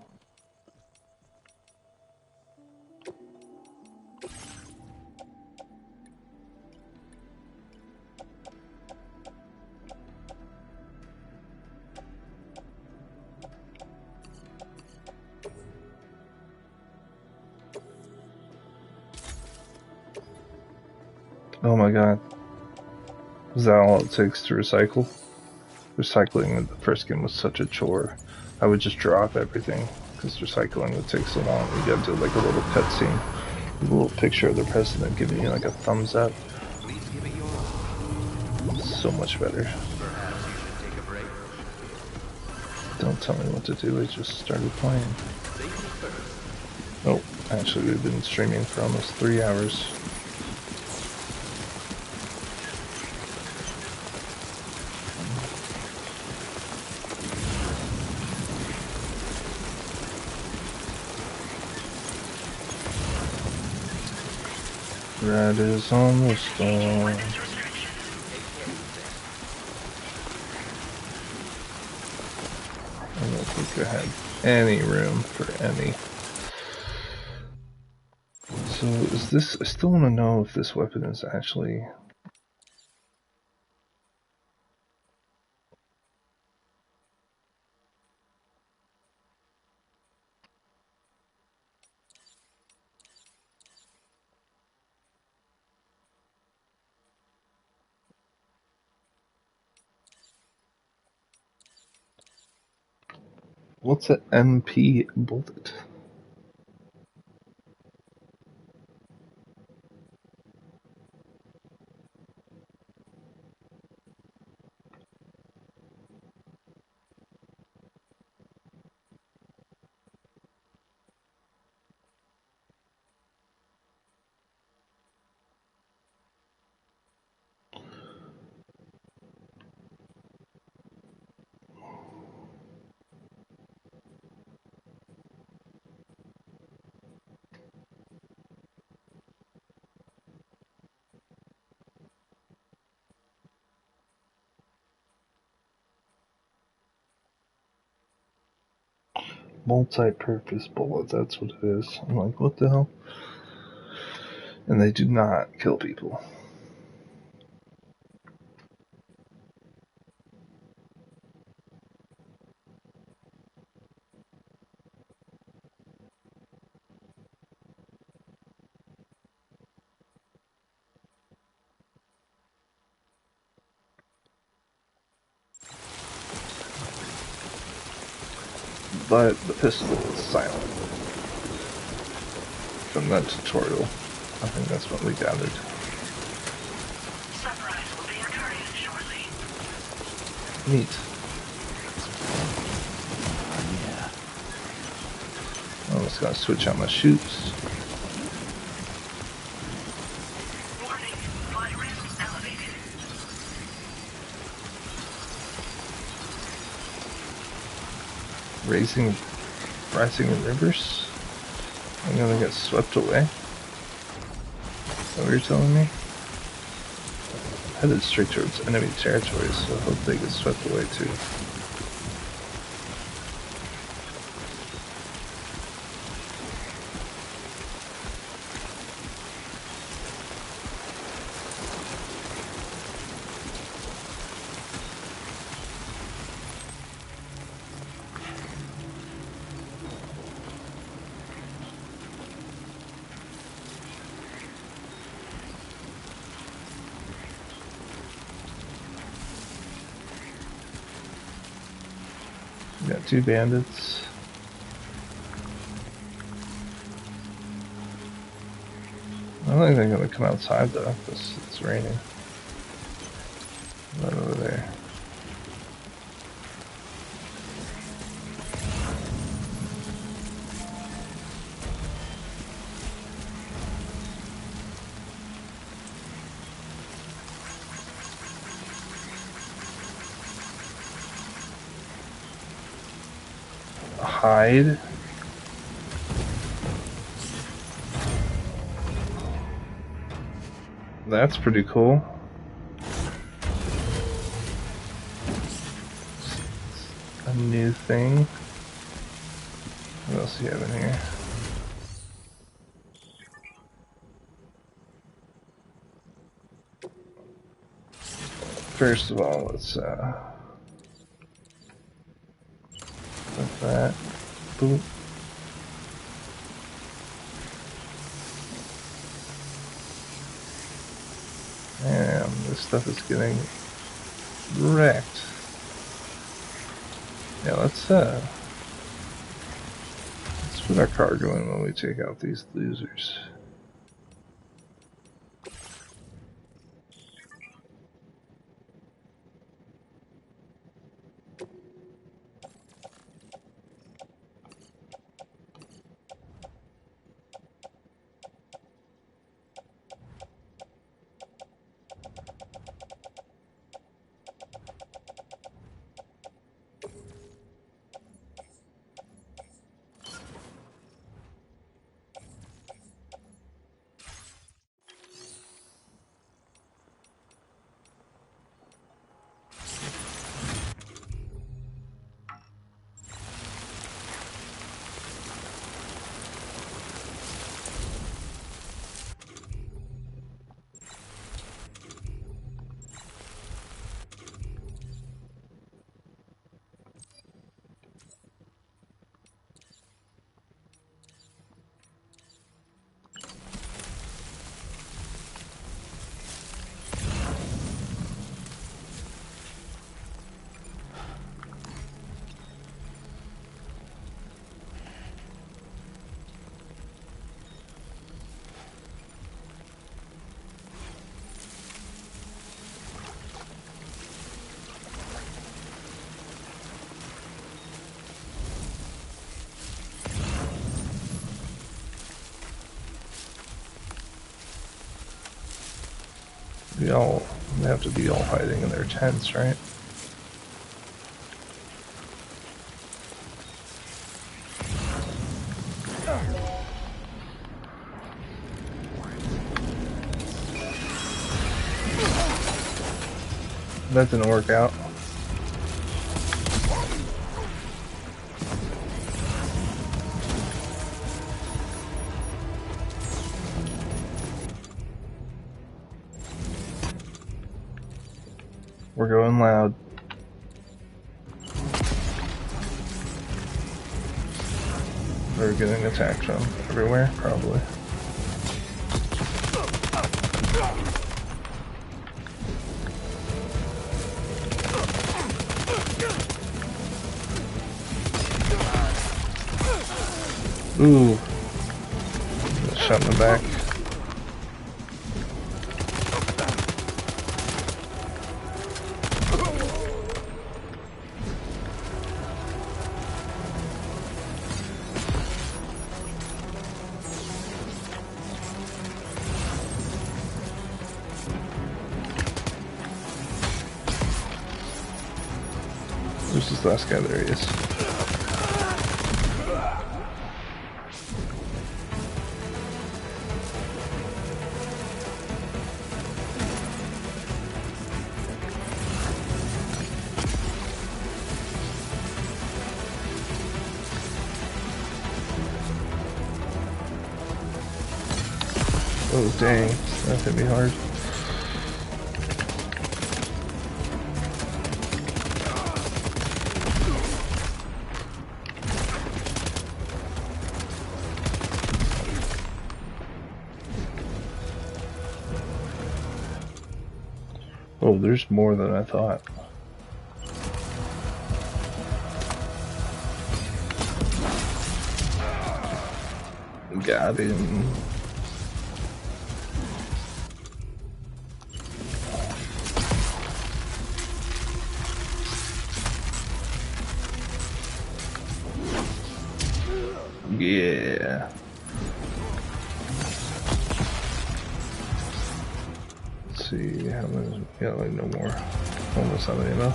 Oh my god. Is that all it takes to recycle? Recycling in the first game was such a chore. I would just drop everything, because recycling would take so long. You gotta do like a little cutscene, a little picture of the president giving you like a thumbs up. Please give it your all. So much better. Perhaps you should take a break. Don't tell me what to do, I just started playing. Safety first. Oh, actually we've been streaming for almost 3 hours. Red is on the storm. I don't think I had any room for any. So is this, I still want to know if this weapon is actually... What's an MP bullet? Multi-purpose bullet, that's what it is. I'm like, what the hell? And they do not kill people. But the pistol is silent from that tutorial. I think that's what we gathered. Sunrise will be returning shortly. Neat. Yeah. I almost gotta switch out my shoes. Warning, flight risk elevated. Rising rivers? I'm gonna get swept away? Is that what you're telling me? Headed straight towards enemy territory, so I hope they get swept away too. We got 2 bandits. I don't think they're gonna come outside though, because it's raining. Right over there. Hide. That's pretty cool. A new thing. What else do you have in here? First of all, let's put that. Boop. Damn, this stuff is getting wrecked. Yeah, let's put our cargo in when we take out these losers. They have to be all hiding in their tents, right? That didn't work out. We're going loud. We're getting attacked from everywhere, probably. Ooh. Shot in the back. Where's this last guy? There he is. Oh dang, that hit me hard. Oh, there's more than I thought. Got him. Yeah. Let's see how many. Yeah, like no more. Almost out of ammo.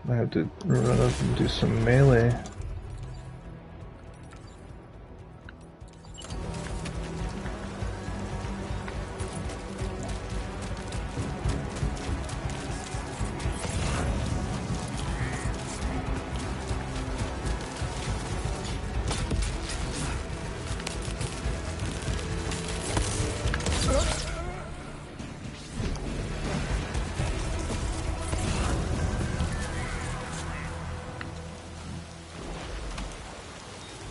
I have to run up and do some melee.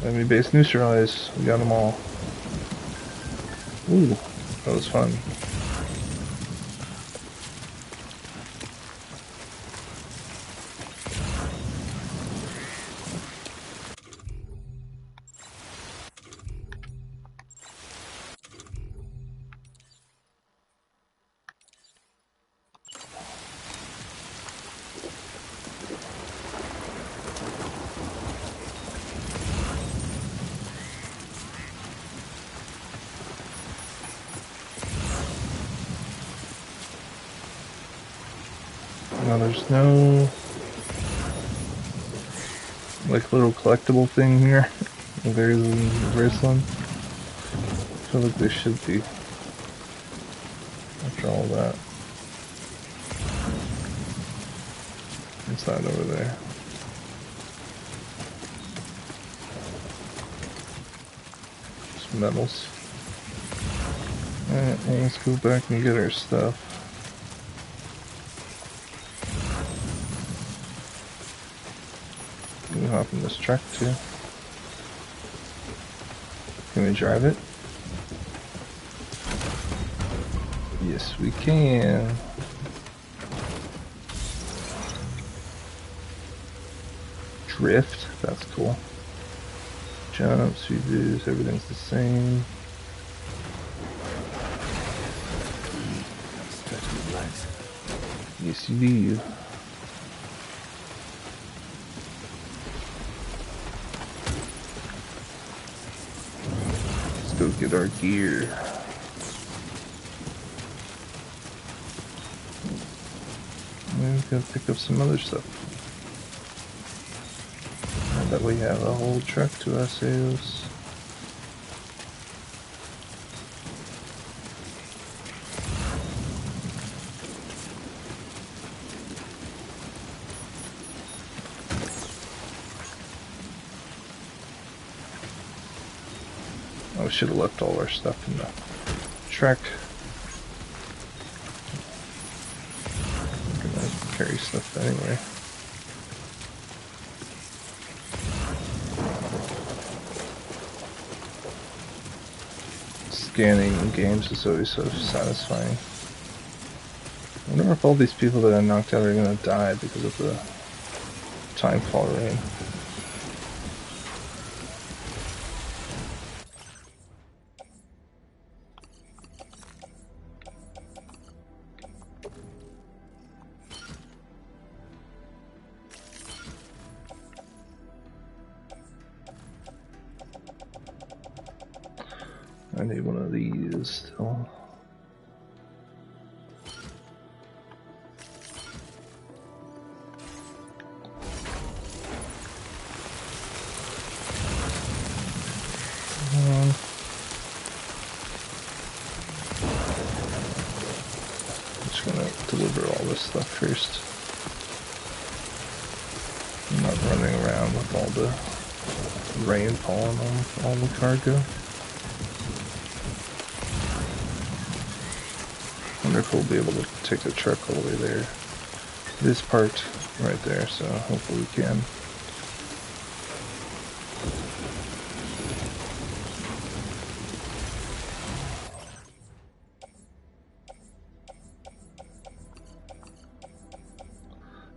Enemy base neutralized. We got them all. Ooh, that was fun. Now there's no like little collectible thing here. There's this one. I feel like there should be. After all that. What's that over there? Just metals. Alright, well, let's go back and get our stuff. We can hop in this truck too. Can we drive it? Yes, we can. Drift, that's cool. Jump, speed boost, everything's the same. Yes, you do. Let's go get our gear. We've got to pick up some other stuff. Now that we have a whole truck to ourselves. Oh, we should have left all our stuff in the truck. I'm gonna carry stuff anyway. Scanning games is always so satisfying. I wonder if all these people that I knocked out are gonna die because of the timefall rain. I need one of these still. I'm just gonna deliver all this stuff first. I'm not running around with all the rain falling on all the cargo. I wonder if we'll be able to take the truck all the way there. It is parked right there, so hopefully we can.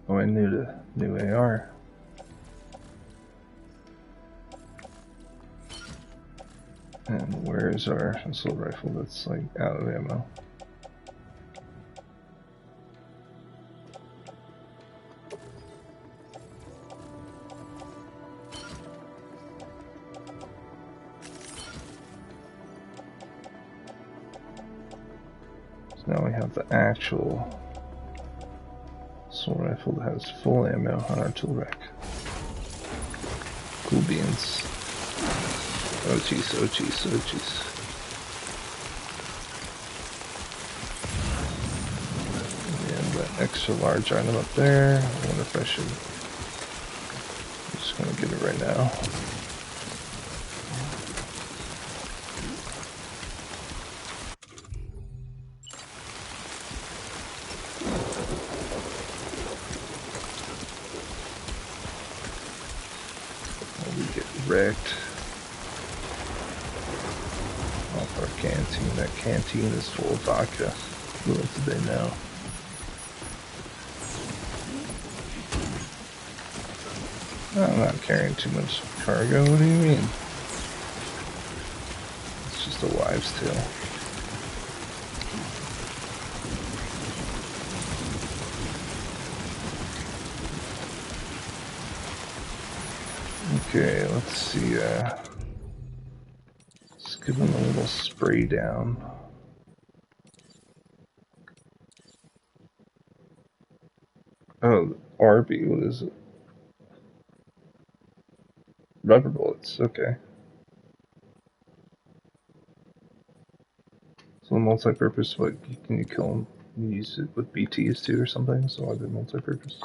Oh, I need a new AR. And where is our assault rifle that's like out of ammo? So now we have the actual assault rifle that has full ammo on our tool rack. Cool beans. Oh jeez, oh jeez, oh jeez. And that extra large item up there. I wonder if I should. I'm just gonna get it right now. Oh, we get wrecked. Off our canteen. That canteen is full of vodka. Little did they know. I'm not carrying too much cargo. What do you mean? It's just a wives' tale. Okay, let's see. Let's give them a little spray down. Oh, RB, what is it? Rubber bullets, okay. So multi-purpose, what, can you kill them? You use it with BTs too or something, so why they're multi-purpose?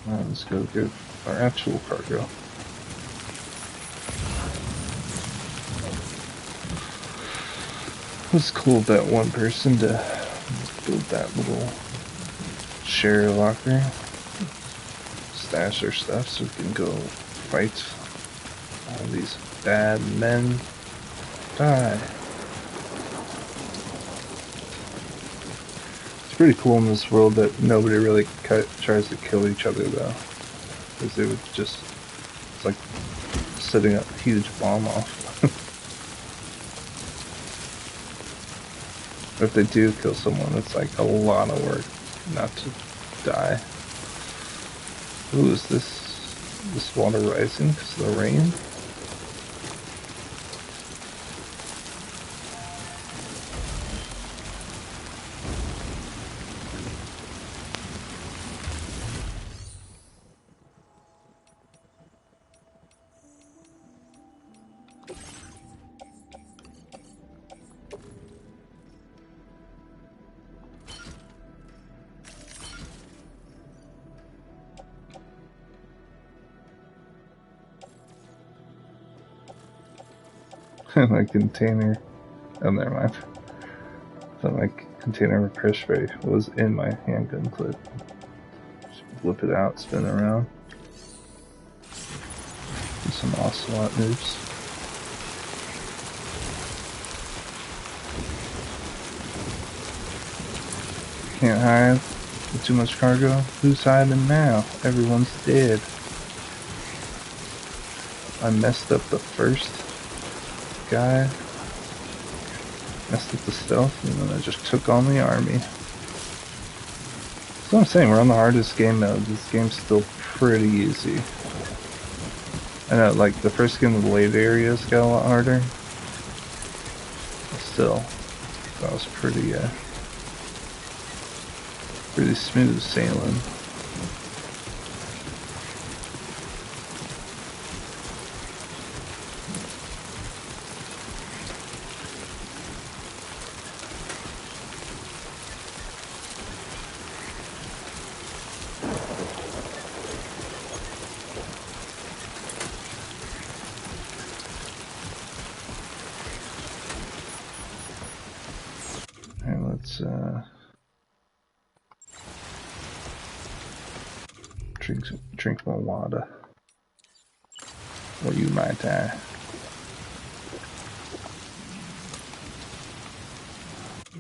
Let's go get our actual cargo. It was cool of that one person to build that little share locker, stash our stuff so we can go fight all these bad men. Die. It's pretty cool in this world that nobody really tries to kill each other though, because they would just, it's like setting a huge bomb off. if they do kill someone, it's like a lot of work not to die. Ooh, is this water rising because of the rain? My container. Oh, never mind. I thought my container repair spray was in my handgun clip. Just whip it out, spin it around. Do some ocelot moves. Can't hide with too much cargo. Who's hiding now? Everyone's dead. I messed up the first guy, messed up the stealth, and then I just took on the army. So I'm saying, we're on the hardest game mode. This game's still pretty easy. I know, like, the first game of the late areas got a lot harder. But still, that was pretty smooth sailing. Let's drink more water, or you might die.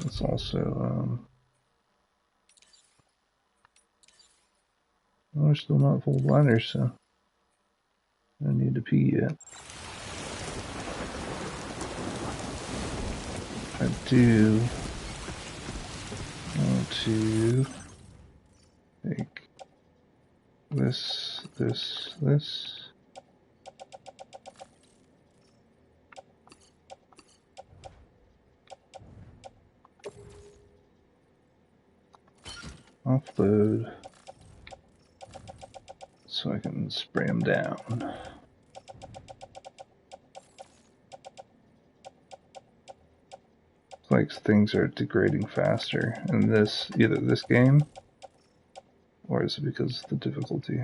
Let's also well, we're still not full bladder, so I don't need to pee yet. I do want to take this. Offload so I can spray them down. It's like things are degrading faster in this, either this game, or is it because of the difficulty?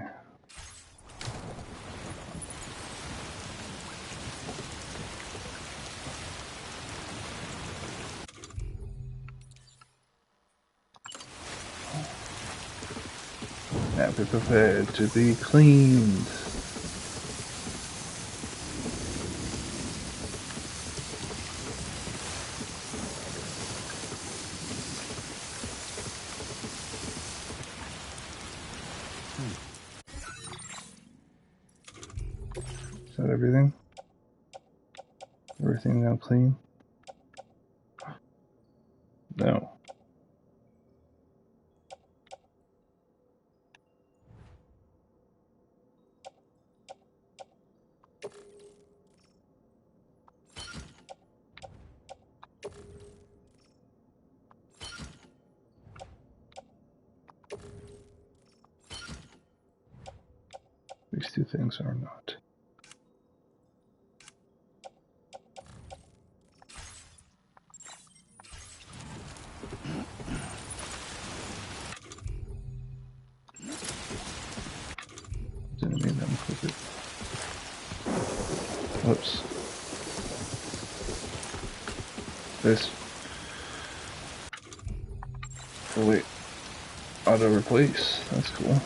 Now be prepared to be cleaned. Is that everything? Everything now clean? No. These two things are not. Didn't mean to unclick it. Whoops. This. Oh wait. Auto replace. That's cool.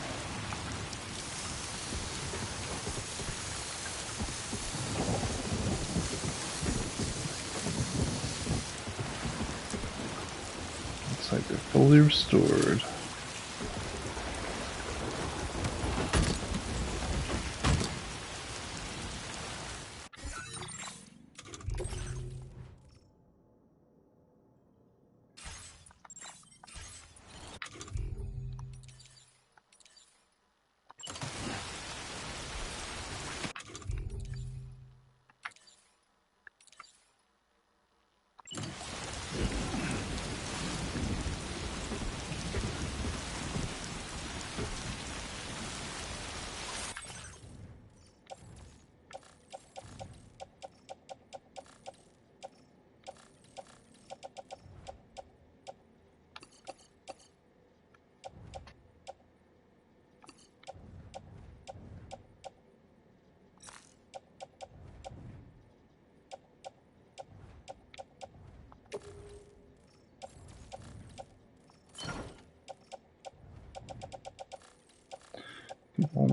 Looks like they're fully restored.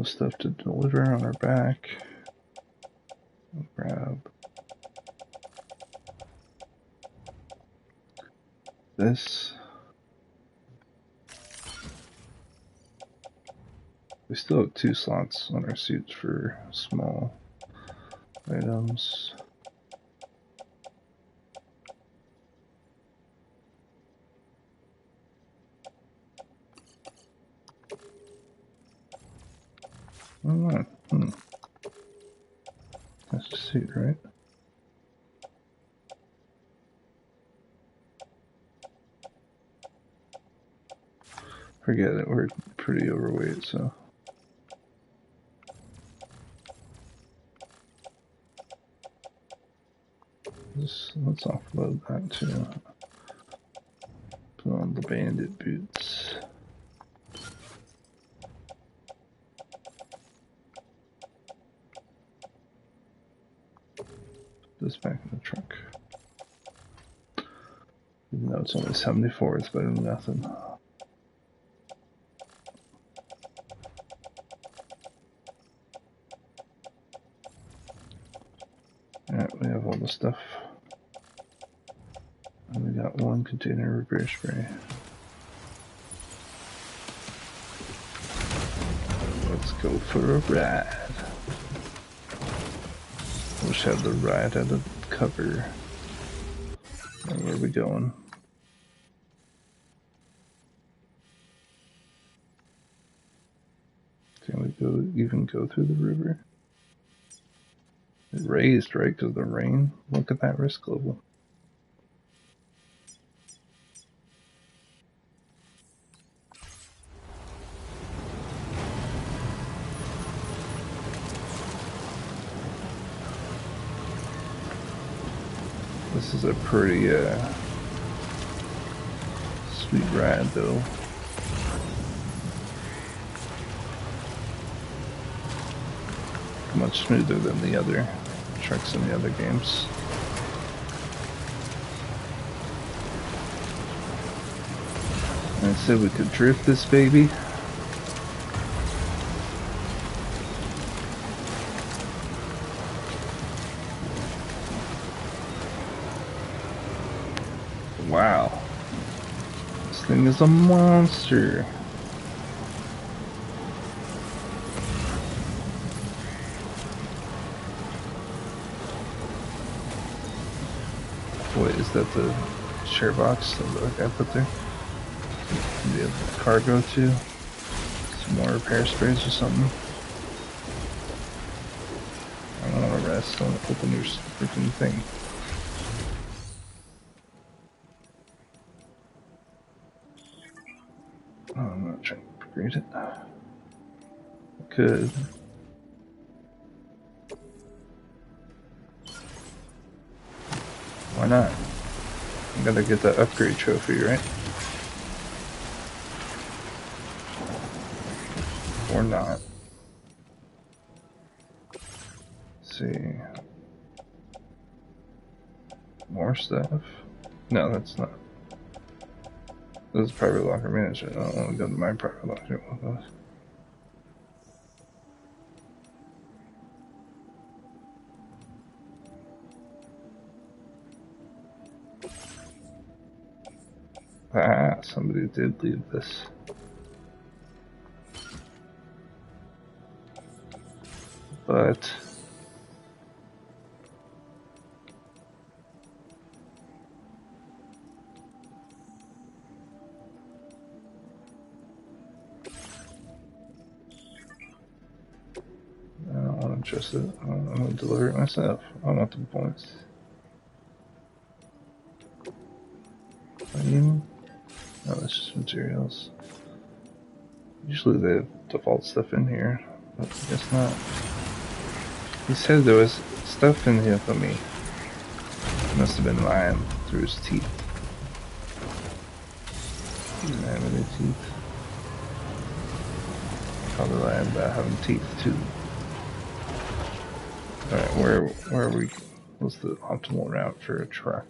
the stuff to deliver on our back. I'll grab this. We still have 2 slots on our suits for small items. Alright, That's the suit, right? Forget it, we're pretty overweight, so. Let's offload that too. Put on the bandit boots. Put this back in the truck. Even though it's only 74, it's better than nothing. Alright, we have all the stuff. And we got 1 container of repair spray. Let's go for a ride. Wish I had the ride out of cover. Where are we going? Can we even go through the river? It raised, right? Because of the rain. Look at that risk level. This is a pretty sweet ride though. Much smoother than the other trucks in the other games. I said we could drift this baby. Wow. This thing is a monster. Wait, is that the share box that I put there? Maybe a cargo too? Some more repair sprays or something? I don't want to rest. I want to open your freaking thing. Oh, I'm not trying to upgrade it. I could. Why not? I gotta get that upgrade trophy, right? Or not. Let's see. More stuff? No, that's not. This is private locker management. I don't want to go to my private locker with those. Ah, somebody did leave this. But I don't want to trust it. I'm going to deliver it myself. I want the points. No, that's just materials. Usually they have default stuff in here, but I guess not. He said there was stuff in here for me. Must have been lying through his teeth. He didn't have any teeth. Probably lying about having teeth too. Alright, where are we? What's the optimal route for a truck?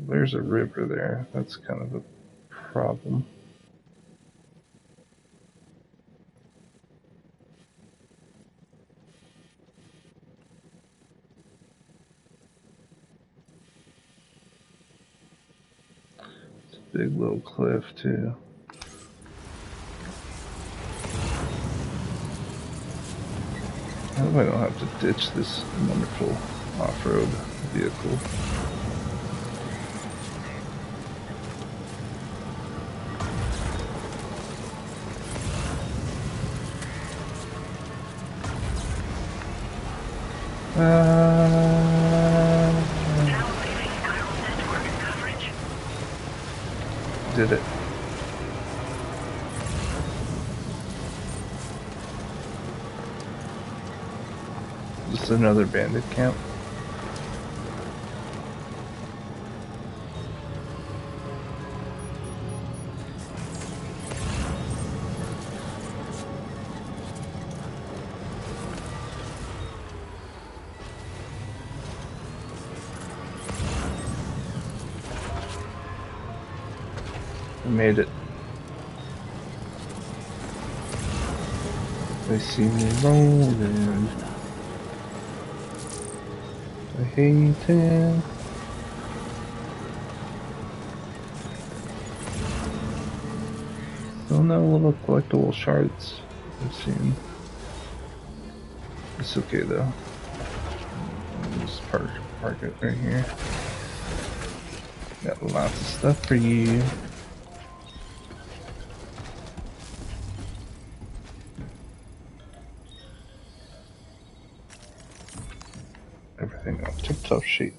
There's a river there. That's kind of a problem. It's a big little cliff, too. I hope I don't have to ditch this wonderful off-road vehicle. Did it. Just another bandit camp. I made it. They see me rolling. I hate it. So no little collectible shards I've seen. It's okay though. Just park it right here. Got lots of stuff for you. Everything on tip-top shape.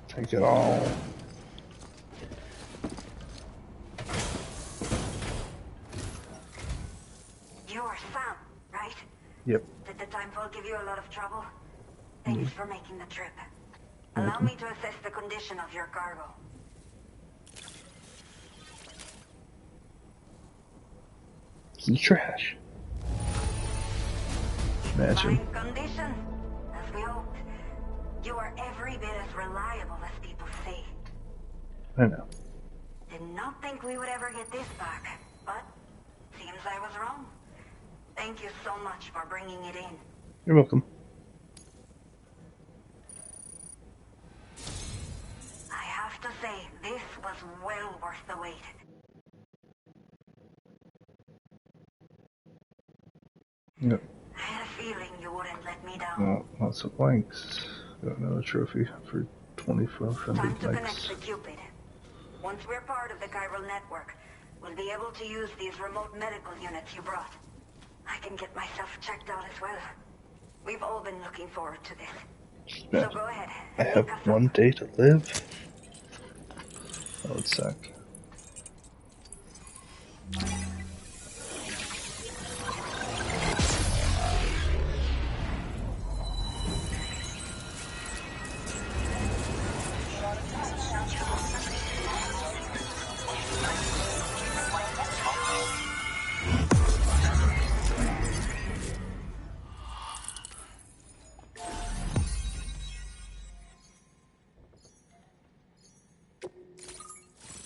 Take it all. You are Sam, right? Yep. Did the timefall give you a lot of trouble? Thanks for making the trip. Allow me to assess the condition of your cargo. It's trash. Imagine. Fine condition, as we hoped. You are every bit as reliable as people say. I know. Did not think we would ever get this back, but seems I was wrong. Thank you so much for bringing it in. You're welcome. I have to say, this was well worth the wait. Yep. I had a feeling you wouldn't let me down. Well, lots of likes. Got another trophy for 2400 Time to connect likes. the Cupid. Once we're part of the chiral network, we'll be able to use these remote medical units you brought. I can get myself checked out as well. We've all been looking forward to this. So go ahead. I have one day to live. That would suck.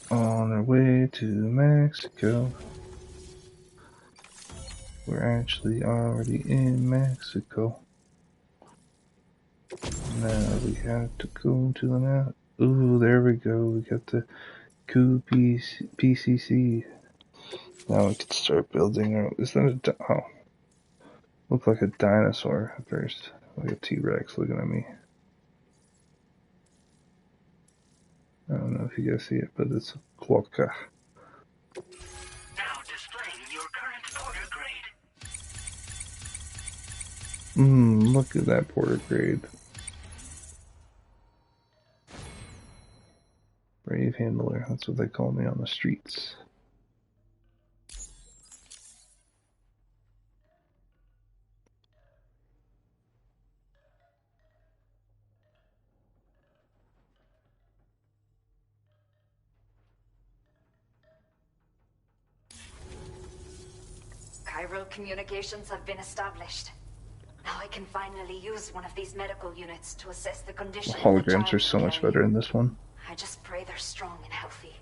On our way to Mexico. We're actually already in Mexico. Now we have to go to the map. Ooh, there we go. We got the PCC. Now we can start building our. Is that a. Oh. Looked like a dinosaur at first. Like a T-Rex looking at me. I don't know if you guys see it, but it's a quokka. Now displaying your current porter grade. Look at that porter grade. Brave handler, that's what they call me on the streets. chiral communications have been established. Now I can finally use one of these medical units to assess the condition of the Holograms child are so I'm much carrying. better in this one. I just pray they're strong and healthy.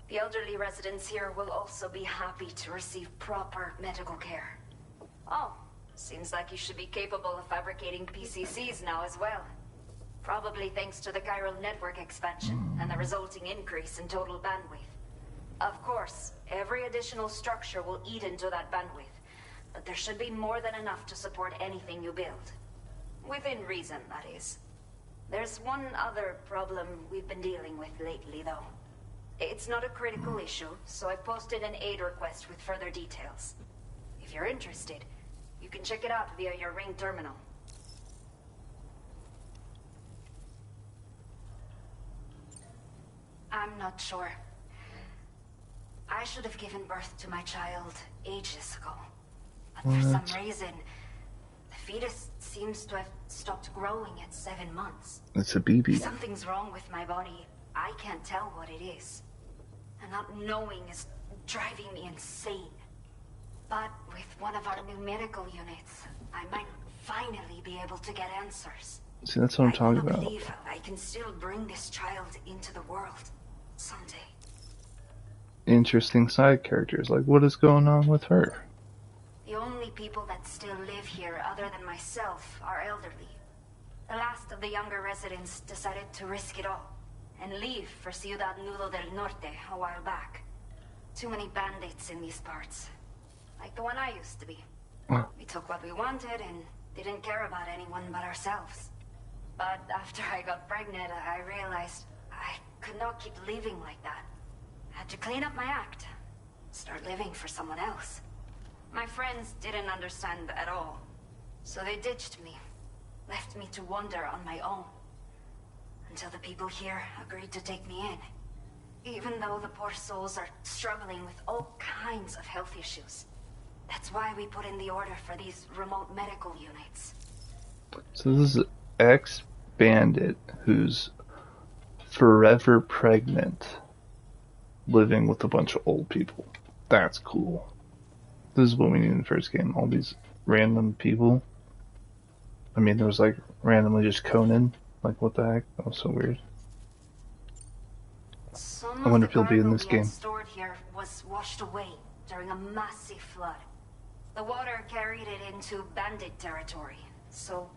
The elderly residents here will also be happy to receive proper medical care. Oh, seems like you should be capable of fabricating PCCs now as well. Probably thanks to the chiral network expansion and the resulting increase in total bandwidth. Of course, every additional structure will eat into that bandwidth, but there should be more than enough to support anything you build. Within reason, that is. There's one other problem we've been dealing with lately, though. It's not a critical issue, so I've posted an aid request with further details. If you're interested, you can check it out via your ring terminal. I'm not sure. I should have given birth to my child ages ago. But for some reason, the fetus seems to have stopped growing at 7 months. It's a baby. Something's wrong with my body. I can't tell what it is. And not knowing is driving me insane. But with one of our new medical units, I might finally be able to get answers. See, that's what I'm talking I about. believe I can still bring this child into the world someday. Interesting side characters. Like, what is going on with her? The only people that still live here other than myself are elderly. The last of the younger residents decided to risk it all and leave for Ciudad Nudo del Norte a while back. Too many bandits in these parts. Like the one I used to be. We took what we wanted and didn't care about anyone but ourselves. But after I got pregnant, I realized I could not keep living like that. I had to clean up my act. Start living for someone else. My friends didn't understand at all. So they ditched me. Left me to wander on my own. Until the people here agreed to take me in. Even though the poor souls are struggling with all kinds of health issues. That's why we put in the order for these remote medical units. So this is ex-bandit who's forever pregnant, living with a bunch of old people. That's cool. This is what we need in the first game. All these random people. I mean, there was like randomly just Conan. Like, what the heck? That was so weird. I wonder if he'll be in this game. Stored here was washed away during a massive flood. The water carried it into bandit territory, so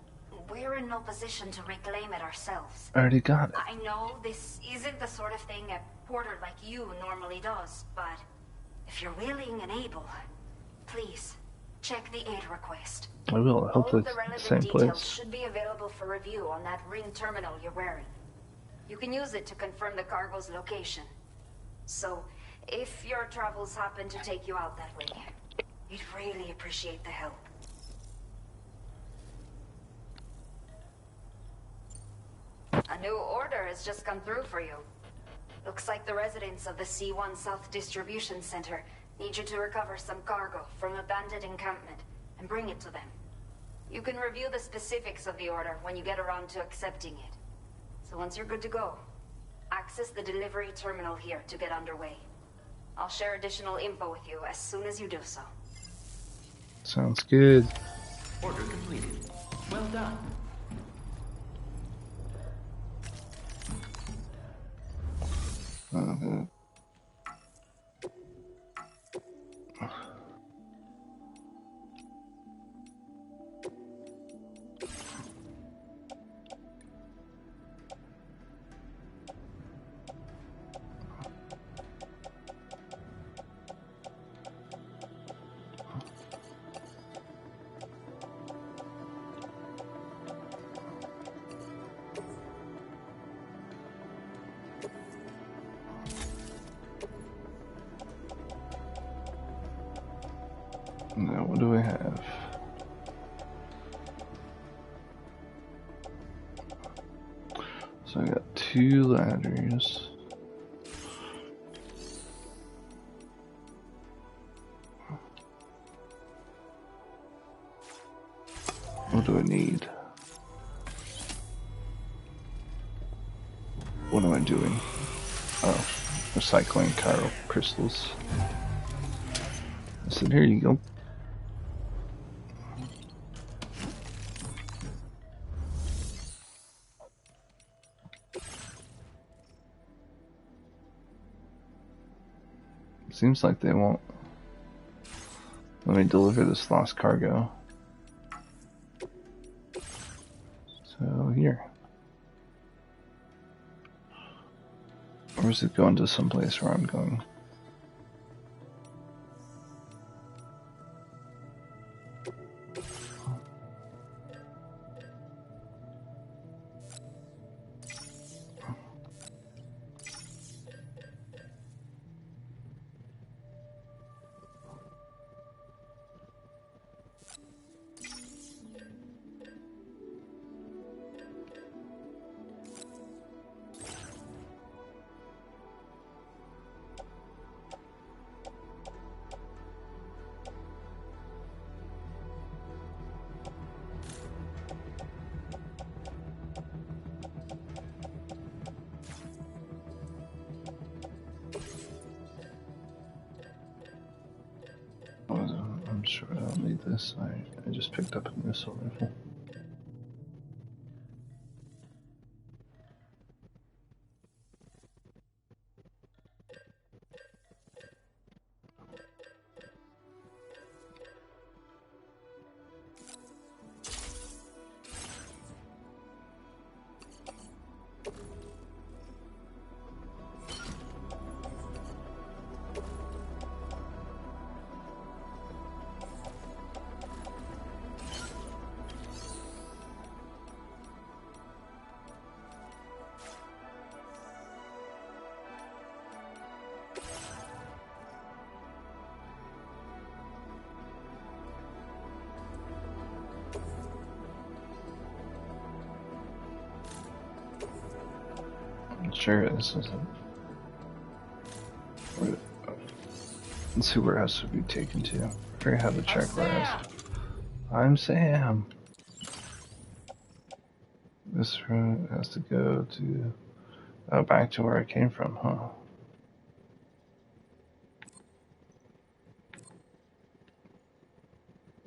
we're in no position to reclaim it ourselves. I already got it. I know this isn't the sort of thing a porter like you normally does, but if you're willing and able, please check the aid request. I will. Hopefully All of the it's the relevant same details place. should be available for review on that ring terminal you're wearing. You can use it to confirm the cargo's location. So, if your travels happen to take you out that way, we'd really appreciate the help. A new order has just come through for you. Looks like the residents of the C1 South Distribution Center need you to recover some cargo from a bandit encampment and bring it to them. You can review the specifics of the order when you get around to accepting it. So once you're good to go, access the delivery terminal here to get underway. I'll share additional info with you as soon as you do so. Sounds good. Order completed. Well done. Okay. Now, what do we have? So I got 2 ladders. What do I need? What am I doing? Oh, recycling chiral crystals. So here you go. Seems like they won't let me deliver this lost cargo. So here. Or is it going to someplace where I'm going? I'm sure I don't need this. I just picked up a missile rifle. Sure is, isn't it? Let's see where it has to be taken to. I forget how to check where it has to. I'm Sam. This route has to go to... Oh, back to where I came from, huh?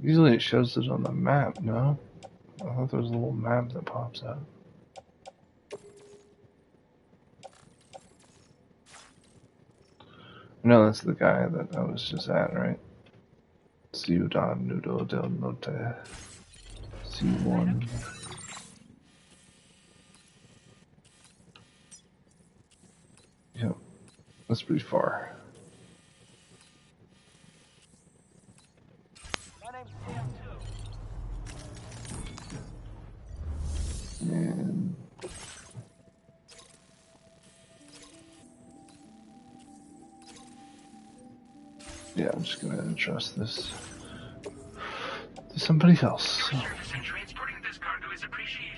Usually it shows it on the map, no? I thought there was a little map that pops up. No, that's the guy that I was just at, right? Ciudad Nudo del Norte. C1. Yep, that's pretty far. My name's Sam too. And... yeah, I'm just gonna entrust this to somebody else. Your service in transporting this cargo is appreciated.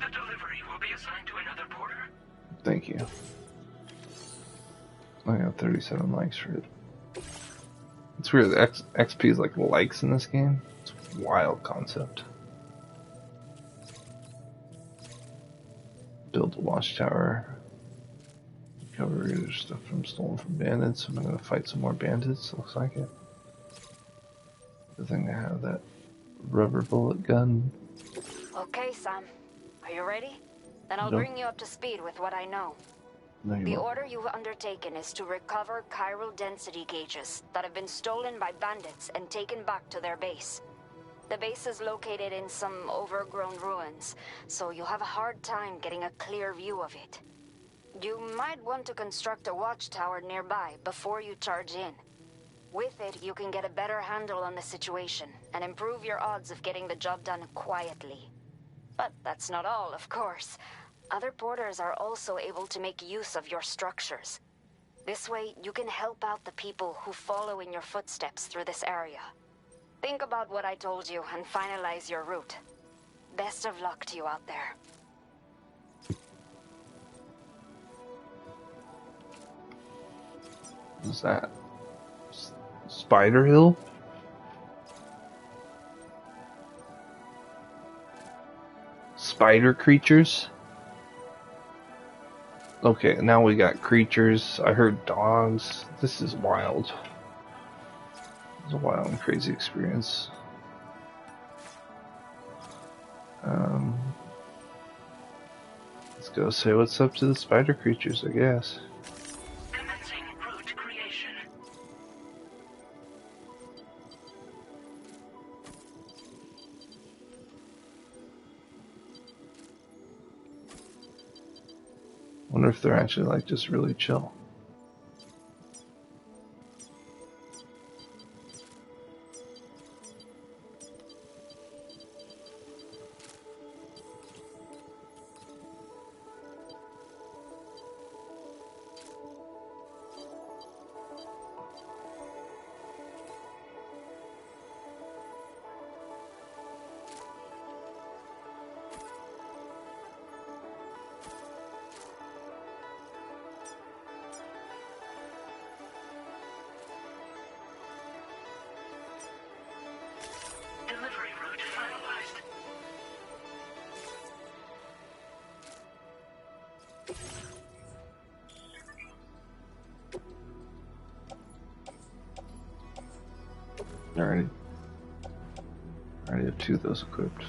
The delivery will be assigned to another porter. Thank you. I got 37 likes for it. It's weird, XP is like likes in this game. It's a wild concept. Build a watchtower. Recover reader stuff stolen from bandits. I'm gonna fight some more bandits, looks like it. Good thing to have that rubber bullet gun. Okay, Sam. Are you ready? Then I'll Nope. bring you up to speed with what I know. No, you The won't. order you've undertaken is to recover chiral density gauges that have been stolen by bandits and taken back to their base. The base is located in some overgrown ruins, so you'll have a hard time getting a clear view of it. You might want to construct a watchtower nearby before you charge in. With it, you can get a better handle on the situation and improve your odds of getting the job done quietly. But that's not all, of course. Other porters are also able to make use of your structures. This way, you can help out the people who follow in your footsteps through this area. Think about what I told you and finalize your route. Best of luck to you out there. What's that? Spider Hill? Spider creatures? Okay, now we got creatures. I heard dogs. This is wild. It's a wild and crazy experience. Let's go say what's up to the spider creatures, I guess. Commencing route creation. Wonder if they're actually like just really chill. Delivery route finalized. Alright. I already have 2 of those equipped.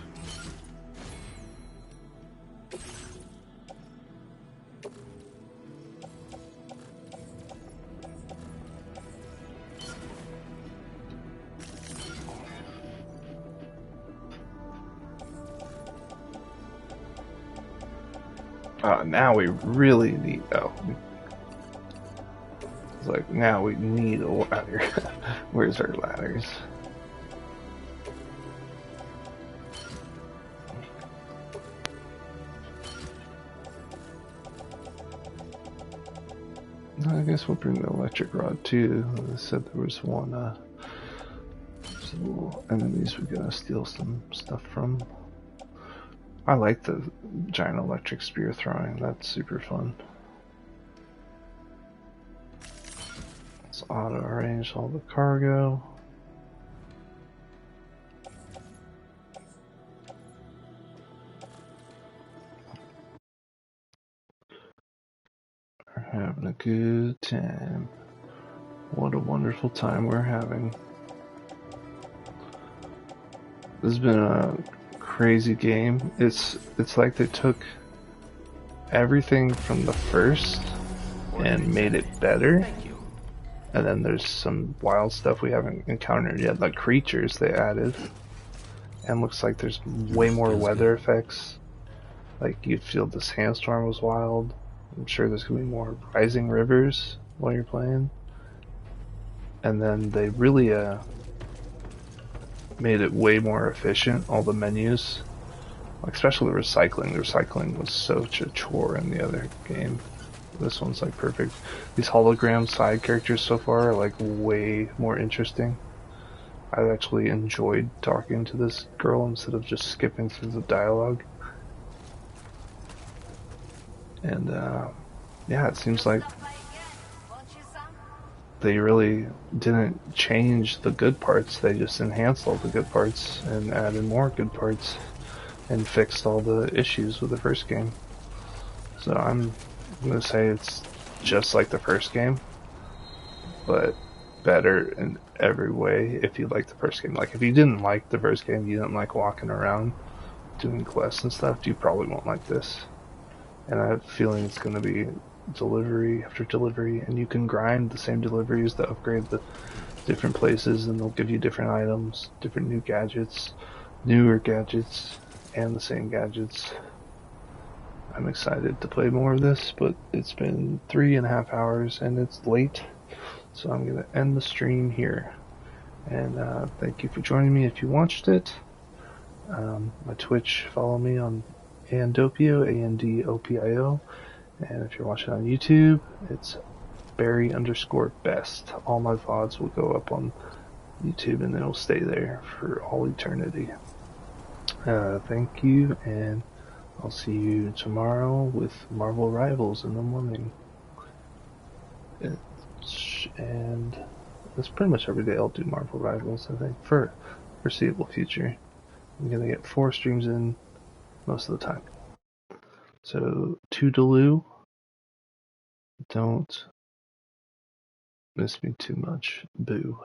Now we really need. Oh. It's like, now we need a ladder. Where's our ladders? I guess we'll bring the electric rod too. They said there was one, some little enemies we gotta steal some stuff from. I like the giant electric spear throwing, that's super fun. Let's auto arrange all the cargo. We're having a good time. What a wonderful time we're having. This has been a crazy game. It's like they took everything from the first and made it better. And then there's some wild stuff we haven't encountered yet, like creatures they added. And looks like there's way more weather effects. Like you'd feel the sandstorm was wild. I'm sure there's gonna be more rising rivers while you're playing. And then they really made it way more efficient, all the menus. Like especially the recycling. The recycling was such a chore in the other game. This one's like perfect. These hologram side characters so far are like way more interesting. I actually enjoyed talking to this girl instead of just skipping through the dialogue. And yeah, it seems like they really didn't change the good parts. They just enhanced all the good parts and added more good parts and fixed all the issues with the first game. So I'm gonna say it's just like the first game, but better in every way if you like the first game. Like if you didn't like the first game, you didn't like walking around doing quests and stuff, you probably won't like this. And I have a feeling it's gonna be delivery after delivery, and you can grind the same deliveries that upgrade the different places, and they'll give you different items, different new gadgets, newer gadgets, and the same gadgets. I'm excited to play more of this, but it's been 3.5 hours and it's late, so I'm gonna end the stream here. And thank you for joining me if you watched it. My Twitch, follow me on Andopio, ANDOPIO. And if you're watching on YouTube, it's Barry_best. All my VODs will go up on YouTube and they'll stay there for all eternity. Thank you, and I'll see you tomorrow with Marvel Rivals in the morning. And that's pretty much every day I'll do Marvel Rivals, I think, for foreseeable future. I'm gonna get 4 streams in most of the time. So, toodaloo. Don't miss me too much. Boo.